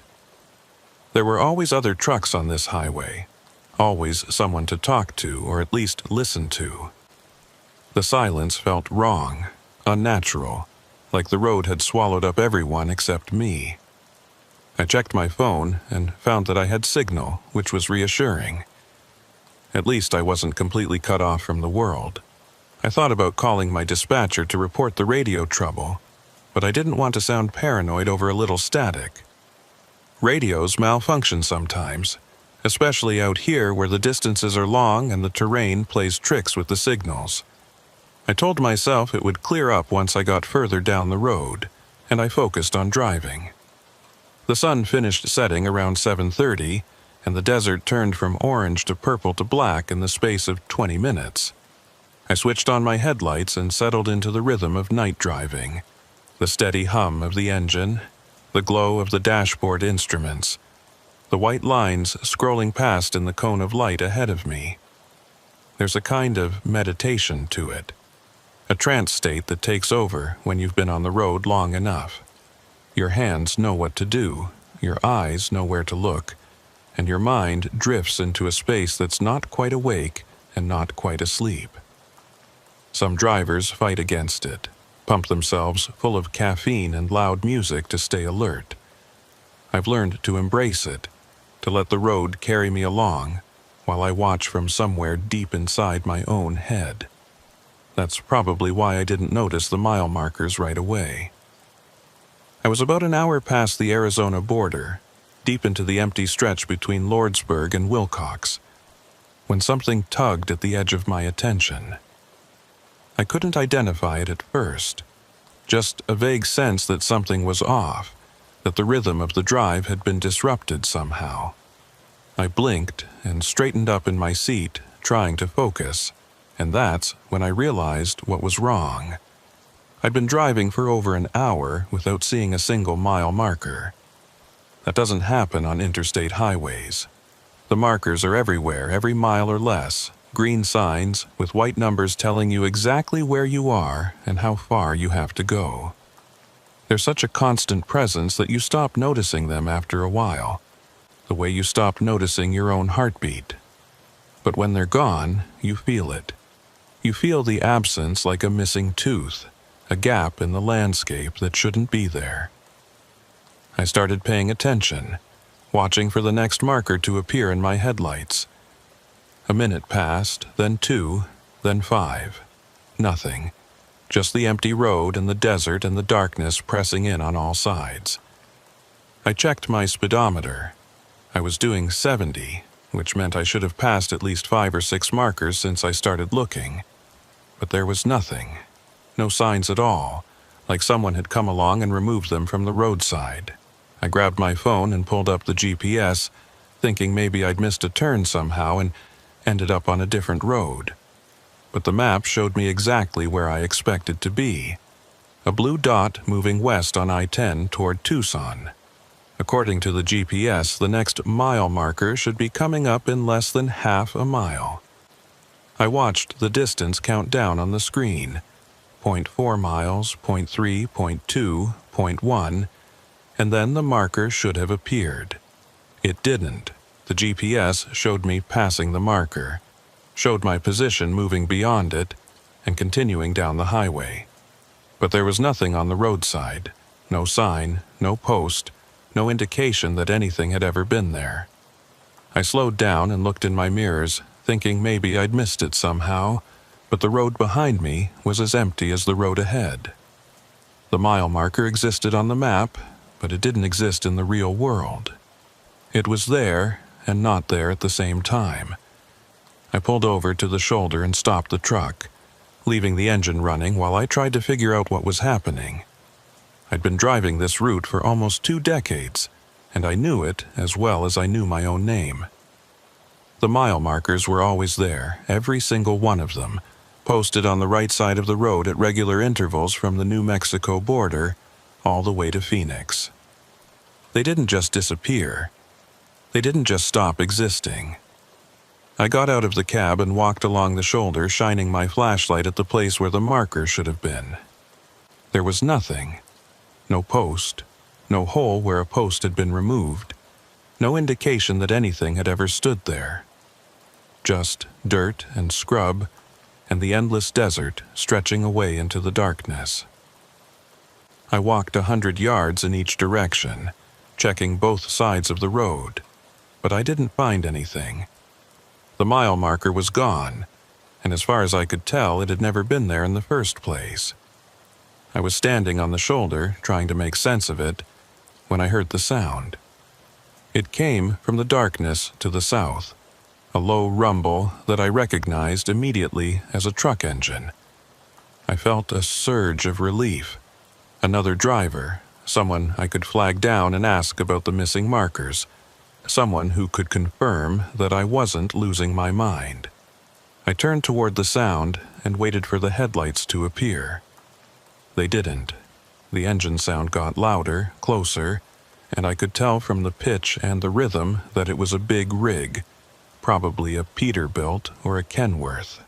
There were always other trucks on this highway, always someone to talk to or at least listen to. The silence felt wrong, unnatural, like the road had swallowed up everyone except me. I checked my phone and found that I had signal, which was reassuring. At least I wasn't completely cut off from the world. I thought about calling my dispatcher to report the radio trouble, but I didn't want to sound paranoid over a little static. Radios malfunction sometimes, especially out here where the distances are long and the terrain plays tricks with the signals. I told myself it would clear up once I got further down the road, and I focused on driving. The sun finished setting around 7:30, and the desert turned from orange to purple to black in the space of 20 minutes. I switched on my headlights and settled into the rhythm of night driving, the steady hum of the engine, the glow of the dashboard instruments. the white lines scrolling past in the cone of light ahead of me. There's a kind of meditation to it, a trance state that takes over when you've been on the road long enough. Your hands know what to do, your eyes know where to look, and your mind drifts into a space that's not quite awake and not quite asleep. Some drivers fight against it, pump themselves full of caffeine and loud music to stay alert. I've learned to embrace it, to let the road carry me along while I watch from somewhere deep inside my own head. That's probably why I didn't notice the mile markers right away. I was about an hour past the Arizona border, deep into the empty stretch between Lordsburg and Wilcox, when something tugged at the edge of my attention. I couldn't identify it at first, just a vague sense that something was off, that the rhythm of the drive had been disrupted somehow. I blinked and straightened up in my seat, trying to focus, and that's when I realized what was wrong. I'd been driving for over an hour without seeing a single mile marker. That doesn't happen on interstate highways. The markers are everywhere, every mile or less, green signs with white numbers telling you exactly where you are and how far you have to go. They're such a constant presence that you stop noticing them after a while, the way you stop noticing your own heartbeat. But when they're gone, you feel it. You feel the absence like a missing tooth, a gap in the landscape that shouldn't be there. I started paying attention, watching for the next marker to appear in my headlights. A minute passed, then 2, then 5. Nothing. Just the empty road and the desert and the darkness pressing in on all sides. I checked my speedometer. I was doing 70, which meant I should have passed at least 5 or 6 markers since I started looking. But there was nothing. No signs at all, like someone had come along and removed them from the roadside. I grabbed my phone and pulled up the GPS, thinking maybe I'd missed a turn somehow and ended up on a different road. But the map showed me exactly where I expected to be. A blue dot moving west on I-10 toward Tucson. According to the GPS, the next mile marker should be coming up in less than half a mile. I watched the distance count down on the screen. 0.4 miles, 0.3, 0.2, 0.1, and then the marker should have appeared. It didn't. The GPS showed me passing the marker, showed my position moving beyond it, and continuing down the highway. But there was nothing on the roadside, no sign, no post, no indication that anything had ever been there. I slowed down and looked in my mirrors, thinking maybe I'd missed it somehow, but the road behind me was as empty as the road ahead. The mile marker existed on the map, but it didn't exist in the real world. It was there and not there at the same time. I pulled over to the shoulder and stopped the truck, leaving the engine running while I tried to figure out what was happening. I'd been driving this route for almost 2 decades, and I knew it as well as I knew my own name. The mile markers were always there, every single one of them, posted on the right side of the road at regular intervals from the New Mexico border all the way to Phoenix. They didn't just disappear. They didn't just stop existing. I got out of the cab and walked along the shoulder, shining my flashlight at the place where the marker should have been. There was nothing. No post, no hole where a post had been removed, no indication that anything had ever stood there. Just dirt and scrub, and the endless desert stretching away into the darkness. I walked 100 yards in each direction, checking both sides of the road, but I didn't find anything. The mile marker was gone, and as far as I could tell, it had never been there in the first place. I was standing on the shoulder, trying to make sense of it, when I heard the sound. It came from the darkness to the south, a low rumble that I recognized immediately as a truck engine. I felt a surge of relief. Another driver, someone I could flag down and ask about the missing markers, someone who could confirm that I wasn't losing my mind. I turned toward the sound and waited for the headlights to appear. They didn't. The engine sound got louder, closer, and I could tell from the pitch and the rhythm that it was a big rig, probably a Peterbilt or a Kenworth.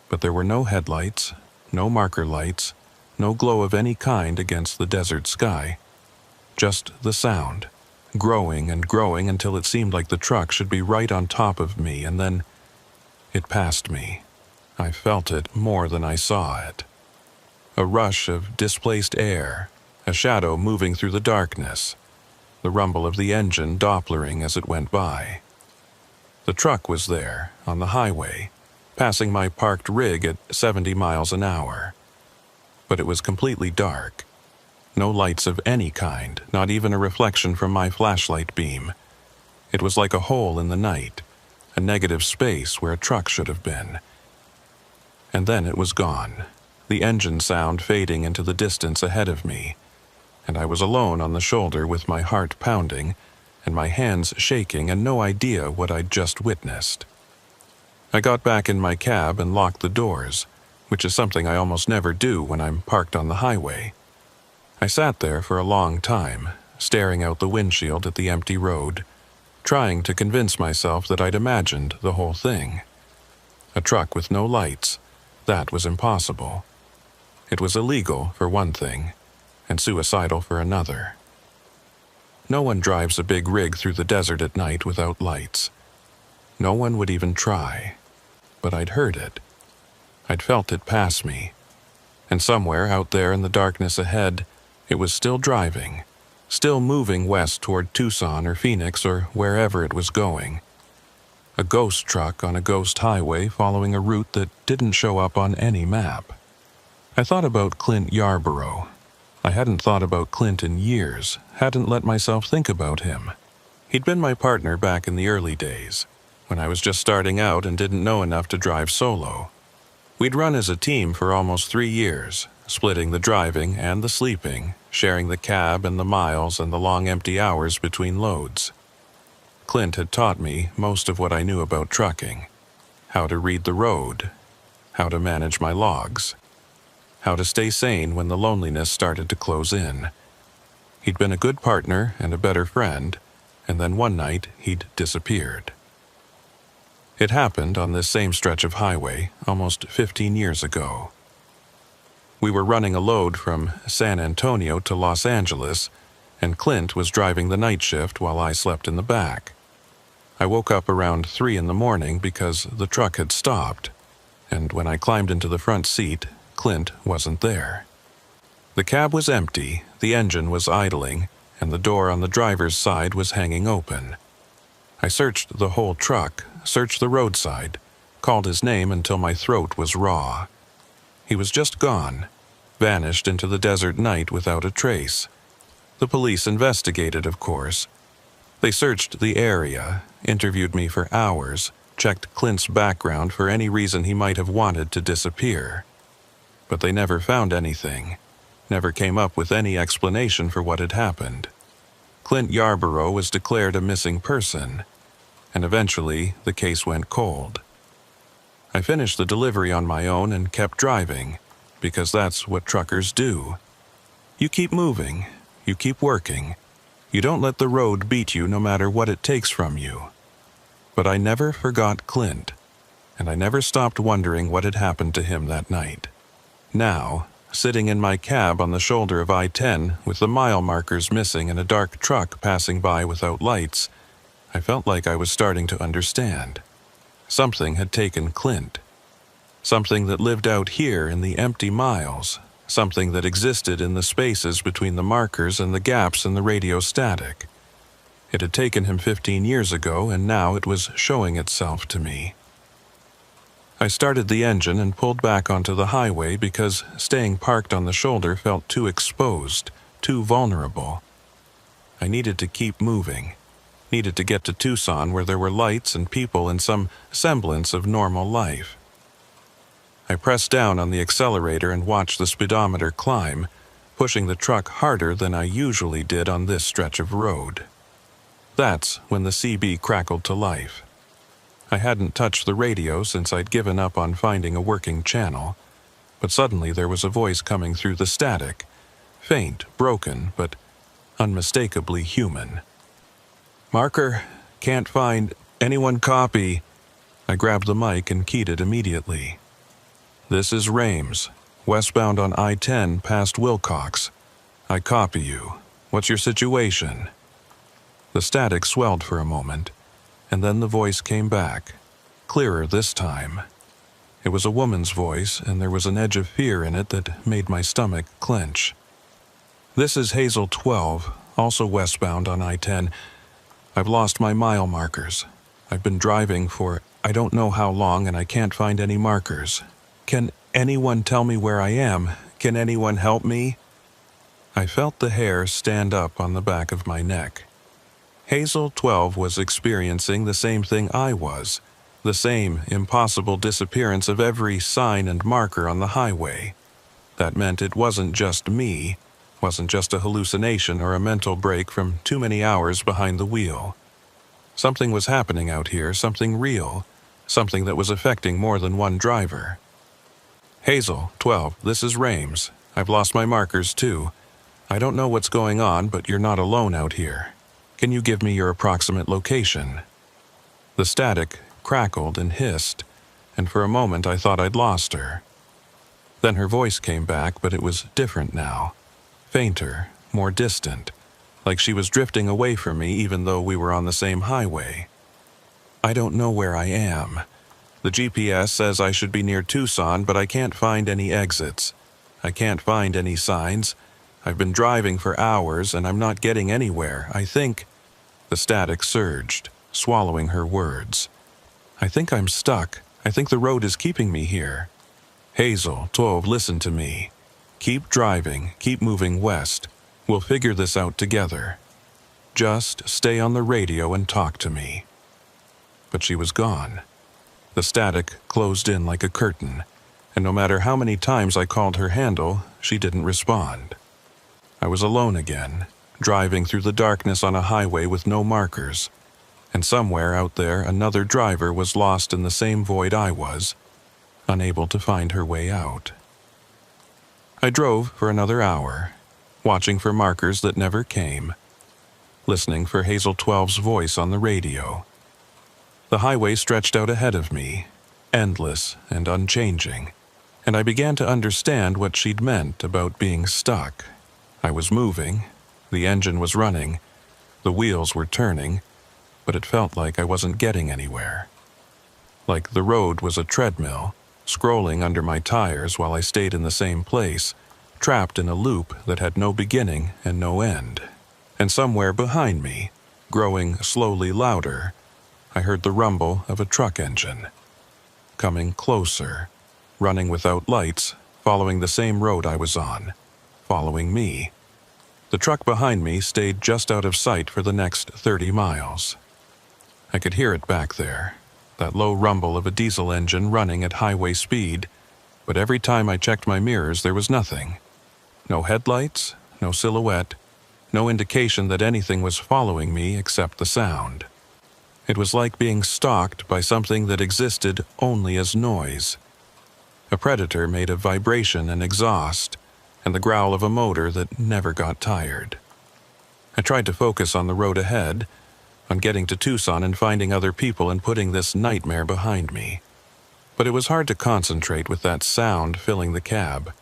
But there were no headlights, no marker lights, no glow of any kind against the desert sky. Just the sound, growing and growing until it seemed like the truck should be right on top of me, and then it passed me. I felt it more than I saw it. A rush of displaced air, a shadow moving through the darkness, the rumble of the engine dopplering as it went by. The truck was there, on the highway, passing my parked rig at 70 miles an hour. But it was completely dark. No lights of any kind, not even a reflection from my flashlight beam. It was like a hole in the night, a negative space where a truck should have been. And then it was gone, the engine sound fading into the distance ahead of me, and I was alone on the shoulder with my heart pounding and my hands shaking and no idea what I'd just witnessed. I got back in my cab and locked the doors, which is something I almost never do when I'm parked on the highway. I sat there for a long time, staring out the windshield at the empty road, trying to convince myself that I'd imagined the whole thing. A truck with no lights, that was impossible. It was illegal, for one thing, and suicidal for another. No one drives a big rig through the desert at night without lights. No one would even try. But I'd heard it. I'd felt it pass me. And somewhere out there in the darkness ahead, it was still driving, still moving west toward Tucson or Phoenix or wherever it was going. A ghost truck on a ghost highway following a route that didn't show up on any map. I thought about Clint Yarborough. I hadn't thought about Clint in years, hadn't let myself think about him. He'd been my partner back in the early days, when I was just starting out and didn't know enough to drive solo. We'd run as a team for almost 3 years, splitting the driving and the sleeping, sharing the cab and the miles and the long empty hours between loads. Clint had taught me most of what I knew about trucking: how to read the road, how to manage my logs, how to stay sane when the loneliness started to close in. He'd been a good partner and a better friend, and then one night he'd disappeared. It happened on this same stretch of highway almost 15 years ago. We were running a load from San Antonio to Los Angeles, and Clint was driving the night shift while I slept in the back. I woke up around 3 in the morning because the truck had stopped, and when I climbed into the front seat, Clint wasn't there. The cab was empty, the engine was idling, and the door on the driver's side was hanging open. I searched the whole truck, searched the roadside, called his name until my throat was raw. He was just gone, vanished into the desert night without a trace. The police investigated, of course. They searched the area, interviewed me for hours, checked Clint's background for any reason he might have wanted to disappear. But they never found anything, never came up with any explanation for what had happened. Clint Yarborough was declared a missing person, and eventually the case went cold. I finished the delivery on my own and kept driving, because that's what truckers do. You keep moving, you keep working. You don't let the road beat you no matter what it takes from you. But I never forgot Clint, and I never stopped wondering what had happened to him that night. Now, sitting in my cab on the shoulder of I-10 with the mile markers missing and a dark truck passing by without lights, I felt like I was starting to understand. Something had taken Clint. Something that lived out here in the empty miles. Something that existed in the spaces between the markers and the gaps in the radio static. It had taken him 15 years ago, and now it was showing itself to me. I started the engine and pulled back onto the highway because staying parked on the shoulder felt too exposed, too vulnerable. I needed to keep moving. Needed to get to Tucson where there were lights and people and some semblance of normal life. I pressed down on the accelerator and watched the speedometer climb, pushing the truck harder than I usually did on this stretch of road. That's when the CB crackled to life. I hadn't touched the radio since I'd given up on finding a working channel, but suddenly there was a voice coming through the static, faint, broken, but unmistakably human. "Marker, can't find. Anyone copy?" I grabbed the mic and keyed it immediately. "This is Rames, westbound on I-10 past Wilcox. I copy you. What's your situation?" The static swelled for a moment, and then the voice came back, clearer this time. It was a woman's voice, and there was an edge of fear in it that made my stomach clench. "This is Hazel 12, also westbound on I-10. I've lost my mile markers. I've been driving for I don't know how long, and I can't find any markers. Can anyone tell me where I am? Can anyone help me?" I felt the hair stand up on the back of my neck. Hazel 12 was experiencing the same thing I was, the same impossible disappearance of every sign and marker on the highway. That meant it wasn't just me, wasn't just a hallucination or a mental break from too many hours behind the wheel. Something was happening out here, something real, something that was affecting more than one driver. "Hazel 12, this is Rames. I've lost my markers too. I don't know what's going on, but you're not alone out here. Can you give me your approximate location?" The static crackled and hissed, and for a moment I thought I'd lost her. Then her voice came back, but it was different now. Fainter, more distant, like she was drifting away from me even though we were on the same highway. "I don't know where I am. The GPS says I should be near Tucson, but I can't find any exits. I can't find any signs. I've been driving for hours and I'm not getting anywhere. I think—" The static surged, swallowing her words. "I think I'm stuck. I think the road is keeping me here." "Hazel 12, listen to me. Keep driving, keep moving west. We'll figure this out together. Just stay on the radio and talk to me." But she was gone. The static closed in like a curtain, and no matter how many times I called her handle, she didn't respond. I was alone again, driving through the darkness on a highway with no markers, and somewhere out there another driver was lost in the same void I was, unable to find her way out. I drove for another hour, watching for markers that never came, listening for Hazel 12's voice on the radio. The highway stretched out ahead of me, endless and unchanging, and I began to understand what she'd meant about being stuck. I was moving, the engine was running, the wheels were turning, but it felt like I wasn't getting anywhere. Like the road was a treadmill, scrolling under my tires while I stayed in the same place, trapped in a loop that had no beginning and no end. And somewhere behind me, growing slowly louder, I heard the rumble of a truck engine. Coming closer, running without lights, following the same road I was on, following me. The truck behind me stayed just out of sight for the next 30 miles. I could hear it back there, that low rumble of a diesel engine running at highway speed, but every time I checked my mirrors there was nothing. No headlights, no silhouette, no indication that anything was following me except the sound. It was like being stalked by something that existed only as noise. A predator made of vibration and exhaust, and the growl of a motor that never got tired. I tried to focus on the road ahead, on getting to Tucson and finding other people and putting this nightmare behind me. But it was hard to concentrate with that sound filling the cab,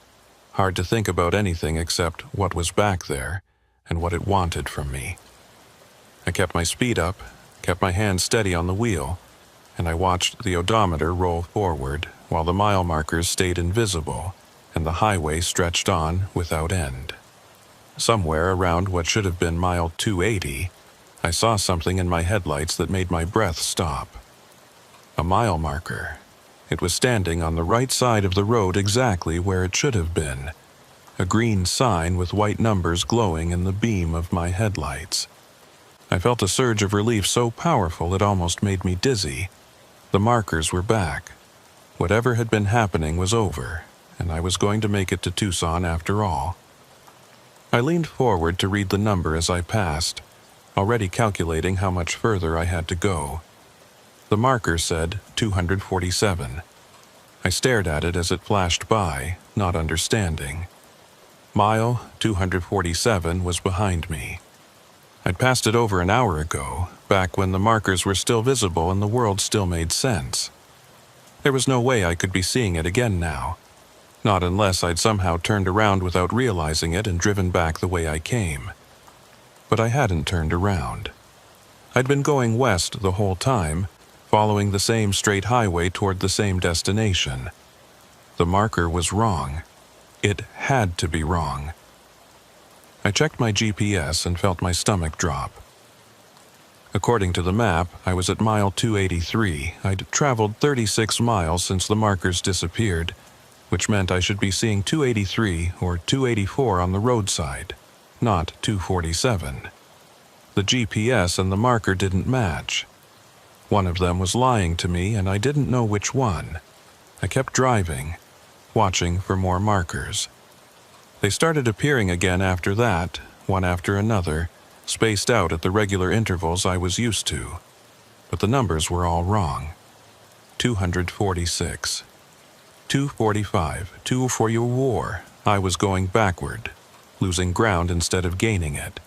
hard to think about anything except what was back there and what it wanted from me. I kept my speed up, kept my hand steady on the wheel, and I watched the odometer roll forward while the mile markers stayed invisible and the highway stretched on without end. Somewhere around what should have been mile 280, I saw something in my headlights that made my breath stop. A mile marker. It was standing on the right side of the road exactly where it should have been. A green sign with white numbers glowing in the beam of my headlights. I felt a surge of relief so powerful it almost made me dizzy. The markers were back. Whatever had been happening was over, and I was going to make it to Tucson after all. I leaned forward to read the number as I passed, already calculating how much further I had to go. The marker said 247. I stared at it as it flashed by, not understanding. Mile 247 was behind me, I'd passed it over an hour ago, back when the markers were still visible and the world still made sense. There was no way I could be seeing it again now, not unless I'd somehow turned around without realizing it and driven back the way I came. But I hadn't turned around. I'd been going west the whole time, following the same straight highway toward the same destination. The marker was wrong. It had to be wrong. I checked my GPS and felt my stomach drop. According to the map, I was at mile 283. I'd traveled 36 miles since the markers disappeared, which meant I should be seeing 283 or 284 on the roadside, not 247. The GPS and the marker didn't match. One of them was lying to me, and I didn't know which one. I kept driving, watching for more markers. They started appearing again after that, one after another, spaced out at the regular intervals I was used to. But the numbers were all wrong. 246. 245. 244. I was going backward, losing ground instead of gaining it,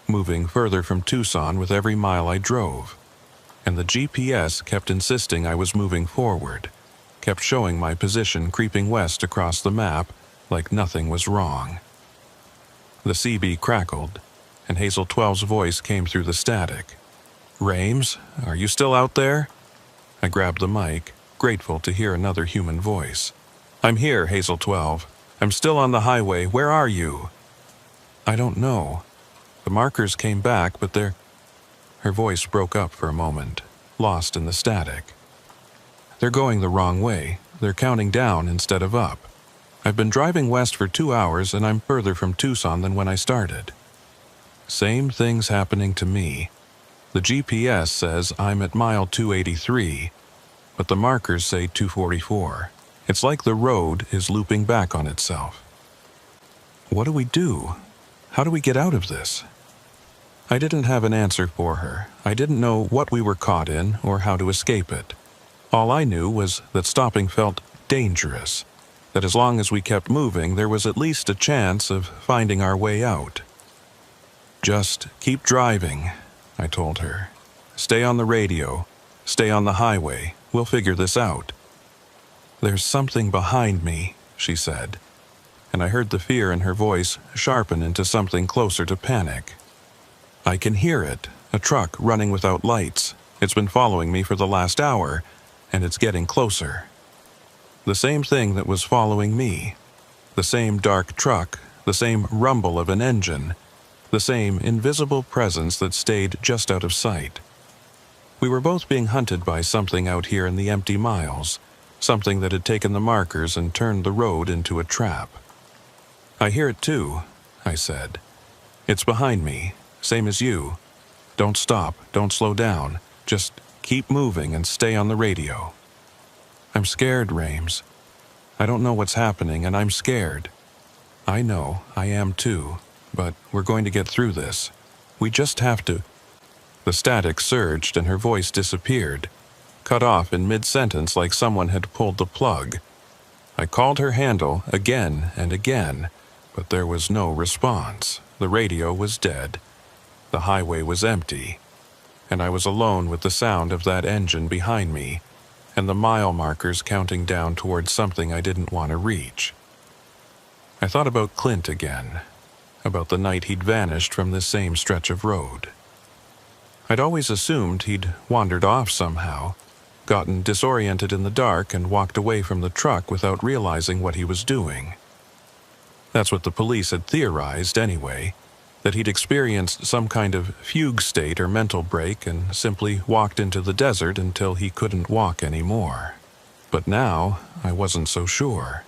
moving further from Tucson with every mile I drove. And the GPS kept insisting I was moving forward, kept showing my position creeping west across the map like nothing was wrong. The CB crackled, and Hazel 12's voice came through the static. "Rames, are you still out there?" I grabbed the mic, grateful to hear another human voice. "I'm here, Hazel 12. I'm still on the highway. Where are you?" "I don't know. The markers came back, but they're..." Her voice broke up for a moment, lost in the static. "They're going the wrong way. They're counting down instead of up. I've been driving west for 2 hours and I'm further from Tucson than when I started." Same thing's happening to me. The GPS says I'm at mile 283, but the markers say 244. It's like the road is looping back on itself. What do we do? How do we get out of this? I didn't have an answer for her. I didn't know what we were caught in or how to escape it. All I knew was that stopping felt dangerous, that as long as we kept moving, there was at least a chance of finding our way out. "Just keep driving," I told her. "Stay on the radio. Stay on the highway. We'll figure this out." "There's something behind me," she said, and I heard the fear in her voice sharpen into something closer to panic. "I can hear it, a truck running without lights. It's been following me for the last hour, and it's getting closer." The same thing that was following me. The same dark truck, the same rumble of an engine, the same invisible presence that stayed just out of sight. We were both being hunted by something out here in the empty miles, something that had taken the markers and turned the road into a trap. "I hear it too," I said. "It's behind me, same as you. Don't stop, don't slow down. Just keep moving and stay on the radio." "I'm scared, Rames. I don't know what's happening and I'm scared." "I know, I am too, but we're going to get through this. We just have to..." The static surged and her voice disappeared, cut off in mid-sentence like someone had pulled the plug. I called her handle again and again, but there was no response. The radio was dead. The highway was empty, and I was alone with the sound of that engine behind me and the mile markers counting down towards something I didn't want to reach. I thought about Clint again, about the night he'd vanished from this same stretch of road. I'd always assumed he'd wandered off somehow, gotten disoriented in the dark and walked away from the truck without realizing what he was doing. That's what the police had theorized anyway, that he'd experienced some kind of fugue state or mental break and simply walked into the desert until he couldn't walk anymore. But now, I wasn't so sure.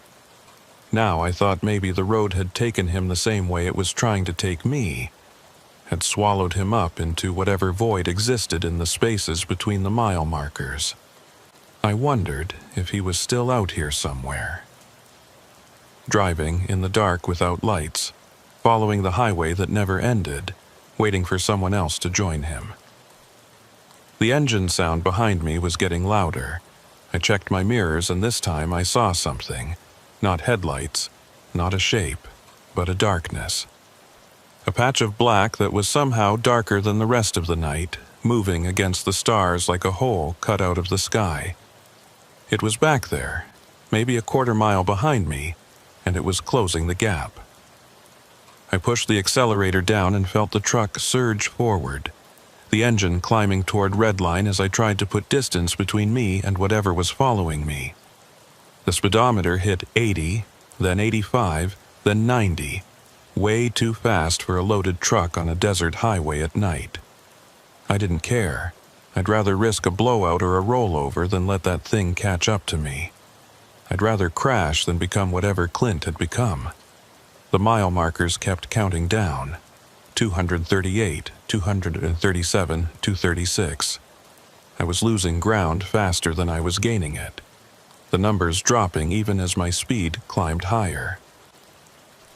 Now I thought maybe the road had taken him the same way it was trying to take me, had swallowed him up into whatever void existed in the spaces between the mile markers. I wondered if he was still out here somewhere. Driving in the dark without lights, following the highway that never ended, waiting for someone else to join him. The engine sound behind me was getting louder. I checked my mirrors and this time I saw something. Not headlights, not a shape, but a darkness. A patch of black that was somehow darker than the rest of the night, moving against the stars like a hole cut out of the sky. It was back there, maybe a quarter-mile behind me, and it was closing the gap. I pushed the accelerator down and felt the truck surge forward, the engine climbing toward redline as I tried to put distance between me and whatever was following me. The speedometer hit 80, then 85, then 90, way too fast for a loaded truck on a desert highway at night. I didn't care. I'd rather risk a blowout or a rollover than let that thing catch up to me. I'd rather crash than become whatever Clint had become. The mile markers kept counting down. 238, 237, 236. I was losing ground faster than I was gaining it. The numbers dropping even as my speed climbed higher.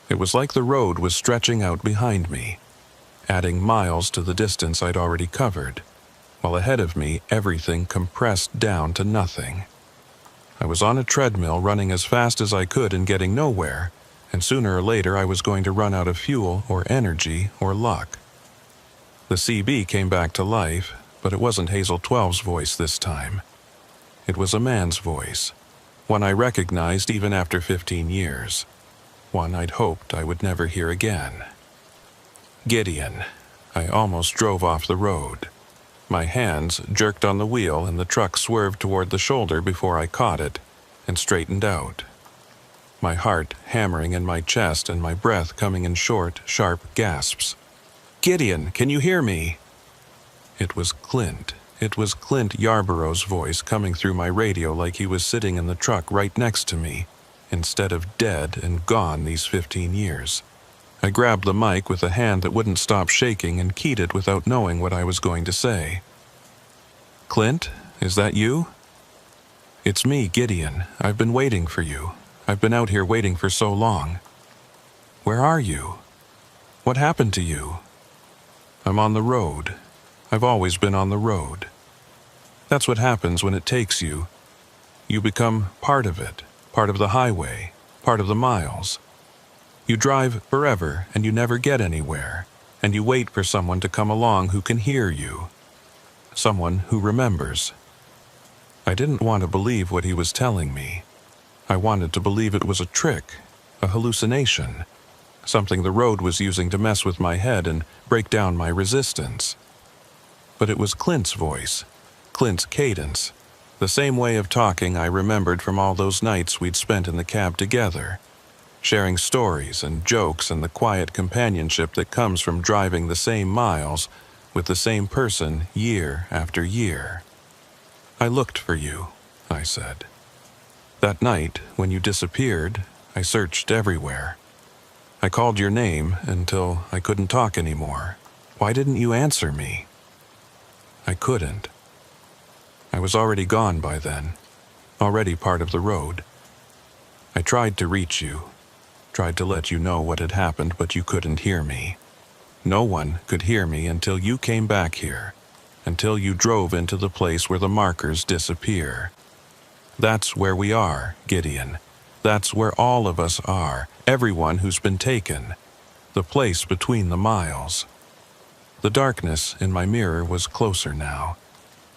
It was like the road was stretching out behind me, adding miles to the distance I'd already covered, while ahead of me everything compressed down to nothing. I was on a treadmill running as fast as I could and getting nowhere, and sooner or later I was going to run out of fuel or energy or luck. The CB came back to life, but it wasn't Hazel 12's voice this time. It was a man's voice, one I recognized even after 15 years, one I'd hoped I would never hear again. Gideon. I almost drove off the road. My hands jerked on the wheel and the truck swerved toward the shoulder before I caught it and straightened out. My heart hammering in my chest and my breath coming in short, sharp gasps. "Gideon, can you hear me?" It was Clint. It was Clint Yarborough's voice coming through my radio like he was sitting in the truck right next to me, instead of dead and gone these 15 years. I grabbed the mic with a hand that wouldn't stop shaking and keyed it without knowing what I was going to say. "Clint, is that you?" "It's me, Gideon. I've been waiting for you. I've been out here waiting for so long." "Where are you? What happened to you?" "I'm on the road. I've always been on the road. That's what happens when it takes you. You become part of it, part of the highway, part of the miles. You drive forever and you never get anywhere, and you wait for someone to come along who can hear you. Someone who remembers." I didn't want to believe what he was telling me. I wanted to believe it was a trick, a hallucination, something the road was using to mess with my head and break down my resistance. But it was Clint's voice, Clint's cadence, the same way of talking I remembered from all those nights we'd spent in the cab together, sharing stories and jokes and the quiet companionship that comes from driving the same miles with the same person year after year. "I looked for you," I said. "That night, when you disappeared, I searched everywhere. I called your name until I couldn't talk anymore. Why didn't you answer me?" I couldn't. I was already gone by then, already part of the road. I tried to reach you, tried to let you know what had happened, but you couldn't hear me. No one could hear me until you came back here, until you drove into the place where the markers disappear. That's where we are, Gideon. That's where all of us are, everyone who's been taken. The place between the miles. The darkness in my mirror was closer now.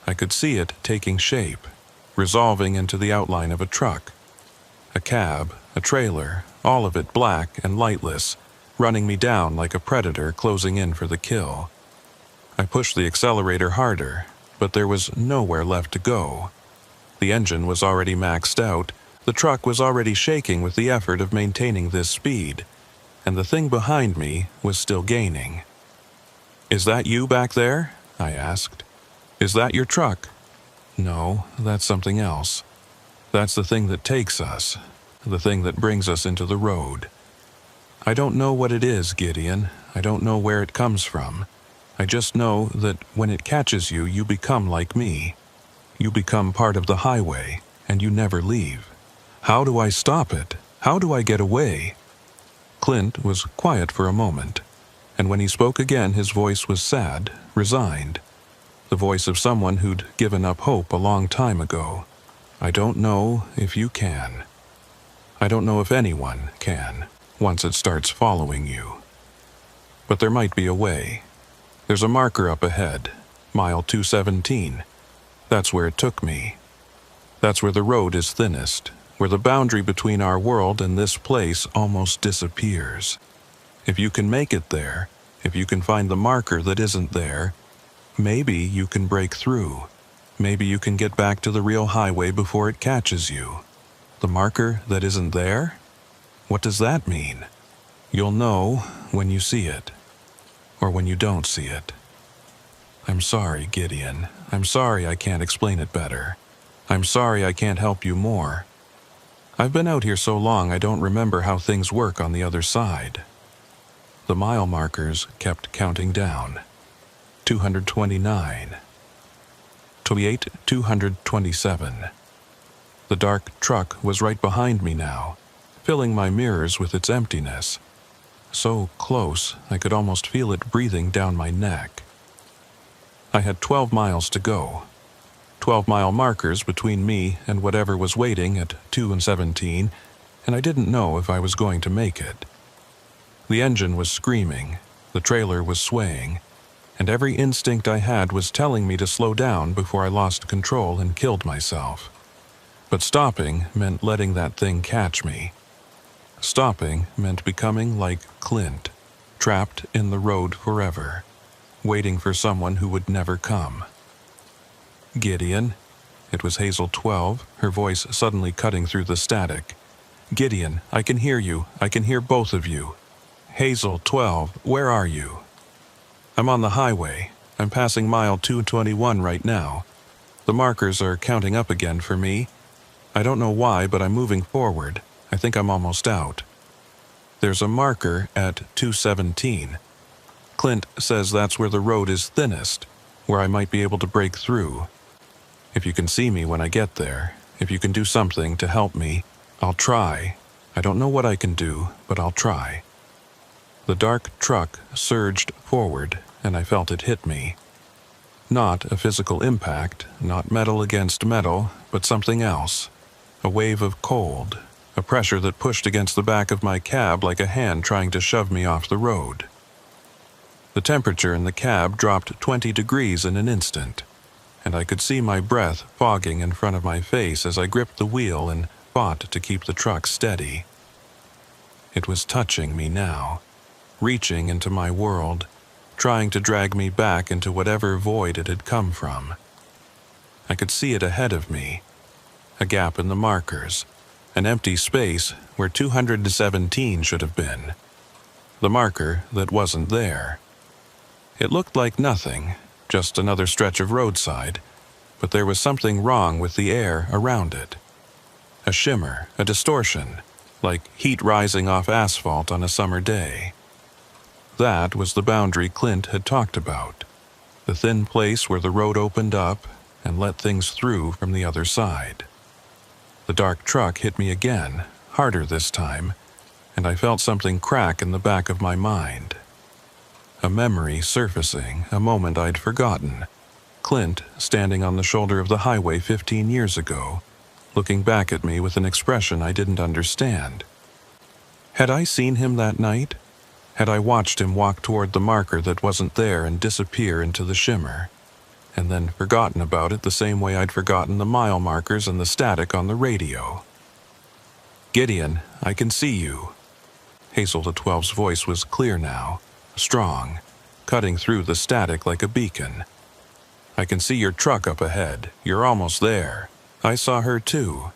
I could see it taking shape, resolving into the outline of a truck. A cab, a trailer, all of it black and lightless, running me down like a predator closing in for the kill. I pushed the accelerator harder, but there was nowhere left to go. The engine was already maxed out, the truck was already shaking with the effort of maintaining this speed, and the thing behind me was still gaining. "Is that you back there?" I asked. "Is that your truck?" "No, that's something else. That's the thing that takes us, the thing that brings us into the road. I don't know what it is, Gideon. I don't know where it comes from. I just know that when it catches you, you become like me. You become part of the highway, and you never leave. How do I stop it? How do I get away?" Clint was quiet for a moment, and when he spoke again, his voice was sad, resigned. The voice of someone who'd given up hope a long time ago. "I don't know if you can. I don't know if anyone can, once it starts following you." But there might be a way. There's a marker up ahead, mile 217. That's where it took me. That's where the road is thinnest, where the boundary between our world and this place almost disappears. If you can make it there, if you can find the marker that isn't there, maybe you can break through. Maybe you can get back to the real highway before it catches you. The marker that isn't there? What does that mean? You'll know when you see it, or when you don't see it. I'm sorry, Gideon. I'm sorry I can't explain it better. I'm sorry I can't help you more. I've been out here so long I don't remember how things work on the other side. The mile markers kept counting down. 229. 227. The dark truck was right behind me now, filling my mirrors with its emptiness. So close, I could almost feel it breathing down my neck. I had 12 miles to go. 12-mile markers between me and whatever was waiting at 2:17, and I didn't know if I was going to make it. The engine was screaming, the trailer was swaying, and every instinct I had was telling me to slow down before I lost control and killed myself. But stopping meant letting that thing catch me. Stopping meant becoming like Clint, trapped in the road forever, waiting for someone who would never come. Gideon. It was Hazel 12, her voice suddenly cutting through the static. Gideon, I can hear you. I can hear both of you. Hazel 12, where are you? I'm on the highway. I'm passing mile 221 right now. The markers are counting up again for me. I don't know why, but I'm moving forward. I think I'm almost out. There's a marker at 217. Clint says that's where the road is thinnest, where I might be able to break through. If you can see me when I get there, if you can do something to help me, I'll try. I don't know what I can do, but I'll try. The dark truck surged forward, and I felt it hit me. Not a physical impact, not metal against metal, but something else. A wave of cold, a pressure that pushed against the back of my cab like a hand trying to shove me off the road. The temperature in the cab dropped 20 degrees in an instant, and I could see my breath fogging in front of my face as I gripped the wheel and fought to keep the truck steady. It was touching me now, reaching into my world, trying to drag me back into whatever void it had come from. I could see it ahead of me, a gap in the markers, an empty space where 217 should have been. The marker that wasn't there. It looked like nothing, just another stretch of roadside, but there was something wrong with the air around it. A shimmer, a distortion, like heat rising off asphalt on a summer day. That was the boundary Clint had talked about, the thin place where the road opened up and let things through from the other side. The dark truck hit me again, harder this time, and I felt something crack in the back of my mind. A memory surfacing, a moment I'd forgotten. Clint standing on the shoulder of the highway 15 years ago, looking back at me with an expression I didn't understand. Had I seen him that night? Had I watched him walk toward the marker that wasn't there and disappear into the shimmer, and then forgotten about it the same way I'd forgotten the mile markers and the static on the radio? Gideon, I can see you. Hazel to 12's voice was clear now, strong, cutting through the static like a beacon. I can see your truck up ahead. You're almost there. I saw her too.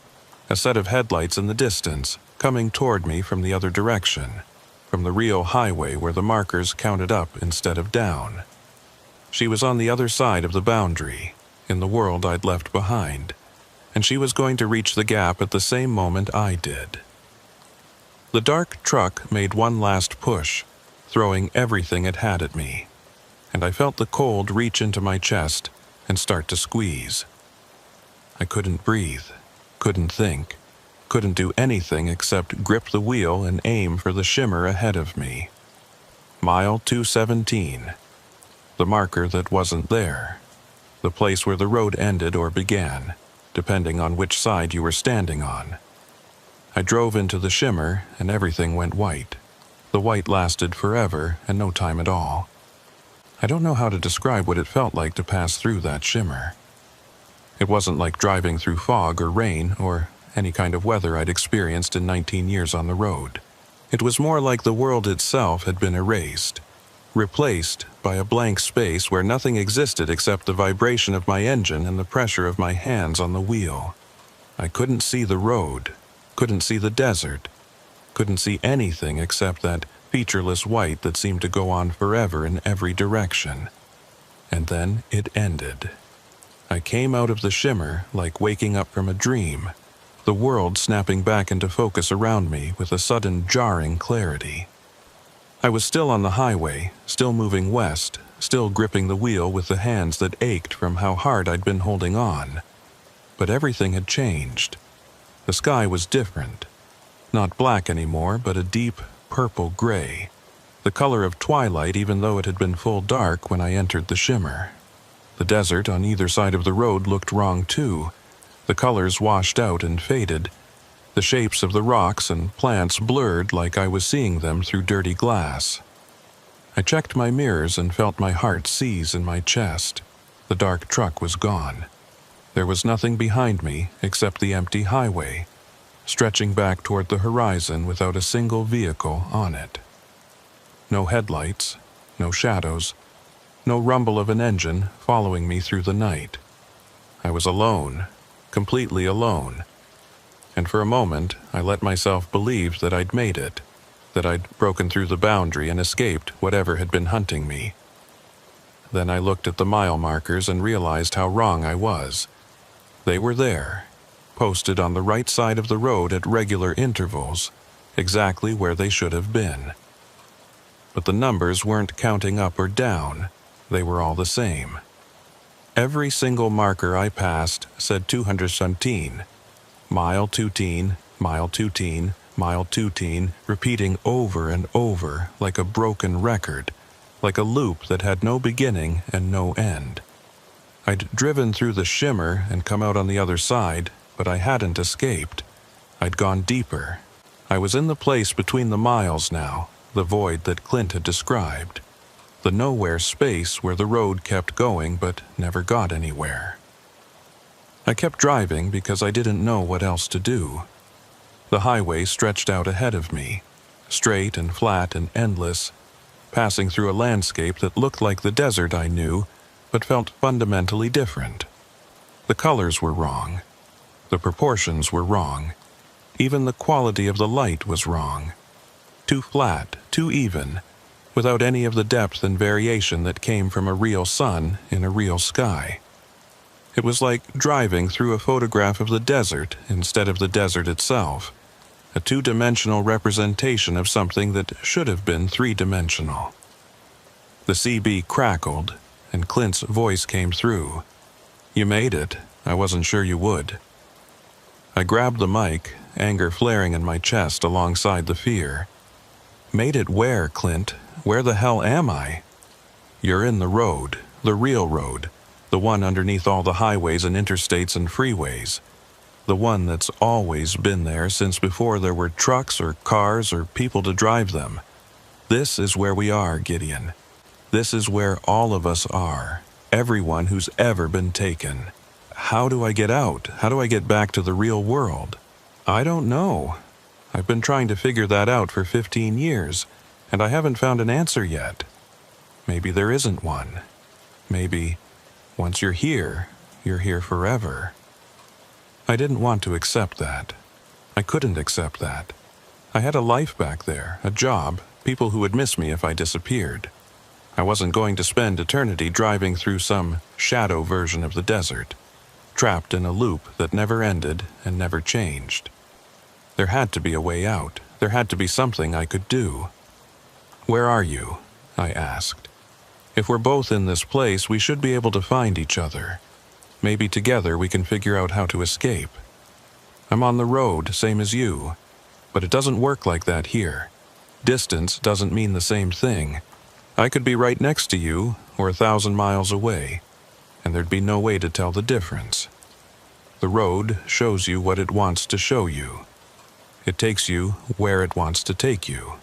A set of headlights in the distance, coming toward me from the other direction, from the real highway where the markers counted up instead of down. She was on the other side of the boundary, in the world I'd left behind, and she was going to reach the gap at the same moment I did. The dark truck made one last push, throwing everything it had at me, and I felt the cold reach into my chest and start to squeeze. I couldn't breathe, couldn't think, couldn't do anything except grip the wheel and aim for the shimmer ahead of me. Mile 217. The marker that wasn't there. The place where the road ended or began, depending on which side you were standing on. I drove into the shimmer and everything went white. The white lasted forever and no time at all. I don't know how to describe what it felt like to pass through that shimmer. It wasn't like driving through fog or rain or any kind of weather I'd experienced in 19 years on the road. It was more like the world itself had been erased, replaced by a blank space where nothing existed except the vibration of my engine and the pressure of my hands on the wheel. I couldn't see the road, couldn't see the desert, couldn't see anything except that featureless white that seemed to go on forever in every direction. And then it ended. I came out of the shimmer like waking up from a dream, the world snapping back into focus around me with a sudden jarring clarity. I was still on the highway, still moving west, still gripping the wheel with the hands that ached from how hard I'd been holding on. But everything had changed. The sky was different. Not black anymore, but a deep purple gray. The color of twilight even though it had been full dark when I entered the shimmer. The desert on either side of the road looked wrong too. The colors washed out and faded. The shapes of the rocks and plants blurred like I was seeing them through dirty glass. I checked my mirrors and felt my heart seize in my chest. The dark truck was gone. There was nothing behind me except the empty highway, stretching back toward the horizon without a single vehicle on it. No headlights, no shadows, no rumble of an engine following me through the night. I was alone, completely alone. And for a moment, I let myself believe that I'd made it, that I'd broken through the boundary and escaped whatever had been hunting me. Then I looked at the mile markers and realized how wrong I was. They were there, posted on the right side of the road at regular intervals, exactly where they should have been. But the numbers weren't counting up or down. They were all the same. Every single marker I passed said 217, mile 2teen, mile 2teen, mile 2teen, repeating over and over like a broken record, like a loop that had no beginning and no end. I'd driven through the shimmer and come out on the other side, but I hadn't escaped. I'd gone deeper. I was in the place between the miles now, the void that Clint had described. The nowhere space where the road kept going but never got anywhere. I kept driving because I didn't know what else to do. The highway stretched out ahead of me, straight and flat and endless, passing through a landscape that looked like the desert I knew, but felt fundamentally different. The colors were wrong. The proportions were wrong. Even the quality of the light was wrong. Too flat, too even, without any of the depth and variation that came from a real sun in a real sky. It was like driving through a photograph of the desert instead of the desert itself, a two-dimensional representation of something that should have been three-dimensional. The CB crackled, and Clint's voice came through. "You made it. I wasn't sure you would." I grabbed the mic, anger flaring in my chest alongside the fear. "Made it where, Clint? Where the hell am I?" "You're in the road, the real road, the one underneath all the highways and interstates and freeways. The one that's always been there since before there were trucks or cars or people to drive them. This is where we are, Gideon. This is where all of us are, everyone who's ever been taken. How do I get out? How do I get back to the real world? I don't know. I've been trying to figure that out for 15 years, and I haven't found an answer yet. Maybe there isn't one. Maybe, once you're here forever." I didn't want to accept that. I couldn't accept that. I had a life back there, a job, people who would miss me if I disappeared. I wasn't going to spend eternity driving through some shadow version of the desert, trapped in a loop that never ended and never changed. There had to be a way out. There had to be something I could do. "Where are you?" I asked. "If we're both in this place, we should be able to find each other. Maybe together we can figure out how to escape. I'm on the road, same as you, but it doesn't work like that here. Distance doesn't mean the same thing. I could be right next to you or 1,000 miles away, and there'd be no way to tell the difference. The road shows you what it wants to show you. It takes you where it wants to take you."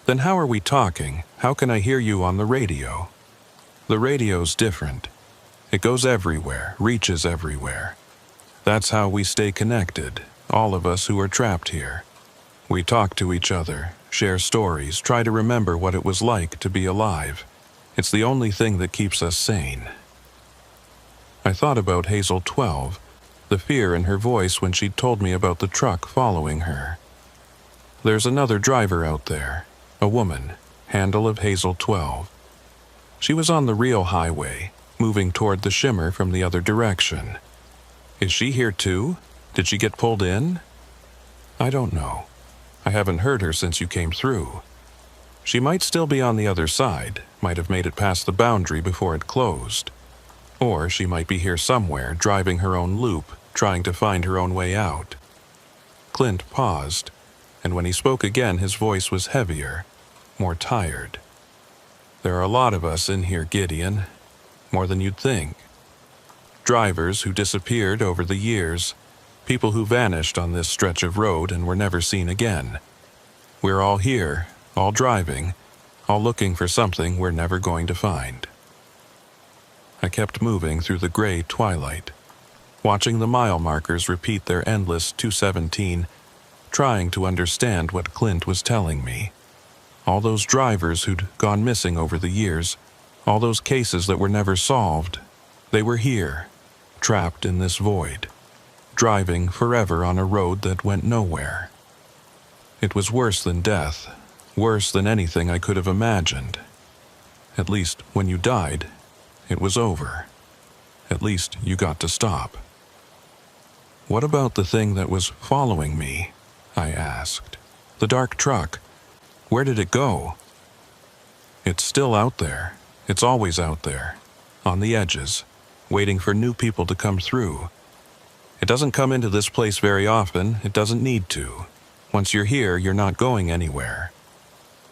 Then how are we talking? How can I hear you on the radio? The radio's different. It goes everywhere, reaches everywhere. That's how we stay connected, all of us who are trapped here. We talk to each other, share stories, try to remember what it was like to be alive. It's the only thing that keeps us sane. I thought about Hazel 12, the fear in her voice when she'd told me about the truck following her. There's another driver out there, a woman, handle of Hazel 12. She was on the real highway, moving toward the shimmer from the other direction. Is she here too? Did she get pulled in? I don't know. I haven't heard her since you came through. She might still be on the other side, might have made it past the boundary before it closed. Or she might be here somewhere, driving her own loop, trying to find her own way out. Clint paused, and when he spoke again his voice was heavier, more tired. There are a lot of us in here, Gideon, more than you'd think. Drivers who disappeared over the years, people who vanished on this stretch of road and were never seen again. We're all here, all driving, all looking for something we're never going to find. I kept moving through the gray twilight, watching the mile markers repeat their endless 217, trying to understand what Clint was telling me. All those drivers who'd gone missing over the years, all those cases that were never solved, they were here, trapped in this void, driving forever on a road that went nowhere. It was worse than death, worse than anything I could have imagined. At least, when you died, it was over. At least you got to stop. What about the thing that was following me? I asked. The dark truck. Where did it go? It's still out there. It's always out there, on the edges, waiting for new people to come through. It doesn't come into this place very often. It doesn't need to. Once you're here, you're not going anywhere.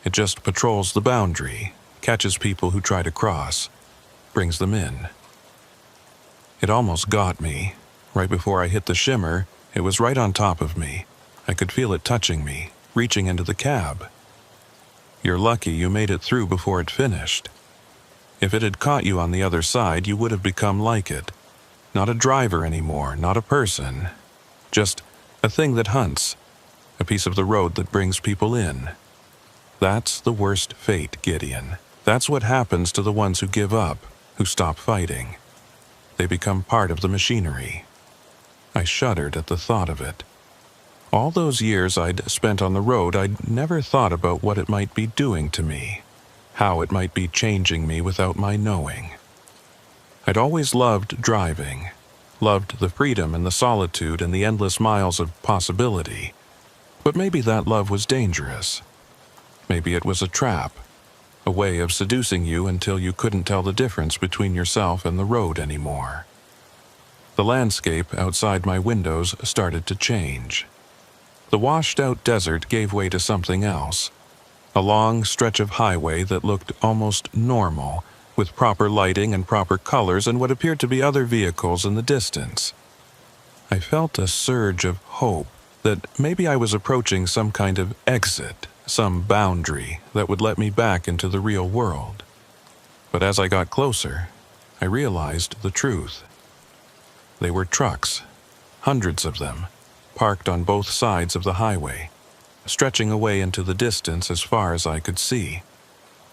It just patrols the boundary, catches people who try to cross, brings them in. It almost got me. Right before I hit the shimmer, it was right on top of me. I could feel it touching me, reaching into the cab. You're lucky you made it through before it finished. If it had caught you on the other side, you would have become like it. Not a driver anymore, not a person. Just a thing that hunts, a piece of the road that brings people in. That's the worst fate, Gideon. That's what happens to the ones who give up, who stop fighting. They become part of the machinery. I shuddered at the thought of it. All those years I'd spent on the road, I'd never thought about what it might be doing to me, how it might be changing me without my knowing. I'd always loved driving, loved the freedom and the solitude and the endless miles of possibility. But maybe that love was dangerous. Maybe it was a trap, a way of seducing you until you couldn't tell the difference between yourself and the road anymore. The landscape outside my windows started to change. The washed-out desert gave way to something else, a long stretch of highway that looked almost normal, with proper lighting and proper colors and what appeared to be other vehicles in the distance. I felt a surge of hope that maybe I was approaching some kind of exit, some boundary that would let me back into the real world. But as I got closer, I realized the truth. They were trucks, hundreds of them, parked on both sides of the highway, stretching away into the distance as far as I could see.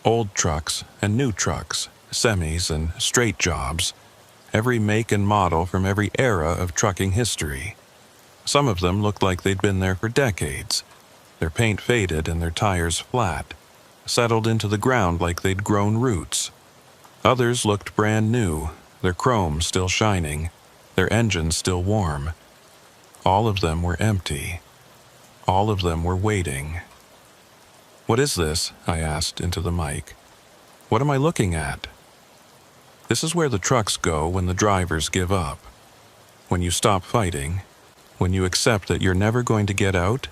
Old trucks and new trucks, semis and straight jobs, every make and model from every era of trucking history. Some of them looked like they'd been there for decades, their paint faded and their tires flat, settled into the ground like they'd grown roots. Others looked brand new, their chrome still shining, their engines still warm. All of them were empty. All of them were waiting. "What is this?" I asked into the mic. "What am I looking at?" This is where the trucks go when the drivers give up. When you stop fighting, when you accept that you're never going to get out,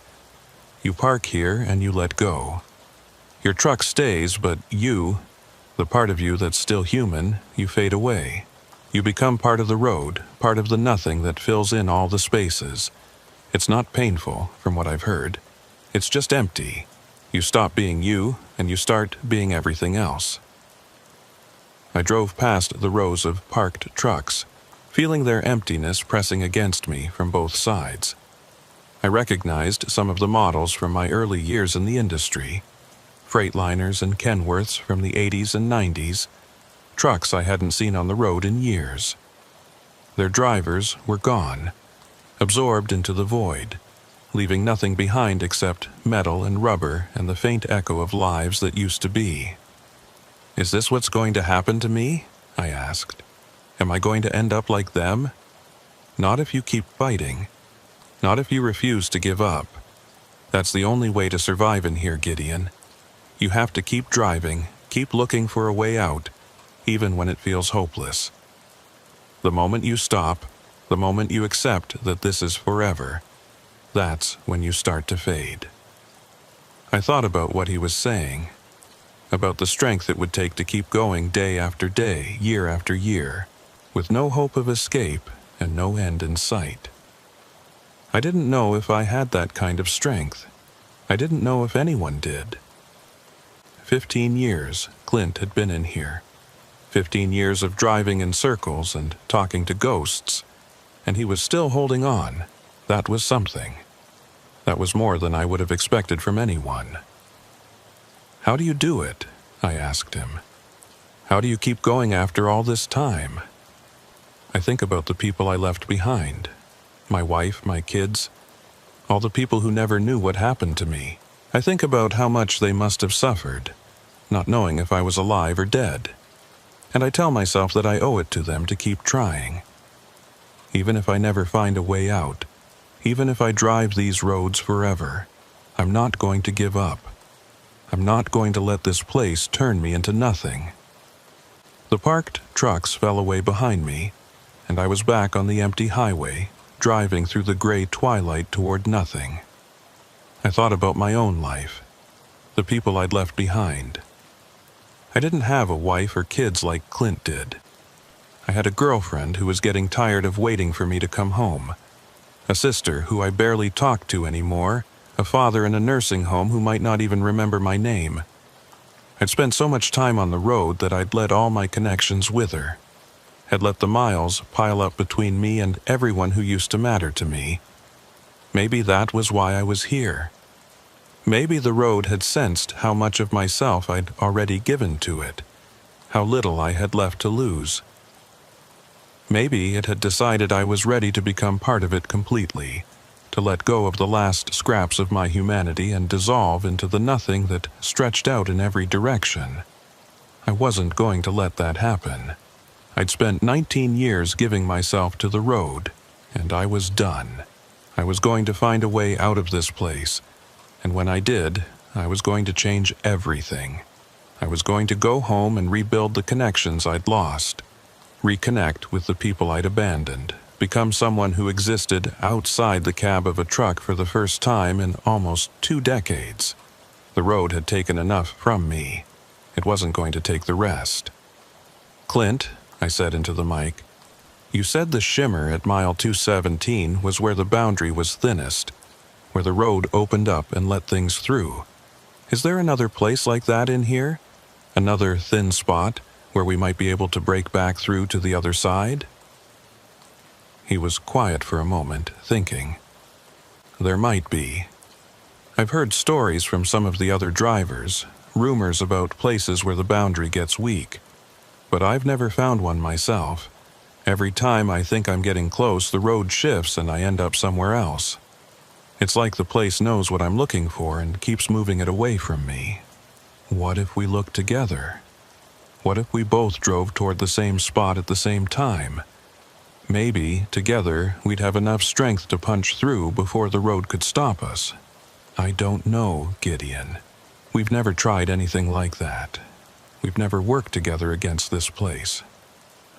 you park here and you let go. Your truck stays, but you, the part of you that's still human, you fade away. You become part of the road, part of the nothing that fills in all the spaces. It's not painful, from what I've heard. It's just empty. You stop being you, and you start being everything else. I drove past the rows of parked trucks, feeling their emptiness pressing against me from both sides. I recognized some of the models from my early years in the industry, Freightliners and Kenworths from the 80s and 90s, trucks I hadn't seen on the road in years. Their drivers were gone, absorbed into the void, leaving nothing behind except metal and rubber and the faint echo of lives that used to be. Is this what's going to happen to me? I asked. Am I going to end up like them? Not if you keep fighting. Not if you refuse to give up. That's the only way to survive in here, Gideon. You have to keep driving, keep looking for a way out, even when it feels hopeless. The moment you stop, the moment you accept that this is forever, that's when you start to fade. I thought about what he was saying, about the strength it would take to keep going day after day, year after year, with no hope of escape and no end in sight. I didn't know if I had that kind of strength. I didn't know if anyone did. 15 years Clint had been in here. 15 years of driving in circles and talking to ghosts, and he was still holding on. That was something. That was more than I would have expected from anyone. How do you do it? I asked him. How do you keep going after all this time? I think about the people I left behind. My wife, my kids, all the people who never knew what happened to me. I think about how much they must have suffered, not knowing if I was alive or dead. And I tell myself that I owe it to them to keep trying. Even if I never find a way out, even if I drive these roads forever, I'm not going to give up. I'm not going to let this place turn me into nothing. The parked trucks fell away behind me, and I was back on the empty highway, driving through the gray twilight toward nothing. I thought about my own life, the people I'd left behind. I didn't have a wife or kids like Clint did. I had a girlfriend who was getting tired of waiting for me to come home, a sister who I barely talked to anymore, a father in a nursing home who might not even remember my name. I'd spent so much time on the road that I'd let all my connections wither, had let the miles pile up between me and everyone who used to matter to me. Maybe that was why I was here. Maybe the road had sensed how much of myself I'd already given to it, how little I had left to lose. Maybe it had decided I was ready to become part of it completely, to let go of the last scraps of my humanity and dissolve into the nothing that stretched out in every direction. I wasn't going to let that happen. I'd spent 19 years giving myself to the road, and I was done. I was going to find a way out of this place, and when I did, I was going to change everything. I was going to go home and rebuild the connections I'd lost, reconnect with the people I'd abandoned, become someone who existed outside the cab of a truck for the first time in almost 2 decades. The road had taken enough from me. It wasn't going to take the rest. Clint, I said into the mic, you said the shimmer at mile 217 was where the boundary was thinnest, where the road opened up and let things through. Is there another place like that in here? Another thin spot where we might be able to break back through to the other side? He was quiet for a moment, thinking. There might be. I've heard stories from some of the other drivers, rumors about places where the boundary gets weak. But I've never found one myself. Every time I think I'm getting close, the road shifts and I end up somewhere else. It's like the place knows what I'm looking for and keeps moving it away from me. What if we looked together? What if we both drove toward the same spot at the same time? Maybe, together, we'd have enough strength to punch through before the road could stop us. I don't know, Gideon. We've never tried anything like that. We've never worked together against this place.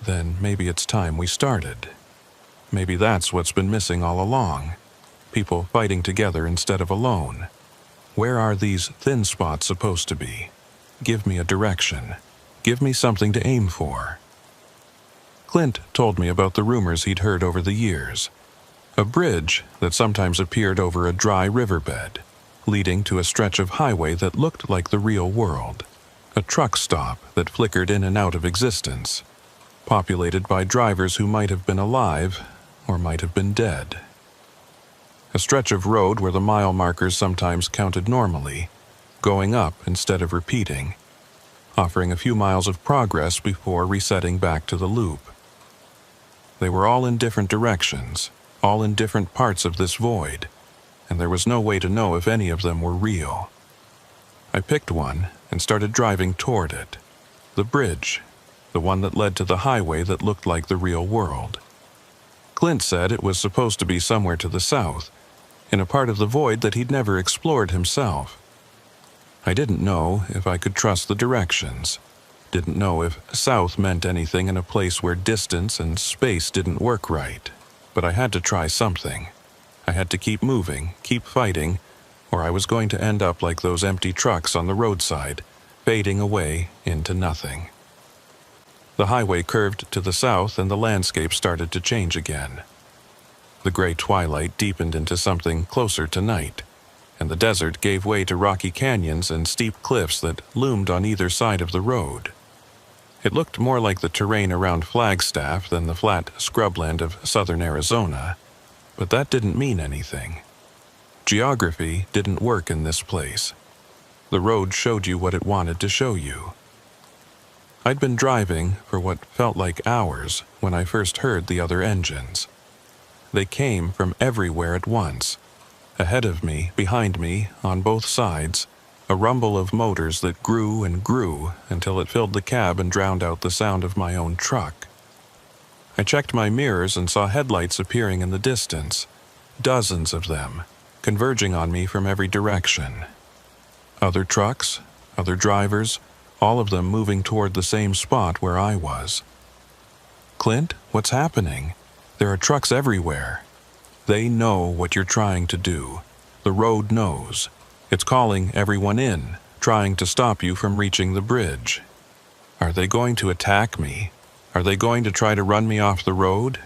Then maybe it's time we started. Maybe that's what's been missing all along. People fighting together instead of alone. Where are these thin spots supposed to be? Give me a direction. Give me something to aim for. Clint told me about the rumors he'd heard over the years. A bridge that sometimes appeared over a dry riverbed. leading to a stretch of highway that looked like the real world, a truck stop that flickered in and out of existence, populated by drivers who might have been alive or might have been dead. A stretch of road where the mile markers sometimes counted normally, going up instead of repeating, offering a few miles of progress before resetting back to the loop. They were all in different directions, all in different parts of this void, and there was no way to know if any of them were real. I picked one and started driving toward it. The bridge, the one that led to the highway that looked like the real world. Clint said it was supposed to be somewhere to the south, in a part of the void that he'd never explored himself. I didn't know if I could trust the directions, didn't know if south meant anything in a place where distance and space didn't work right, but I had to try something. I had to keep moving, keep fighting, or I was going to end up like those empty trucks on the roadside, fading away into nothing. The highway curved to the south and the landscape started to change again. The gray twilight deepened into something closer to night, and the desert gave way to rocky canyons and steep cliffs that loomed on either side of the road. It looked more like the terrain around Flagstaff than the flat scrubland of southern Arizona, but that didn't mean anything. Geography didn't work in this place. The road showed you what it wanted to show you. I'd been driving for what felt like hours when I first heard the other engines. They came from everywhere at once. Ahead of me, behind me, on both sides, a rumble of motors that grew and grew until it filled the cab and drowned out the sound of my own truck. I checked my mirrors and saw headlights appearing in the distance, dozens of them, converging on me from every direction. Other trucks, other drivers, all of them moving toward the same spot where I was. "Clint, what's happening? There are trucks everywhere. They know what you're trying to do. The road knows. It's calling everyone in, trying to stop you from reaching the bridge. Are they going to attack me? Are they going to try to run me off the road?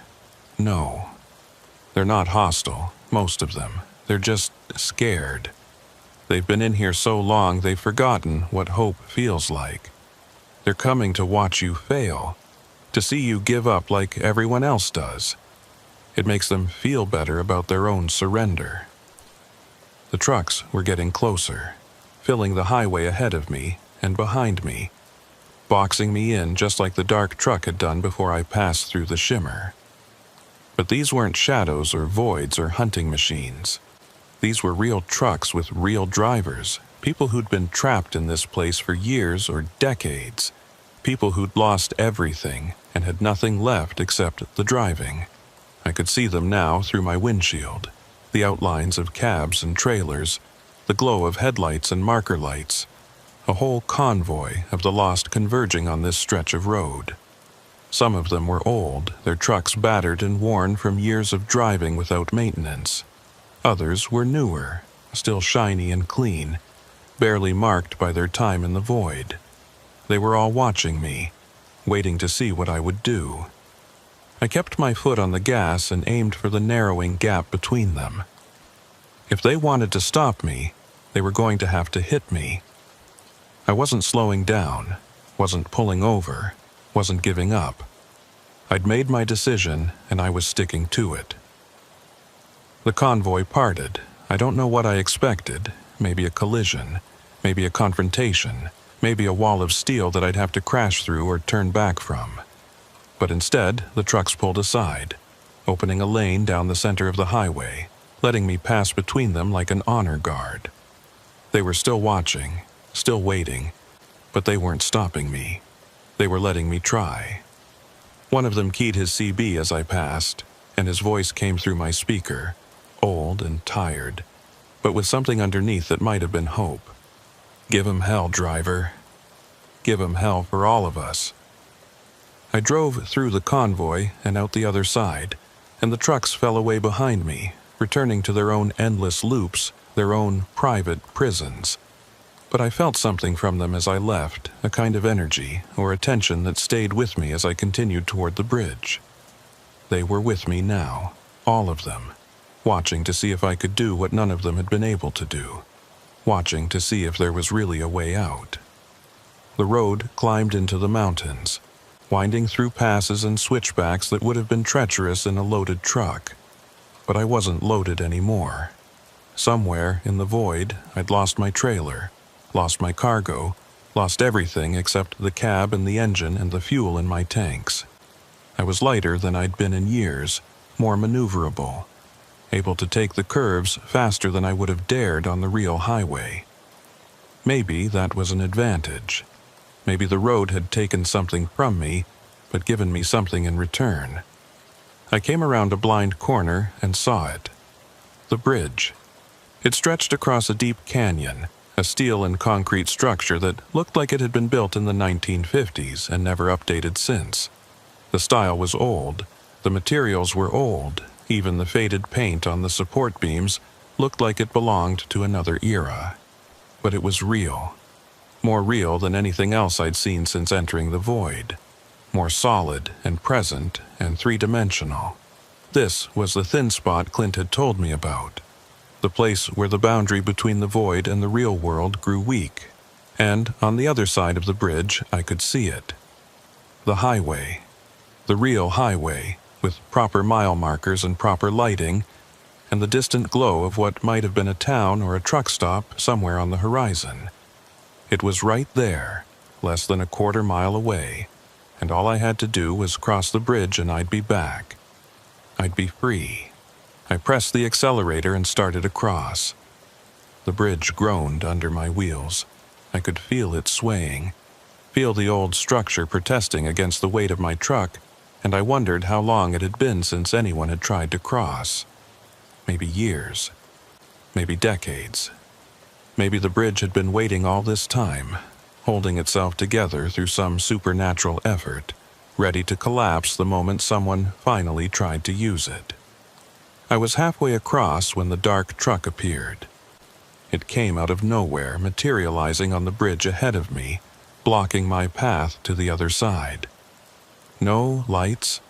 No. They're not hostile, most of them. They're just scared. They've been in here so long they've forgotten what hope feels like. They're coming to watch you fail, to see you give up like everyone else does. It makes them feel better about their own surrender." The trucks were getting closer, filling the highway ahead of me and behind me, boxing me in just like the dark truck had done before I passed through the shimmer. But these weren't shadows or voids or hunting machines. These were real trucks with real drivers, people who'd been trapped in this place for years or decades, people who'd lost everything and had nothing left except the driving. I could see them now through my windshield, the outlines of cabs and trailers, the glow of headlights and marker lights, a whole convoy of the lost converging on this stretch of road. Some of them were old, their trucks battered and worn from years of driving without maintenance. Others were newer, still shiny and clean, barely marked by their time in the void. They were all watching me, waiting to see what I would do. I kept my foot on the gas and aimed for the narrowing gap between them. If they wanted to stop me, they were going to have to hit me. I wasn't slowing down, wasn't pulling over, wasn't giving up. I'd made my decision and I was sticking to it. The convoy parted. I don't know what I expected. Maybe a collision, maybe a confrontation, maybe a wall of steel that I'd have to crash through or turn back from. But instead, the trucks pulled aside, opening a lane down the center of the highway, letting me pass between them like an honor guard. They were still watching, still waiting, but they weren't stopping me. They were letting me try. One of them keyed his CB as I passed, and his voice came through my speaker, old and tired, but with something underneath that might have been hope. "Give 'em hell, driver. Give 'em hell for all of us." I drove through the convoy and out the other side, and the trucks fell away behind me, returning to their own endless loops, their own private prisons. But I felt something from them as I left, a kind of energy or a tension that stayed with me as I continued toward the bridge. They were with me now, all of them, watching to see if I could do what none of them had been able to do, watching to see if there was really a way out. The road climbed into the mountains, winding through passes and switchbacks that would have been treacherous in a loaded truck. But I wasn't loaded anymore. Somewhere in the void, I'd lost my trailer, lost my cargo, lost everything except the cab and the engine and the fuel in my tanks. I was lighter than I'd been in years, more maneuverable, able to take the curves faster than I would have dared on the real highway. Maybe that was an advantage. Maybe the road had taken something from me, but given me something in return. I came around a blind corner and saw it. The bridge. It stretched across a deep canyon, a steel and concrete structure that looked like it had been built in the 1950s and never updated since. The style was old, the materials were old, even the faded paint on the support beams looked like it belonged to another era. But it was real. More real than anything else I'd seen since entering the void. More solid and present and three-dimensional. This was the thin spot Clint had told me about. The place where the boundary between the void and the real world grew weak. And on the other side of the bridge, I could see it. The highway. The real highway, with proper mile markers and proper lighting, and the distant glow of what might have been a town or a truck stop somewhere on the horizon. It was right there, less than a quarter mile away, and all I had to do was cross the bridge and I'd be back. I'd be free. I pressed the accelerator and started across. The bridge groaned under my wheels. I could feel it swaying, feel the old structure protesting against the weight of my truck, and I wondered how long it had been since anyone had tried to cross. Maybe years. Maybe decades. Maybe the bridge had been waiting all this time, holding itself together through some supernatural effort, ready to collapse the moment someone finally tried to use it. I was halfway across when the dark truck appeared. It came out of nowhere, materializing on the bridge ahead of me, blocking my path to the other side. No lights,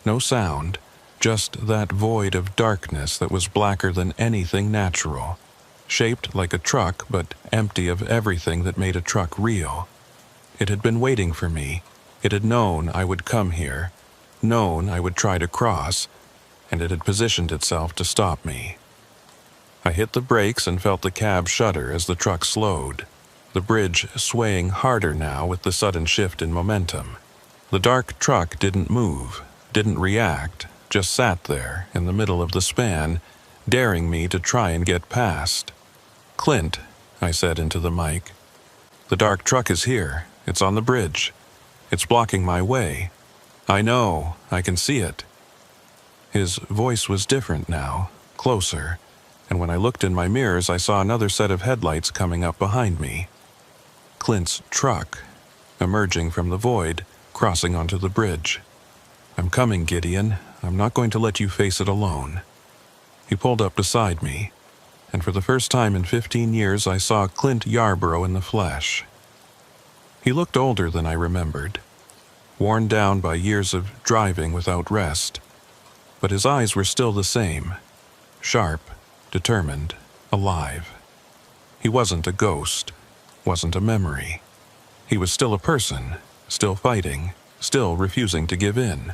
no sound, just that void of darkness that was blacker than anything natural, shaped like a truck but empty of everything that made a truck real. It had been waiting for me. It had known I would come here, known I would try to cross, and it had positioned itself to stop me. I hit the brakes and felt the cab shudder as the truck slowed, the bridge swaying harder now with the sudden shift in momentum. The dark truck didn't move, didn't react, just sat there in the middle of the span, daring me to try and get past. "Clint," I said into the mic, "the dark truck is here. It's on the bridge. It's blocking my way. I know, I can see it." His voice was different now, closer, and when I looked in my mirrors I saw another set of headlights coming up behind me. Clint's truck, emerging from the void, crossing onto the bridge. "I'm coming, Gideon. I'm not going to let you face it alone." He pulled up beside me, and for the first time in 15 years I saw Clint Yarborough in the flesh. He looked older than I remembered, worn down by years of driving without rest, but his eyes were still the same, sharp, determined, alive. He wasn't a ghost, wasn't a memory. He was still a person, still fighting, still refusing to give in.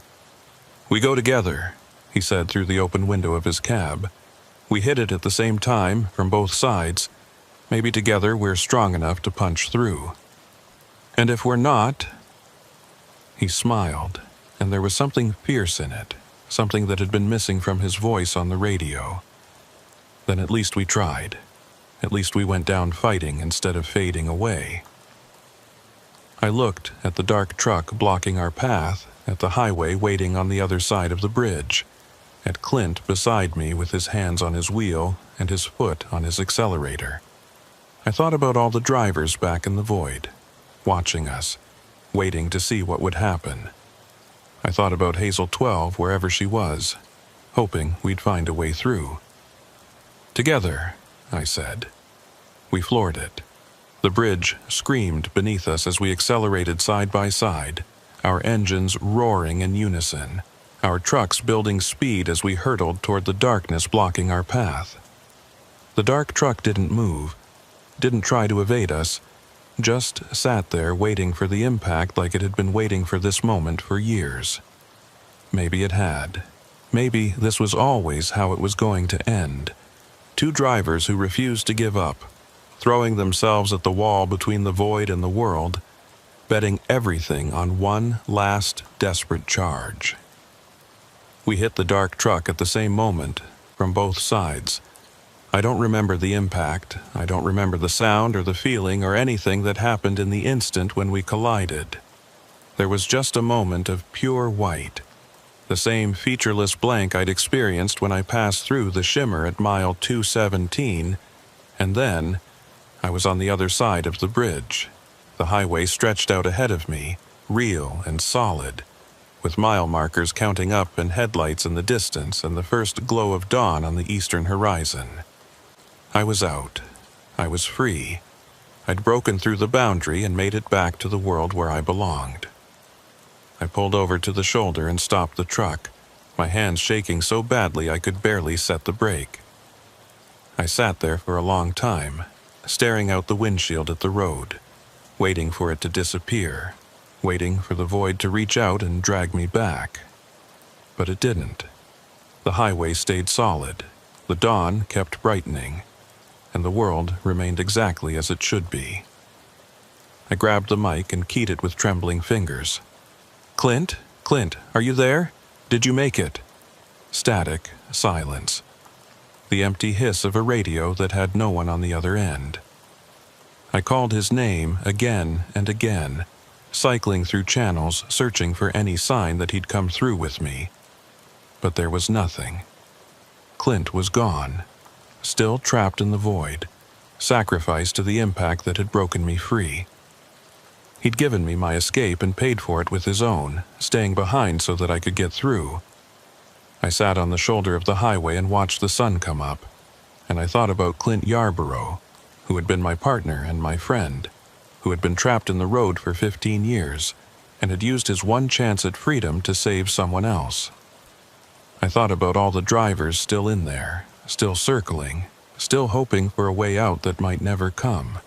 "We go together," he said through the open window of his cab. "We hit it at the same time, from both sides. Maybe together we're strong enough to punch through. And if we're not—" He smiled, and there was something fierce in it, something that had been missing from his voice on the radio. "Then at least we tried. At least we went down fighting instead of fading away." I looked at the dark truck blocking our path, at the highway waiting on the other side of the bridge, at Clint beside me with his hands on his wheel and his foot on his accelerator. I thought about all the drivers back in the void, watching us, waiting to see what would happen. I thought about Hazel 12 wherever she was, hoping we'd find a way through. "Together," I said. We floored it. The bridge screamed beneath us as we accelerated side by side, our engines roaring in unison, our trucks building speed as we hurtled toward the darkness blocking our path. The dark truck didn't move, didn't try to evade us, just sat there waiting for the impact like it had been waiting for this moment for years. Maybe it had. Maybe this was always how it was going to end. Two drivers who refused to give up, throwing themselves at the wall between the void and the world, betting everything on one last desperate charge. We hit the dark truck at the same moment, from both sides. I don't remember the impact. I don't remember the sound or the feeling or anything that happened in the instant when we collided. There was just a moment of pure white, the same featureless blank I'd experienced when I passed through the shimmer at mile 217, and then I was on the other side of the bridge. The highway stretched out ahead of me, real and solid, with mile markers counting up and headlights in the distance and the first glow of dawn on the eastern horizon. I was out. I was free. I'd broken through the boundary and made it back to the world where I belonged. I pulled over to the shoulder and stopped the truck, my hands shaking so badly I could barely set the brake. I sat there for a long time, staring out the windshield at the road, waiting for it to disappear, waiting for the void to reach out and drag me back. But it didn't. The highway stayed solid, the dawn kept brightening, and the world remained exactly as it should be. I grabbed the mic and keyed it with trembling fingers. "Clint? Clint, are you there? Did you make it?" Static, silence. The empty hiss of a radio that had no one on the other end. I called his name again and again, cycling through channels, searching for any sign that he'd come through with me. But there was nothing. Clint was gone, still trapped in the void, sacrificed to the impact that had broken me free. He'd given me my escape and paid for it with his own, staying behind so that I could get through. I sat on the shoulder of the highway and watched the sun come up, and I thought about Clint Yarborough, who had been my partner and my friend, who had been trapped in the road for 15 years, and had used his one chance at freedom to save someone else. I thought about all the drivers still in there, still circling, still hoping for a way out that might never come.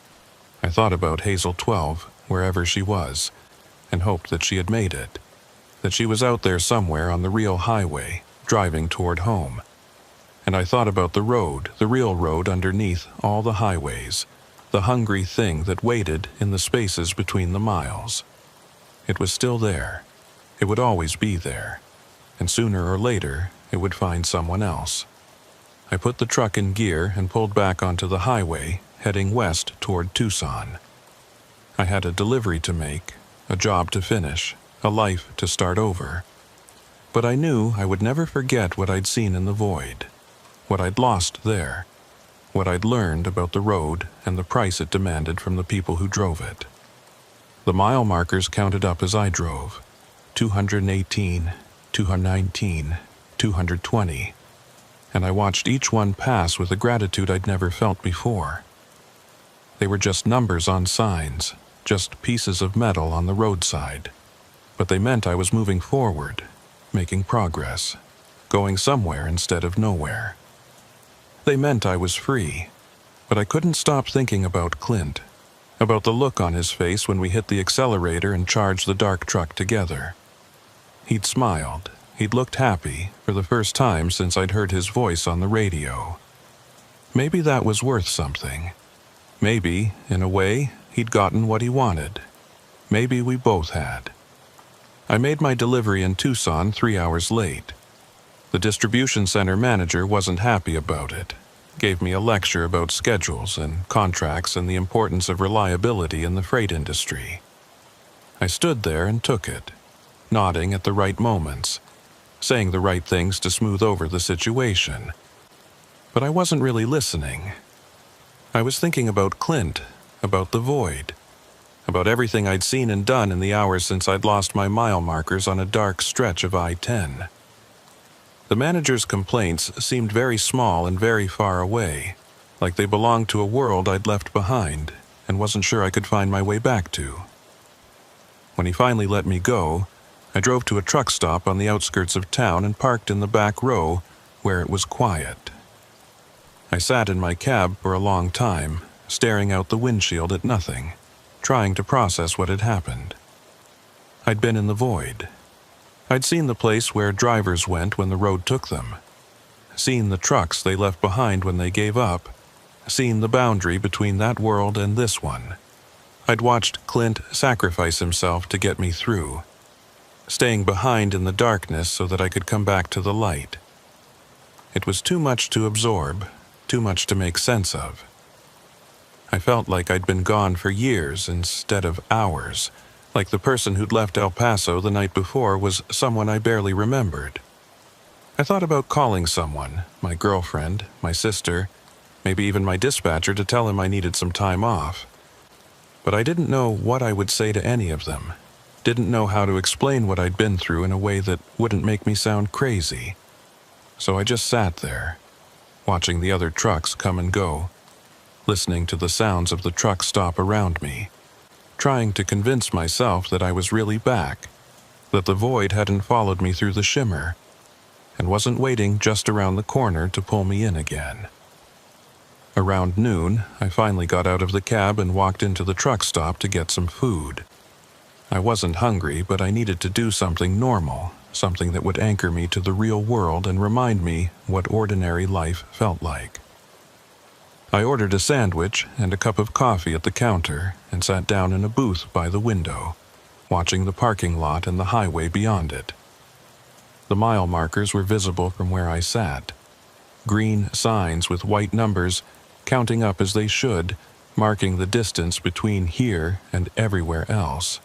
I thought about Hazel 12, wherever she was, and hoped that she had made it, that she was out there somewhere on the real highway, driving toward home. And I thought about the road, the real road underneath all the highways, the hungry thing that waited in the spaces between the miles. It was still there. It would always be there, and sooner or later it would find someone else. I put the truck in gear and pulled back onto the highway, heading west toward Tucson. I had a delivery to make, a job to finish, a life to start over. But I knew I would never forget what I'd seen in the void, what I'd lost there, what I'd learned about the road and the price it demanded from the people who drove it. The mile markers counted up as I drove: 218, 219, 220. And I watched each one pass with a gratitude I'd never felt before. They were just numbers on signs, just pieces of metal on the roadside, but they meant I was moving forward, making progress, going somewhere instead of nowhere. They meant I was free, but I couldn't stop thinking about Clint, about the look on his face when we hit the accelerator and charged the dark truck together. He'd smiled. He'd looked happy, for the first time since I'd heard his voice on the radio. Maybe that was worth something. Maybe, in a way, he'd gotten what he wanted. Maybe we both had. I made my delivery in Tucson 3 hours late. The distribution center manager wasn't happy about it, gave me a lecture about schedules and contracts and the importance of reliability in the freight industry. I stood there and took it, nodding at the right moments, saying the right things to smooth over the situation. But I wasn't really listening. I was thinking about Clint, about the void, about everything I'd seen and done in the hours since I'd lost my mile markers on a dark stretch of I-10. The manager's complaints seemed very small and very far away, like they belonged to a world I'd left behind and wasn't sure I could find my way back to. When he finally let me go, I drove to a truck stop on the outskirts of town and parked in the back row where it was quiet. I sat in my cab for a long time, staring out the windshield at nothing, trying to process what had happened. I'd been in the void. I'd seen the place where drivers went when the road took them, seen the trucks they left behind when they gave up, seen the boundary between that world and this one. I'd watched Clint sacrifice himself to get me through, staying behind in the darkness so that I could come back to the light. It was too much to absorb, too much to make sense of. I felt like I'd been gone for years instead of hours, like the person who'd left El Paso the night before was someone I barely remembered. I thought about calling someone, my girlfriend, my sister, maybe even my dispatcher, to tell him I needed some time off. But I didn't know what I would say to any of them, didn't know how to explain what I'd been through in a way that wouldn't make me sound crazy. So I just sat there, watching the other trucks come and go, listening to the sounds of the truck stop around me, trying to convince myself that I was really back, that the void hadn't followed me through the shimmer, and wasn't waiting just around the corner to pull me in again. Around noon, I finally got out of the cab and walked into the truck stop to get some food. I wasn't hungry, but I needed to do something normal, something that would anchor me to the real world and remind me what ordinary life felt like. I ordered a sandwich and a cup of coffee at the counter and sat down in a booth by the window, watching the parking lot and the highway beyond it. The mile markers were visible from where I sat. Green signs with white numbers, counting up as they should, marking the distance between here and everywhere else.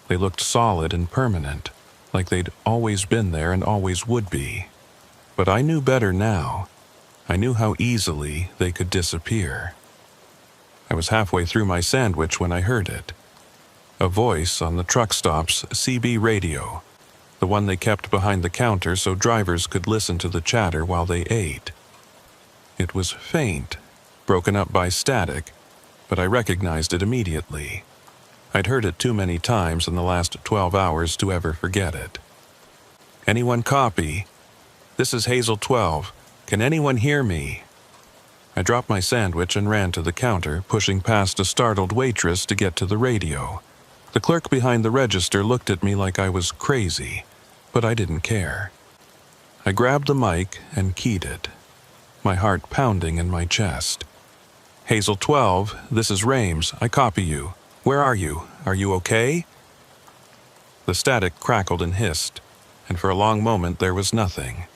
They looked solid and permanent, like they'd always been there and always would be. But I knew better now. I knew how easily they could disappear. I was halfway through my sandwich when I heard it. A voice on the truck stop's CB radio, the one they kept behind the counter so drivers could listen to the chatter while they ate. It was faint, broken up by static, but I recognized it immediately. I'd heard it too many times in the last 12 hours to ever forget it. "Anyone copy? This is Hazel 12. Can anyone hear me?" I dropped my sandwich and ran to the counter, pushing past a startled waitress to get to the radio. The clerk behind the register looked at me like I was crazy, but I didn't care. I grabbed the mic and keyed it, my heart pounding in my chest. "Hazel 12, this is Rames. I copy you. Where are you? Are you okay?" The static crackled and hissed, and for a long moment there was nothing.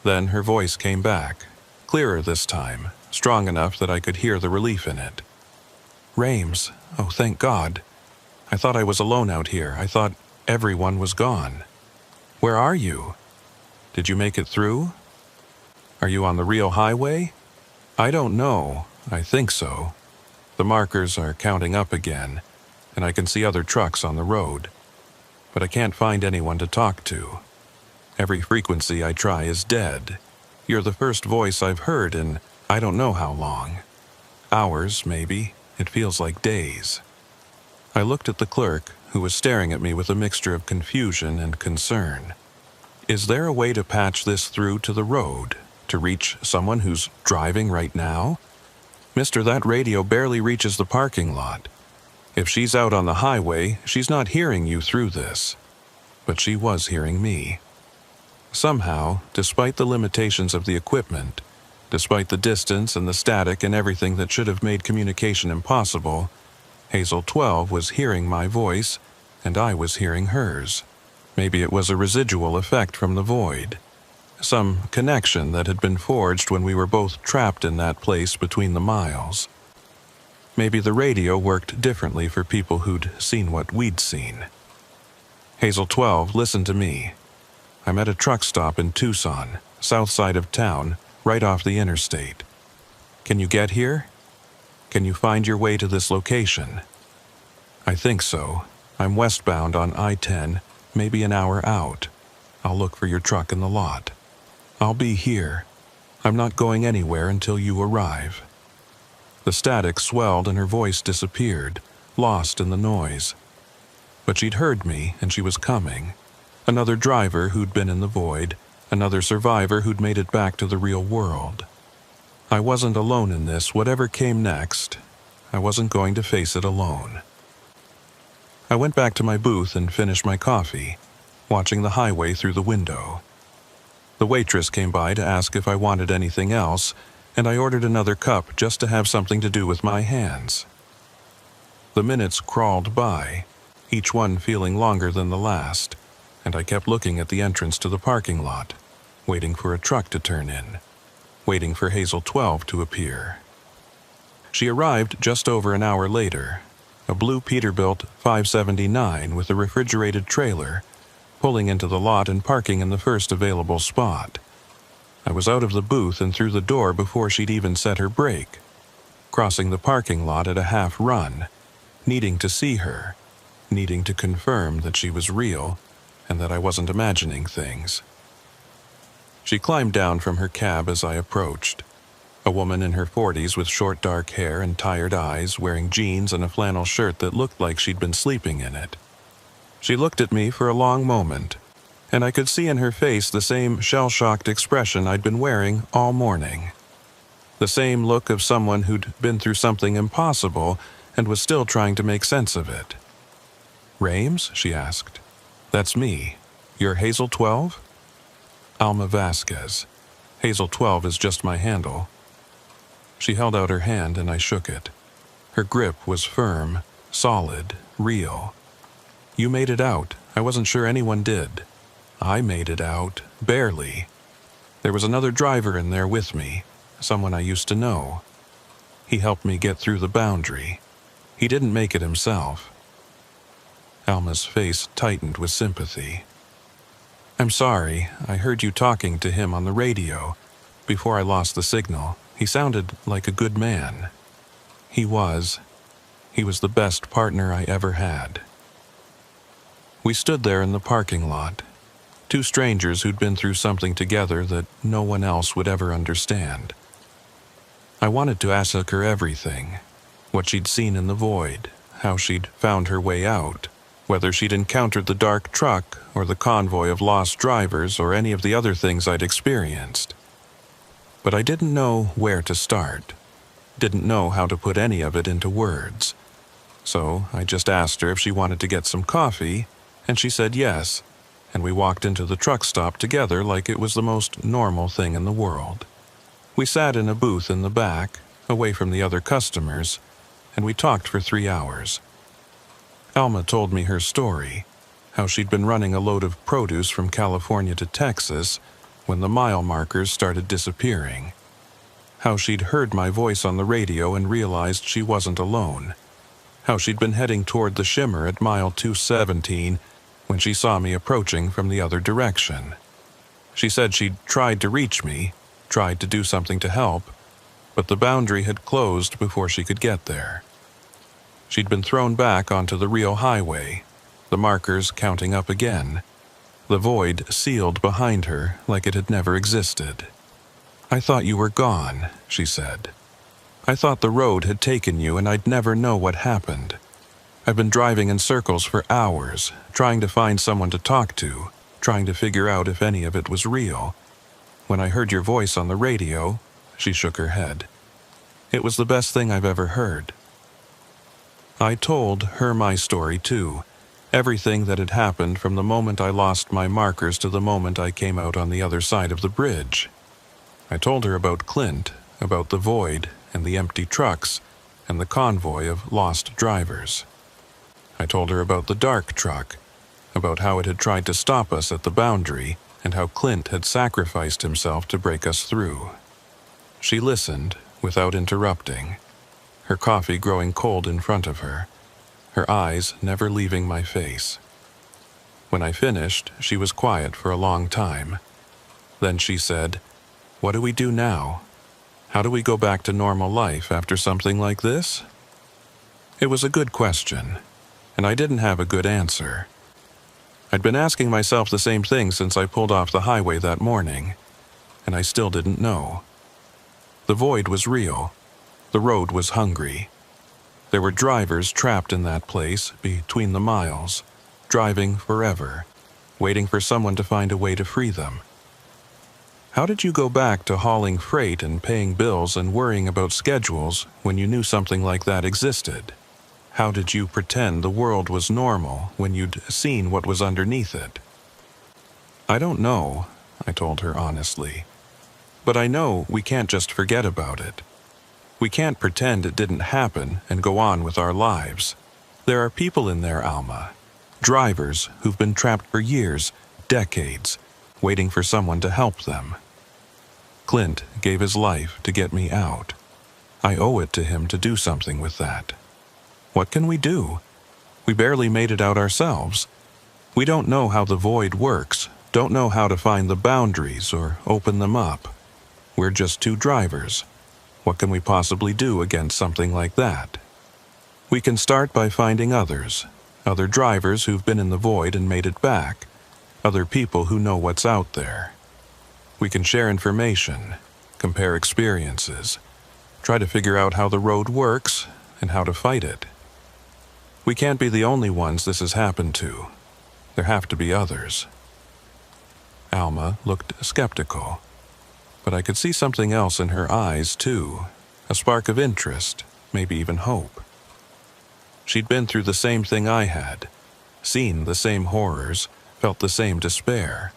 Then her voice came back, clearer this time, strong enough that I could hear the relief in it. "Rames, oh thank God. I thought I was alone out here. I thought everyone was gone. Where are you? Did you make it through? Are you on the real highway? I don't know. I think so. The markers are counting up again, and I can see other trucks on the road. But I can't find anyone to talk to. Every frequency I try is dead. You're the first voice I've heard in I don't know how long. Hours, maybe. It feels like days." I looked at the clerk, who was staring at me with a mixture of confusion and concern. "Is there a way to patch this through to the road, to reach someone who's driving right now? Mister, that radio barely reaches the parking lot. If she's out on the highway, she's not hearing you through this." But she was hearing me. Somehow, despite the limitations of the equipment, despite the distance and the static and everything that should have made communication impossible, Hazel 12 was hearing my voice, and I was hearing hers. Maybe it was a residual effect from the void. Some connection that had been forged when we were both trapped in that place between the miles. Maybe the radio worked differently for people who'd seen what we'd seen. "Hazel 12, listen to me. I'm at a truck stop in Tucson, south side of town, right off the interstate. Can you get here? Can you find your way to this location?" "I think so. I'm westbound on I-10, maybe an hour out. I'll look for your truck in the lot. I'll be here. I'm not going anywhere until you arrive." The static swelled and her voice disappeared, lost in the noise. But she'd heard me and she was coming. Another driver who'd been in the void, another survivor who'd made it back to the real world. I wasn't alone in this, whatever came next. I wasn't going to face it alone. I went back to my booth and finished my coffee, watching the highway through the window. The waitress came by to ask if I wanted anything else, and I ordered another cup just to have something to do with my hands. The minutes crawled by, each one feeling longer than the last, and I kept looking at the entrance to the parking lot, waiting for a truck to turn in, waiting for Hazel 12 to appear. She arrived just over an hour later, a blue Peterbilt 579 with a refrigerated trailer, pulling into the lot and parking in the first available spot. I was out of the booth and through the door before she'd even set her brake, crossing the parking lot at a half run, needing to see her, needing to confirm that she was real and that I wasn't imagining things. She climbed down from her cab as I approached, a woman in her 40s with short dark hair and tired eyes, wearing jeans and a flannel shirt that looked like she'd been sleeping in it. She looked at me for a long moment, and I could see in her face the same shell-shocked expression I'd been wearing all morning. The same look of someone who'd been through something impossible and was still trying to make sense of it. "Rames?" she asked. "That's me. You're Hazel 12? "Alma Vasquez. Hazel 12 is just my handle." She held out her hand and I shook it. Her grip was firm, solid, real. "You made it out. I wasn't sure anyone did. I made it out, barely. There was another driver in there with me, someone I used to know. He helped me get through the boundary. He didn't make it himself." Alma's face tightened with sympathy. "I'm sorry. I heard you talking to him on the radio. Before I lost the signal, he sounded like a good man." He was the best partner I ever had." We stood there in the parking lot, two strangers who'd been through something together that no one else would ever understand. I wanted to ask her everything, what she'd seen in the void, how she'd found her way out, whether she'd encountered the dark truck or the convoy of lost drivers or any of the other things I'd experienced. But I didn't know where to start, didn't know how to put any of it into words. So I just asked her if she wanted to get some coffee, and she said yes, and we walked into the truck stop together like it was the most normal thing in the world. We sat in a booth in the back, away from the other customers, and we talked for 3 hours. Alma told me her story, how she'd been running a load of produce from California to Texas when the mile markers started disappearing, how she'd heard my voice on the radio and realized she wasn't alone, how she'd been heading toward the shimmer at mile 217 when she saw me approaching from the other direction. She said she'd tried to reach me, tried to do something to help, but the boundary had closed before she could get there. She'd been thrown back onto the real highway, the markers counting up again, the void sealed behind her like it had never existed. "I thought you were gone," she said. "I thought the road had taken you and I'd never know what happened. I've been driving in circles for hours, trying to find someone to talk to, trying to figure out if any of it was real. When I heard your voice on the radio," she shook her head, "it was the best thing I've ever heard." I told her my story too, everything that had happened from the moment I lost my markers to the moment I came out on the other side of the bridge. I told her about Clint, about the void and the empty trucks and the convoy of lost drivers. I told her about the dark truck, about how it had tried to stop us at the boundary and how Clint had sacrificed himself to break us through. She listened without interrupting, her coffee growing cold in front of her, her eyes never leaving my face. When I finished, she was quiet for a long time. Then she said, "What do we do now? How do we go back to normal life after something like this?" It was a good question, and I didn't have a good answer. I'd been asking myself the same thing since I pulled off the highway that morning, and I still didn't know. The void was real. The road was hungry. There were drivers trapped in that place between the miles, driving forever, waiting for someone to find a way to free them. How did you go back to hauling freight and paying bills and worrying about schedules when you knew something like that existed? How did you pretend the world was normal when you'd seen what was underneath it? I don't know, I told her honestly. But I know we can't just forget about it. We can't pretend it didn't happen and go on with our lives. There are people in there, Alma. Drivers who've been trapped for years, decades, waiting for someone to help them. Clint gave his life to get me out. I owe it to him to do something with that. What can we do? We barely made it out ourselves. We don't know how the void works, don't know how to find the boundaries or open them up. We're just two drivers. What can we possibly do against something like that? We can start by finding others, other drivers who've been in the void and made it back, other people who know what's out there. We can share information, compare experiences, try to figure out how the road works and how to fight it. We can't be the only ones this has happened to. There have to be others. Alma looked skeptical, but I could see something else in her eyes too, a spark of interest, maybe even hope. She'd been through the same thing I had, seen the same horrors, felt the same despair.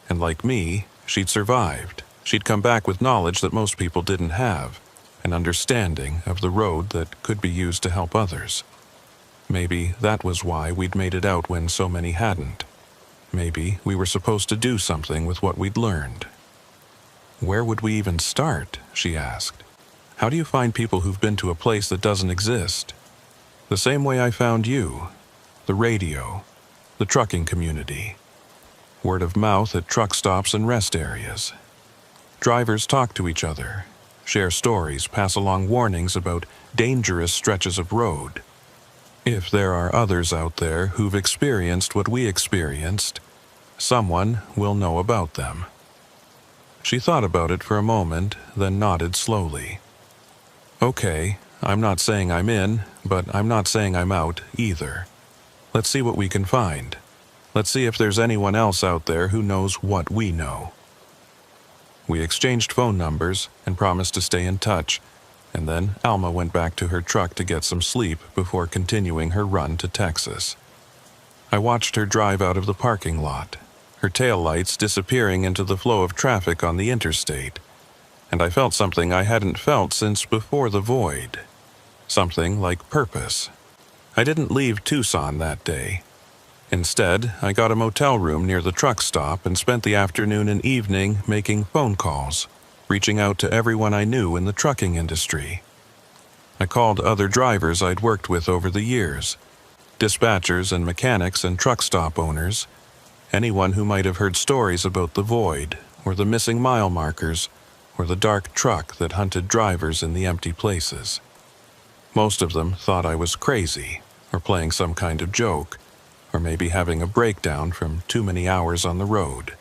And like me, she'd survived. She'd come back with knowledge that most people didn't have, an understanding of the road that could be used to help others. Maybe that was why we'd made it out when so many hadn't. Maybe we were supposed to do something with what we'd learned. Where would we even start? She asked. How do you find people who've been to a place that doesn't exist? The same way I found you. The radio. The trucking community. Word of mouth at truck stops and rest areas. Drivers talk to each other, share stories, pass along warnings about dangerous stretches of road. If there are others out there who've experienced what we experienced, someone will know about them. She thought about it for a moment, then nodded slowly. Okay, I'm not saying I'm in, but I'm not saying I'm out either. Let's see what we can find. Let's see if there's anyone else out there who knows what we know. We exchanged phone numbers and promised to stay in touch, and then Alma went back to her truck to get some sleep before continuing her run to Texas. I watched her drive out of the parking lot, her taillights disappearing into the flow of traffic on the interstate, and I felt something I hadn't felt since before the void. Something like purpose. I didn't leave Tucson that day. Instead, I got a motel room near the truck stop and spent the afternoon and evening making phone calls, reaching out to everyone I knew in the trucking industry. I called other drivers I'd worked with over the years, dispatchers and mechanics and truck stop owners, anyone who might have heard stories about the void, or the missing mile markers, or the dark truck that hunted drivers in the empty places. Most of them thought I was crazy, or playing some kind of joke, or maybe having a breakdown from too many hours on the road.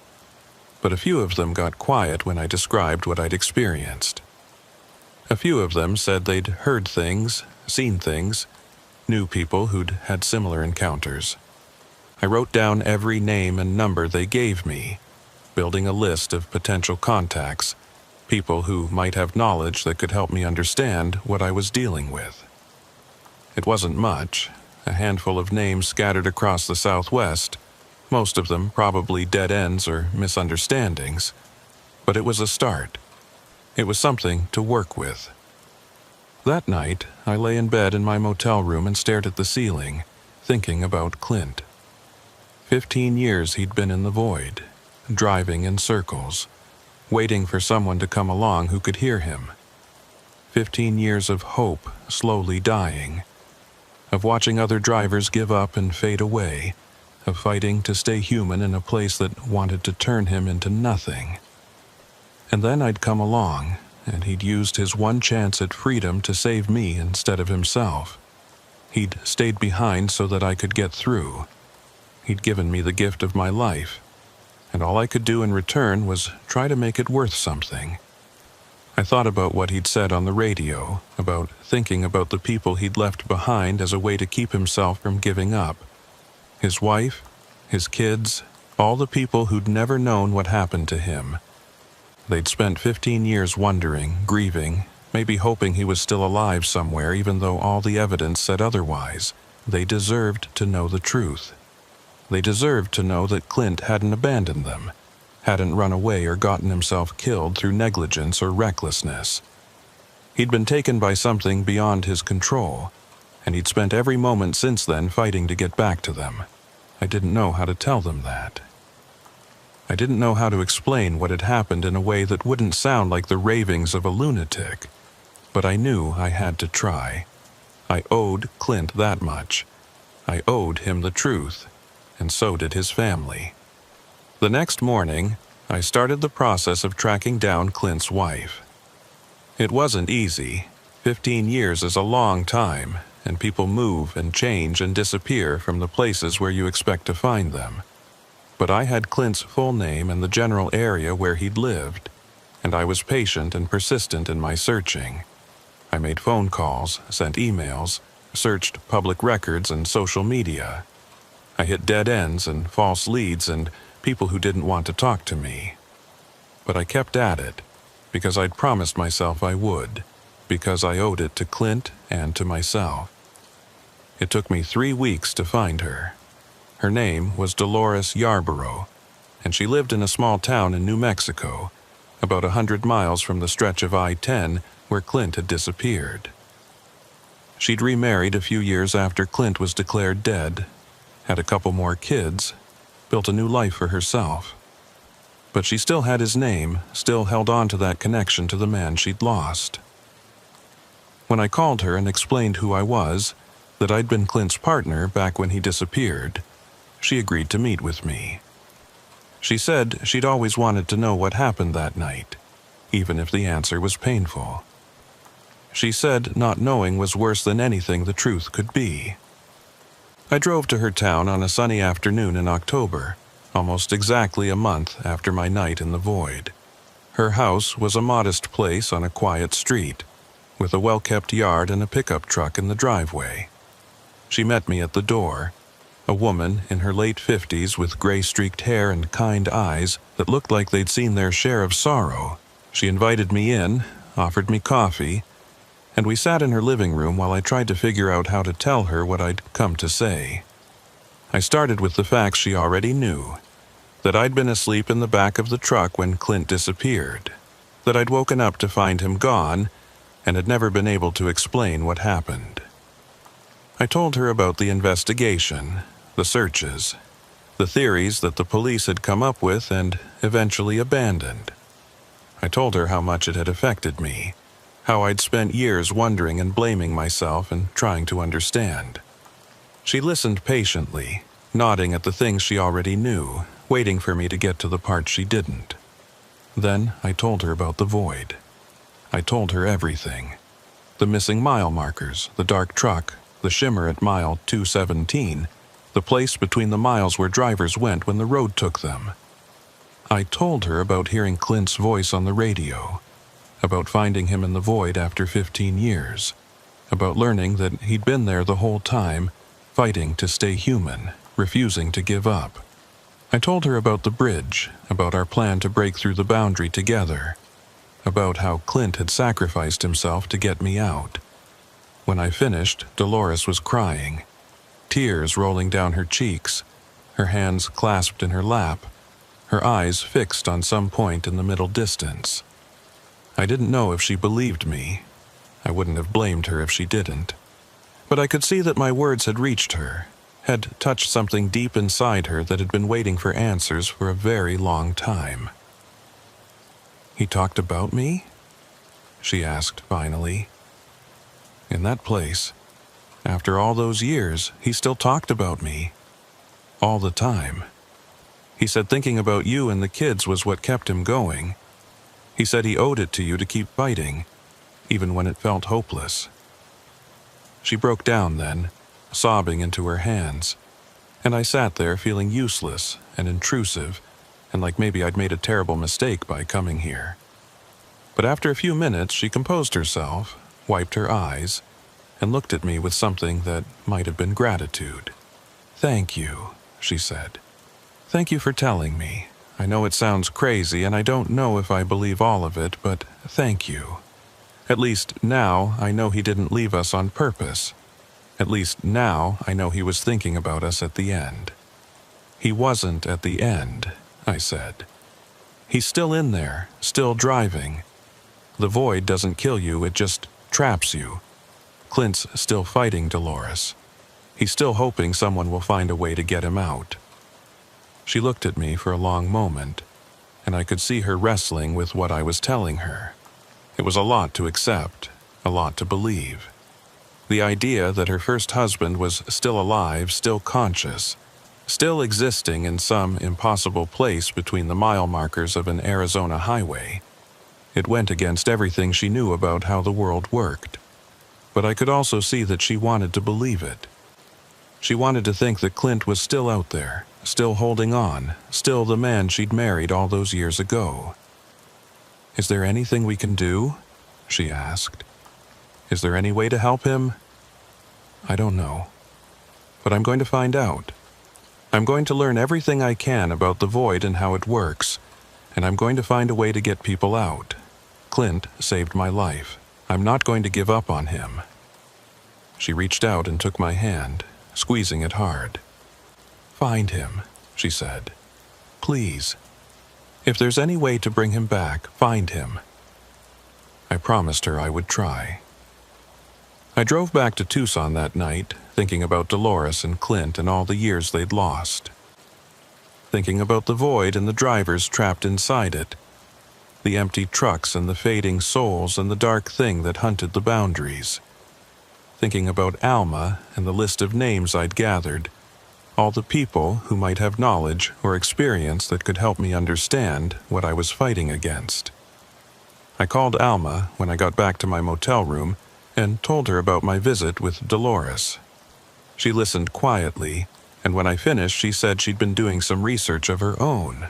But a few of them got quiet when I described what I'd experienced. A few of them said they'd heard things, seen things, knew people who'd had similar encounters. I wrote down every name and number they gave me, building a list of potential contacts, people who might have knowledge that could help me understand what I was dealing with. It wasn't much, a handful of names scattered across the Southwest, most of them probably dead ends or misunderstandings, but it was a start. It was something to work with. That night, I lay in bed in my motel room and stared at the ceiling, thinking about Clint. 15 years he'd been in the void, driving in circles, waiting for someone to come along who could hear him. 15 years of hope slowly dying, of watching other drivers give up and fade away, of fighting to stay human in a place that wanted to turn him into nothing. And then I'd come along, and he'd used his one chance at freedom to save me instead of himself. He'd stayed behind so that I could get through. He'd given me the gift of my life, and all I could do in return was try to make it worth something. I thought about what he'd said on the radio, about thinking about the people he'd left behind as a way to keep himself from giving up. His wife, his kids, all the people who'd never known what happened to him, They'd spent 15 years wondering, grieving, maybe hoping he was still alive somewhere even though all the evidence said otherwise. They deserved to know the truth. They deserved to know that Clint hadn't abandoned them, hadn't run away or gotten himself killed through negligence or recklessness. He'd been taken by something beyond his control, and he'd spent every moment since then fighting to get back to them. I didn't know how to tell them that. I didn't know how to explain what had happened in a way that wouldn't sound like the ravings of a lunatic, but I knew I had to try. I owed Clint that much. I owed him the truth, and so did his family. The next morning, I started the process of tracking down Clint's wife. It wasn't easy. 15 years is a long time, and people move and change and disappear from the places where you expect to find them. But I had Clint's full name and the general area where he'd lived, and I was patient and persistent in my searching. I made phone calls, sent emails, searched public records and social media. I hit dead ends and false leads and people who didn't want to talk to me. But I kept at it, because I'd promised myself I would, because I owed it to Clint and to myself. It took me 3 weeks to find her. Her name was Dolores Yarborough, and she lived in a small town in New Mexico, about 100 miles from the stretch of I-10 where Clint had disappeared. She'd remarried a few years after Clint was declared dead, had a couple more kids, built a new life for herself. But she still had his name, still held on to that connection to the man she'd lost. When I called her and explained who I was, that I'd been Clint's partner back when he disappeared, she agreed to meet with me. She said she'd always wanted to know what happened that night, even if the answer was painful. She said not knowing was worse than anything the truth could be. I drove to her town on a sunny afternoon in October, almost exactly a month after my night in the void. Her house was a modest place on a quiet street, with a well-kept yard and a pickup truck in the driveway. She met me at the door, a woman in her late 50s with gray-streaked hair and kind eyes that looked like they'd seen their share of sorrow. She invited me in, offered me coffee, and we sat in her living room while I tried to figure out how to tell her what I'd come to say. I started with the facts she already knew, that I'd been asleep in the back of the truck when Clint disappeared, that I'd woken up to find him gone, and had never been able to explain what happened. I told her about the investigation, the searches, the theories that the police had come up with and eventually abandoned. I told her how much it had affected me, how I'd spent years wondering and blaming myself and trying to understand. She listened patiently, nodding at the things she already knew, waiting for me to get to the part she didn't. Then I told her about the void. I told her everything. The missing mile markers, the dark truck, the shimmer at mile 217, the place between the miles where drivers went when the road took them. I told her about hearing Clint's voice on the radio, about finding him in the void after 15 years, about learning that he'd been there the whole time, fighting to stay human, refusing to give up. I told her about the bridge, about our plan to break through the boundary together, about how Clint had sacrificed himself to get me out. When I finished, Dolores was crying, tears rolling down her cheeks, her hands clasped in her lap, her eyes fixed on some point in the middle distance. I didn't know if she believed me. I wouldn't have blamed her if she didn't. But I could see that my words had reached her, had touched something deep inside her that had been waiting for answers for a very long time. "He talked about me?" she asked finally. In that place, after all those years, he still talked about me. All the time. He said thinking about you and the kids was what kept him going. He said he owed it to you to keep fighting, even when it felt hopeless. She broke down then, sobbing into her hands, and I sat there feeling useless and intrusive, and like maybe I'd made a terrible mistake by coming here. But after a few minutes, she composed herself, wiped her eyes, and looked at me with something that might have been gratitude. "Thank you," she said. "Thank you for telling me. I know it sounds crazy, and I don't know if I believe all of it, but thank you. At least now I know he didn't leave us on purpose. At least now I know he was thinking about us at the end." "He wasn't at the end," I said. "He's still in there, still driving. The void doesn't kill you, it just traps you. Clint's still fighting Dolores. He's still hoping someone will find a way to get him out." She looked at me for a long moment, and I could see her wrestling with what I was telling her. It was a lot to accept, a lot to believe. The idea that her first husband was still alive, still conscious, still existing in some impossible place between the mile markers of an Arizona highway. It went against everything she knew about how the world worked. But I could also see that she wanted to believe it. She wanted to think that Clint was still out there, still holding on, still the man she'd married all those years ago. "Is there anything we can do?" she asked. "Is there any way to help him?" "I don't know. But I'm going to find out. I'm going to learn everything I can about the void and how it works, and I'm going to find a way to get people out. Clint saved my life. I'm not going to give up on him." She reached out and took my hand, squeezing it hard. "Find him," she said. "Please. If there's any way to bring him back, find him." I promised her I would try. I drove back to Tucson that night, thinking about Dolores and Clint and all the years they'd lost. Thinking about the void and the drivers trapped inside it, the empty trucks and the fading souls and the dark thing that hunted the boundaries. Thinking about Alma and the list of names I'd gathered, all the people who might have knowledge or experience that could help me understand what I was fighting against. I called Alma when I got back to my motel room and told her about my visit with Dolores. She listened quietly, and when I finished she said she'd been doing some research of her own.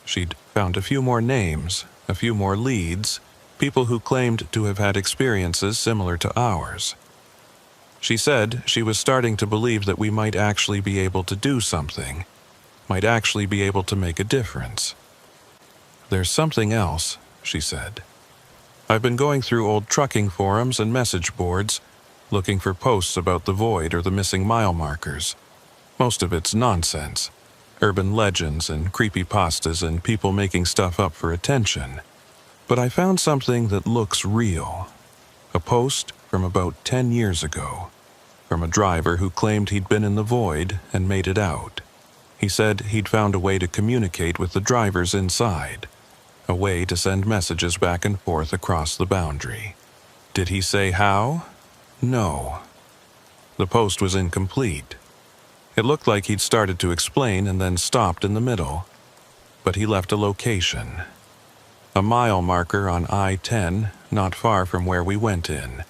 She'd found a few more names, a few more leads, people who claimed to have had experiences similar to ours. She said she was starting to believe that we might actually be able to do something, might actually be able to make a difference. "There's something else," she said. "I've been going through old trucking forums and message boards, looking for posts about the void or the missing mile markers. Most of it's nonsense. Urban legends and creepypastas and people making stuff up for attention. But I found something that looks real. A post from about 10 years ago, from a driver who claimed he'd been in the void and made it out. He said he'd found a way to communicate with the drivers inside, a way to send messages back and forth across the boundary. Did he say how? No. The post was incomplete. It looked like he'd started to explain and then stopped in the middle. But he left a location. A mile marker on I-10, not far from where we went in.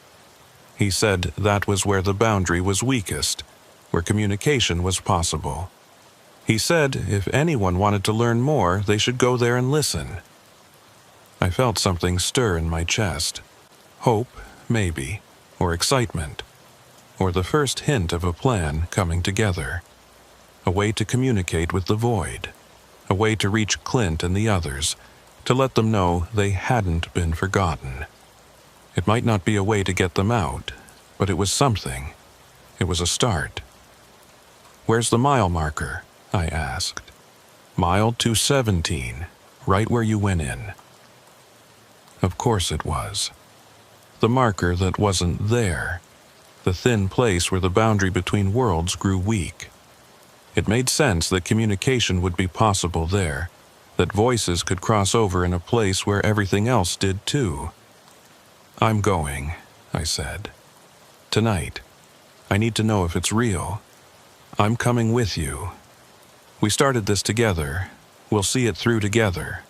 He said that was where the boundary was weakest, where communication was possible. He said if anyone wanted to learn more, they should go there and listen. I felt something stir in my chest. Hope, maybe, or excitement, or the first hint of a plan coming together. A way to communicate with the void, a way to reach Clint and the others, to let them know they hadn't been forgotten. It might not be a way to get them out, but it was something. It was a start. "Where's the mile marker?" I asked. "Mile 217, right where you went in." Of course it was. The marker that wasn't there. The thin place where the boundary between worlds grew weak. It made sense that communication would be possible there, that voices could cross over in a place where everything else did too. "I'm going," I said. "Tonight. I need to know if it's real. I'm coming with you. We started this together. We'll see it through together."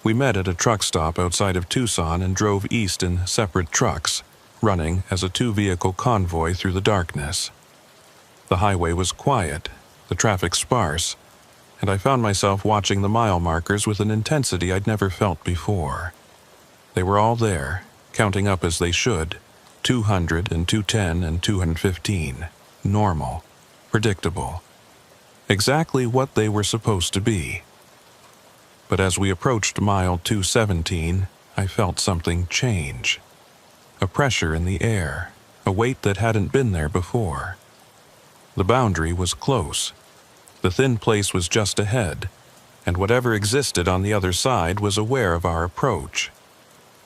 We met at a truck stop outside of Tucson and drove east in separate trucks, running as a two-vehicle convoy through the darkness. The highway was quiet, the traffic sparse, and I found myself watching the mile markers with an intensity I'd never felt before. They were all there, counting up as they should, 200 and 210 and 215, normal, predictable, exactly what they were supposed to be. But as we approached mile 217, I felt something change. A pressure in the air, a weight that hadn't been there before. The boundary was close. The thin place was just ahead, and whatever existed on the other side was aware of our approach.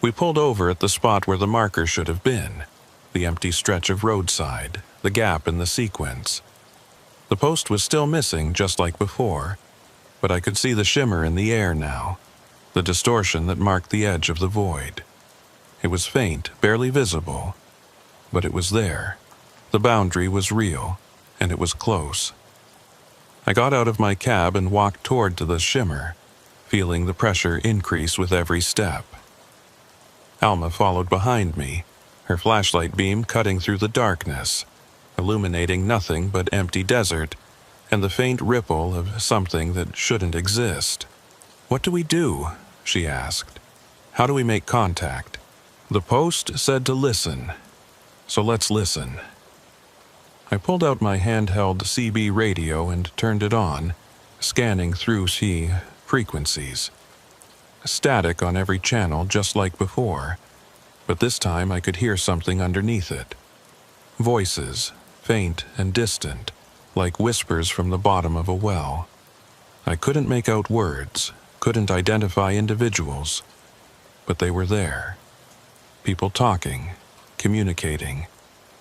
We pulled over at the spot where the marker should have been, the empty stretch of roadside, the gap in the sequence. The post was still missing, just like before, but I could see the shimmer in the air now, the distortion that marked the edge of the void. It was faint, barely visible, but it was there. The boundary was real, and it was close. I got out of my cab and walked toward the shimmer, feeling the pressure increase with every step. Alma followed behind me, her flashlight beam cutting through the darkness, illuminating nothing but empty desert and the faint ripple of something that shouldn't exist. "What do we do?" she asked. "How do we make contact?" The post said to listen, so let's listen. I pulled out my handheld CB radio and turned it on, scanning through frequencies. Static on every channel just like before, but this time I could hear something underneath it. Voices, faint and distant, like whispers from the bottom of a well. I couldn't make out words, couldn't identify individuals, but they were there. People talking, communicating,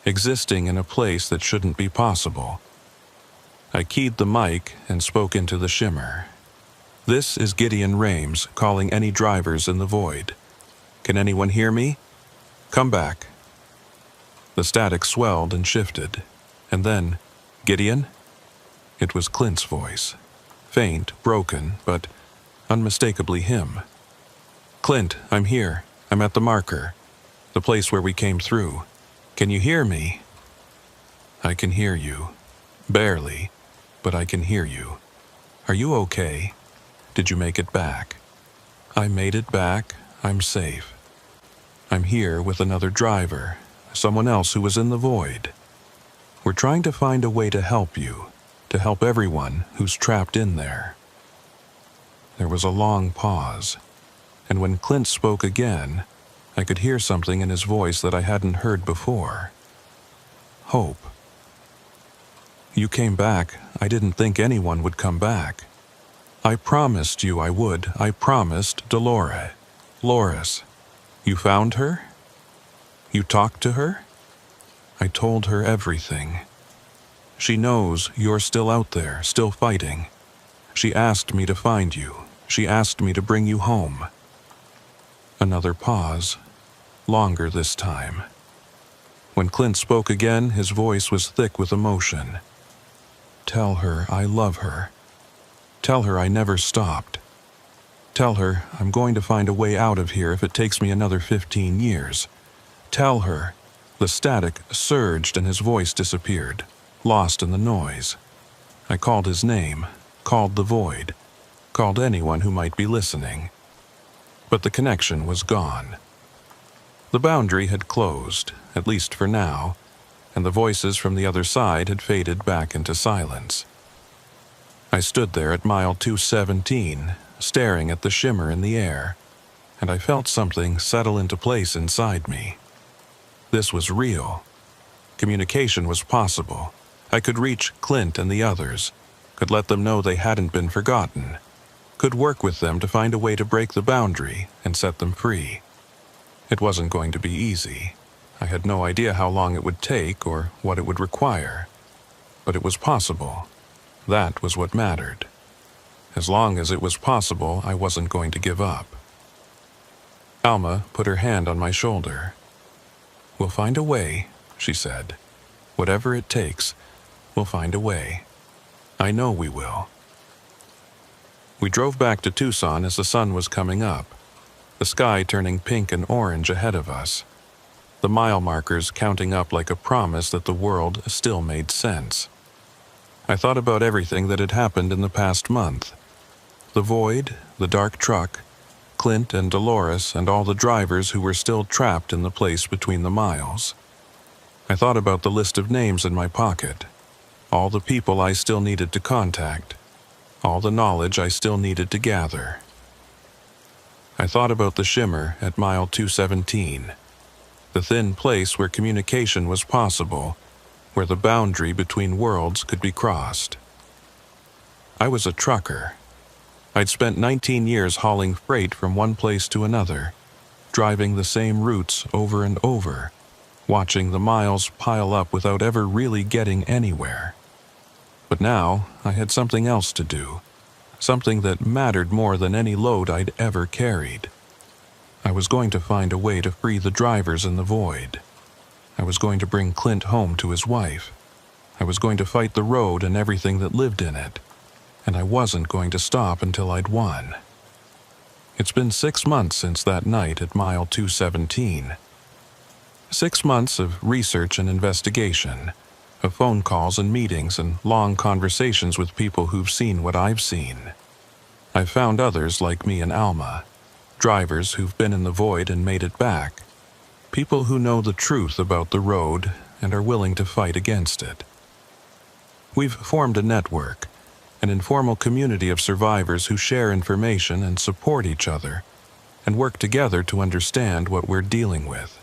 existing in a place that shouldn't be possible. I keyed the mic and spoke into the shimmer. "This is Gideon Rames calling any drivers in the void. Can anyone hear me? Come back." The static swelled and shifted, and then, "Gideon?" It was Clint's voice. Faint, broken, but unmistakably him. "Clint, I'm here. I'm at the marker. The place where we came through. Can you hear me?" "I can hear you. Barely, but I can hear you. Are you okay? Did you make it back?" "I made it back. I'm safe. I'm here with another driver, someone else who was in the void. We're trying to find a way to help you, to help everyone who's trapped in there." There was a long pause, and when Clint spoke again, I could hear something in his voice that I hadn't heard before. Hope. "You came back. I didn't think anyone would come back. I promised you I would. I promised Dolores. Loris. You found her? You talked to her? I told her everything. She knows you're still out there, still fighting. She asked me to find you. She asked me to bring you home." Another pause, longer this time. When Clint spoke again, his voice was thick with emotion. "Tell her I love her. Tell her I never stopped. Tell her I'm going to find a way out of here if it takes me another 15 years. Tell her." The static surged and his voice disappeared, lost in the noise. I called his name, called the void, called anyone who might be listening. But the connection was gone. The boundary had closed, at least for now, and the voices from the other side had faded back into silence. I stood there at mile 217, staring at the shimmer in the air, and I felt something settle into place inside me. This was real. Communication was possible. I could reach Clint and the others, could let them know they hadn't been forgotten, could work with them to find a way to break the boundary and set them free. It wasn't going to be easy. I had no idea how long it would take or what it would require, but it was possible. That was what mattered. As long as it was possible, I wasn't going to give up. Alma put her hand on my shoulder. "We'll find a way," she said. "Whatever it takes, we'll find a way. I know we will." We drove back to Tucson as the sun was coming up, the sky turning pink and orange ahead of us, the mile markers counting up like a promise that the world still made sense. I thought about everything that had happened in the past month. The void, the dark truck, Clint and Dolores and all the drivers who were still trapped in the place between the miles. I thought about the list of names in my pocket, all the people I still needed to contact, all the knowledge I still needed to gather. I thought about the shimmer at mile 217, the thin place where communication was possible, where the boundary between worlds could be crossed. I was a trucker. I'd spent 19 years hauling freight from one place to another, driving the same routes over and over, watching the miles pile up without ever really getting anywhere. But now I had something else to do, something that mattered more than any load I'd ever carried. I was going to find a way to free the drivers in the void. I was going to bring Clint home to his wife. I was going to fight the road and everything that lived in it. And I wasn't going to stop until I'd won. It's been 6 months since that night at mile 217. 6 months of research and investigation, of phone calls and meetings and long conversations with people who've seen what I've seen. I've found others like me and Alma, drivers who've been in the void and made it back, people who know the truth about the road and are willing to fight against it. We've formed a network, an informal community of survivors who share information and support each other, and work together to understand what we're dealing with.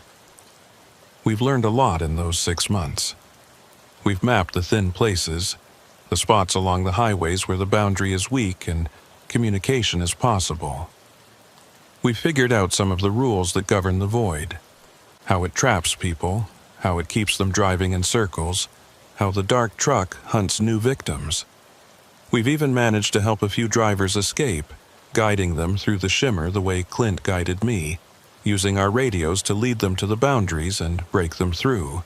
We've learned a lot in those 6 months. We've mapped the thin places, the spots along the highways where the boundary is weak and communication is possible. We've figured out some of the rules that govern the void, how it traps people, how it keeps them driving in circles, how the dark truck hunts new victims. We've even managed to help a few drivers escape, guiding them through the shimmer the way Clint guided me, using our radios to lead them to the boundaries and break them through.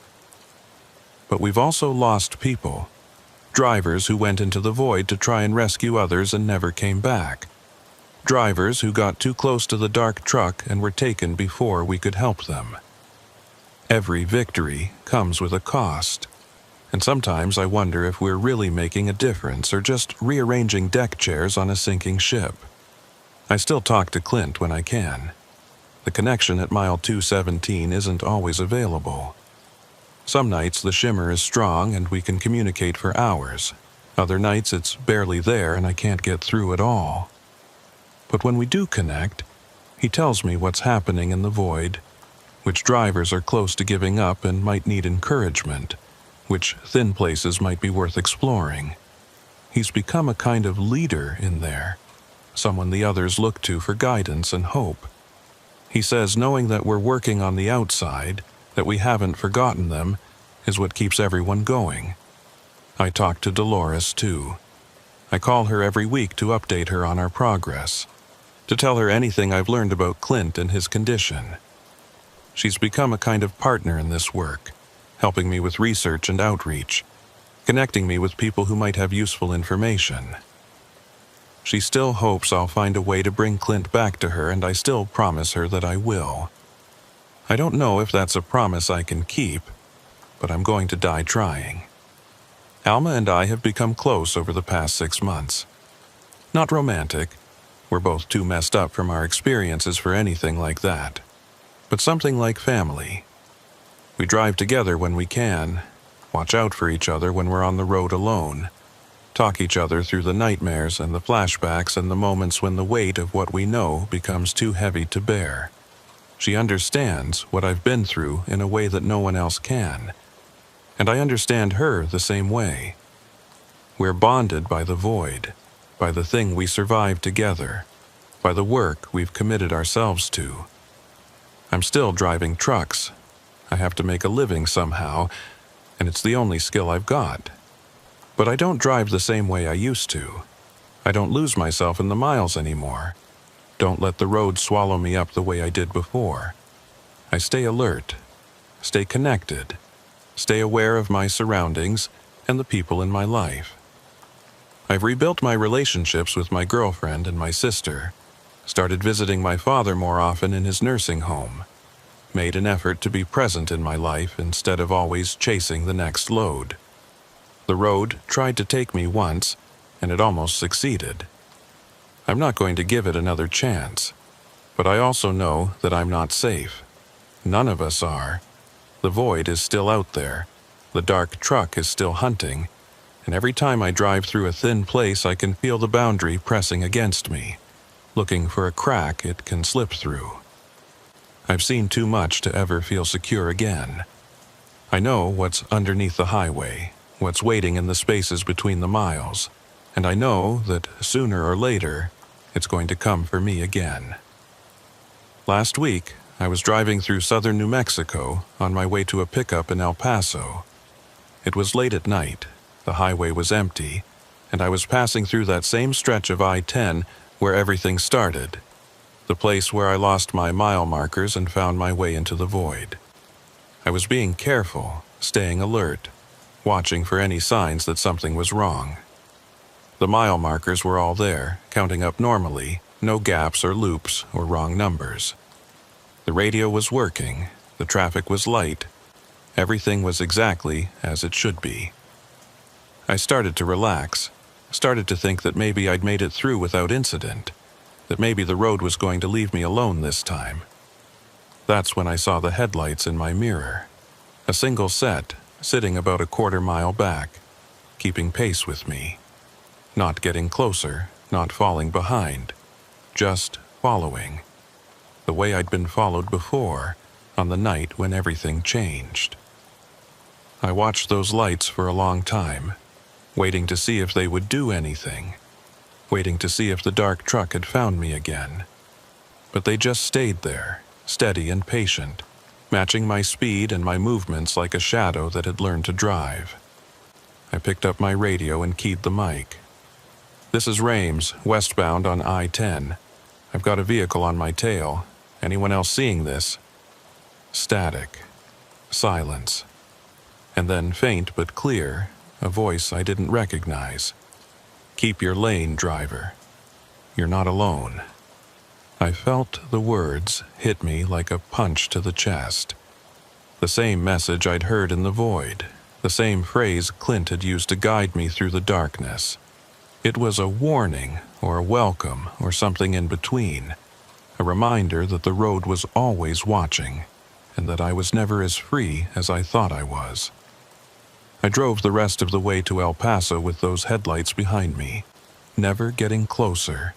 But we've also lost people, drivers who went into the void to try and rescue others and never came back, drivers who got too close to the dark truck and were taken before we could help them. Every victory comes with a cost. And sometimes I wonder if we're really making a difference or just rearranging deck chairs on a sinking ship. I still talk to Clint when I can. The connection at mile 217 isn't always available. Some nights the shimmer is strong and we can communicate for hours. Other nights it's barely there and I can't get through at all. But when we do connect, he tells me what's happening in the void, which drivers are close to giving up and might need encouragement, which thin places might be worth exploring. He's become a kind of leader in there, someone the others look to for guidance and hope. He says knowing that we're working on the outside, that we haven't forgotten them, is what keeps everyone going. I talk to Dolores too. I call her every week to update her on our progress, to tell her anything I've learned about Clint and his condition. She's become a kind of partner in this work, helping me with research and outreach, connecting me with people who might have useful information. She still hopes I'll find a way to bring Clint back to her, and I still promise her that I will. I don't know if that's a promise I can keep, but I'm going to die trying. Alma and I have become close over the past 6 months. Not romantic. We're both too messed up from our experiences for anything like that. But something like family. We drive together when we can, watch out for each other when we're on the road alone, talk each other through the nightmares and the flashbacks and the moments when the weight of what we know becomes too heavy to bear. She understands what I've been through in a way that no one else can, and I understand her the same way. We're bonded by the void, by the thing we survived together, by the work we've committed ourselves to. I'm still driving trucks. I have to make a living somehow, and it's the only skill I've got. But I don't drive the same way I used to. I don't lose myself in the miles anymore. Don't let the road swallow me up the way I did before. I stay alert, stay connected, stay aware of my surroundings and the people in my life. I've rebuilt my relationships with my girlfriend and my sister, started visiting my father more often in his nursing home, made an effort to be present in my life instead of always chasing the next load. The road tried to take me once, and it almost succeeded. I'm not going to give it another chance, but I also know that I'm not safe. None of us are. The void is still out there. The dark truck is still hunting, and every time I drive through a thin place I can feel the boundary pressing against me. looking for a crack it can slip through. I've seen too much to ever feel secure again. I know what's underneath the highway, what's waiting in the spaces between the miles, and I know that sooner or later, it's going to come for me again. Last week, I was driving through southern New Mexico on my way to a pickup in El Paso. It was late at night, the highway was empty, and I was passing through that same stretch of I-10 where everything started, the place where I lost my mile markers and found my way into the void. I was being careful, staying alert, watching for any signs that something was wrong. The mile markers were all there, counting up normally, no gaps or loops or wrong numbers. The radio was working, the traffic was light, everything was exactly as it should be. I started to relax, started to think that maybe I'd made it through without incident, that maybe the road was going to leave me alone this time. That's when I saw the headlights in my mirror, a single set, sitting about a quarter-mile back, keeping pace with me. Not getting closer, not falling behind, just following. The way I'd been followed before, on the night when everything changed. I watched those lights for a long time, waiting to see if they would do anything, waiting to see if the dark truck had found me again. But they just stayed there, steady and patient, matching my speed and my movements like a shadow that had learned to drive. I picked up my radio and keyed the mic. "This is Rames, westbound on I-10. I've got a vehicle on my tail. Anyone else seeing this?" Static. Silence. And then faint but clear, a voice I didn't recognize. "Keep your lane, driver. You're not alone." I felt the words hit me like a punch to the chest. The same message I'd heard in the void, the same phrase Clint had used to guide me through the darkness. It was a warning, or a welcome, or something in between. A reminder that the road was always watching, and that I was never as free as I thought I was. I drove the rest of the way to El Paso with those headlights behind me, never getting closer,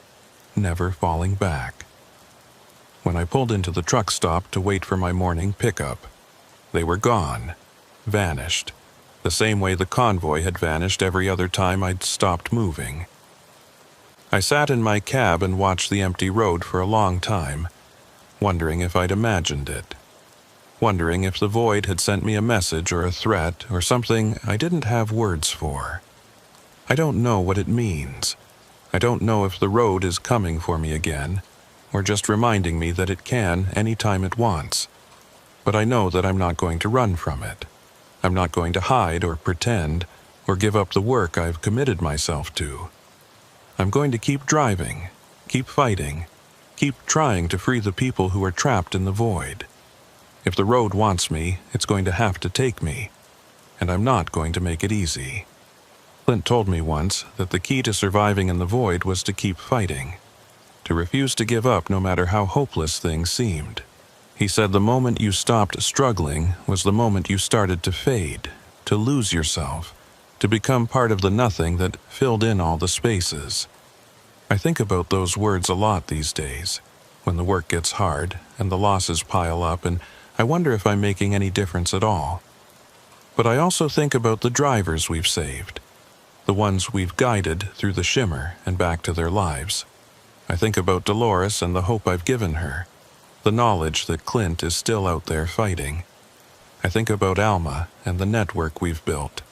never falling back. When I pulled into the truck stop to wait for my morning pickup, they were gone, vanished, the same way the convoy had vanished every other time I'd stopped moving. I sat in my cab and watched the empty road for a long time, wondering if I'd imagined it, wondering if the void had sent me a message or a threat or something I didn't have words for. I don't know what it means. I don't know if the road is coming for me again, or just reminding me that it can any time it wants. But I know that I'm not going to run from it. I'm not going to hide or pretend or give up the work I've committed myself to. I'm going to keep driving, keep fighting, keep trying to free the people who are trapped in the void. If the road wants me, it's going to have to take me, and I'm not going to make it easy. Clint told me once that the key to surviving in the void was to keep fighting, to refuse to give up no matter how hopeless things seemed. He said the moment you stopped struggling was the moment you started to fade, to lose yourself, to become part of the nothing that filled in all the spaces. I think about those words a lot these days, when the work gets hard and the losses pile up, and I wonder if I'm making any difference at all. But I also think about the drivers we've saved, the ones we've guided through the shimmer and back to their lives. I think about Dolores and the hope I've given her, the knowledge that Clint is still out there fighting. I think about Alma and the network we've built,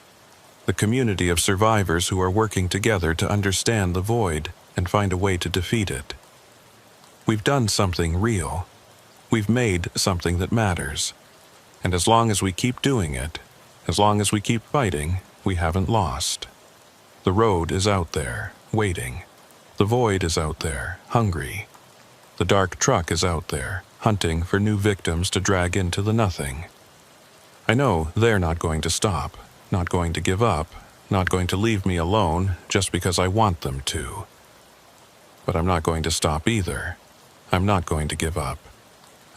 the community of survivors who are working together to understand the void and find a way to defeat it. We've done something real. We've made something that matters. And as long as we keep doing it, as long as we keep fighting, we haven't lost. The road is out there, waiting. The void is out there, hungry. The dark truck is out there, hunting for new victims to drag into the nothing. I know they're not going to stop, not going to give up, not going to leave me alone just because I want them to. But I'm not going to stop either. I'm not going to give up.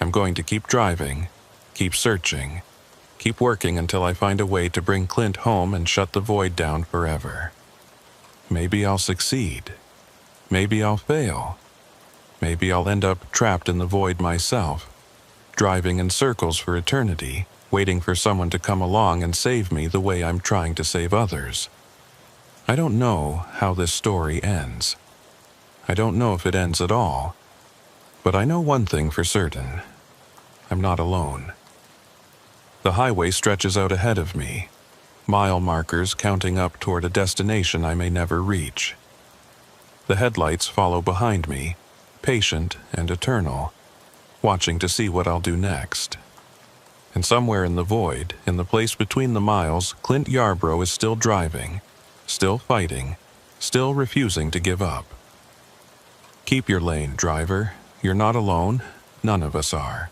I'm going to keep driving, keep searching, keep working until I find a way to bring Clint home and shut the void down forever. Maybe I'll succeed. Maybe I'll fail. Maybe I'll end up trapped in the void myself, driving in circles for eternity, waiting for someone to come along and save me the way I'm trying to save others. I don't know how this story ends. I don't know if it ends at all. But I know one thing for certain. I'm not alone. The highway stretches out ahead of me, mile markers counting up toward a destination I may never reach. The headlights follow behind me, patient and eternal, watching to see what I'll do next. And somewhere in the void, in the place between the miles, Clint Yarbrough is still driving, still fighting, still refusing to give up. Keep your lane, driver. You're not alone. None of us are.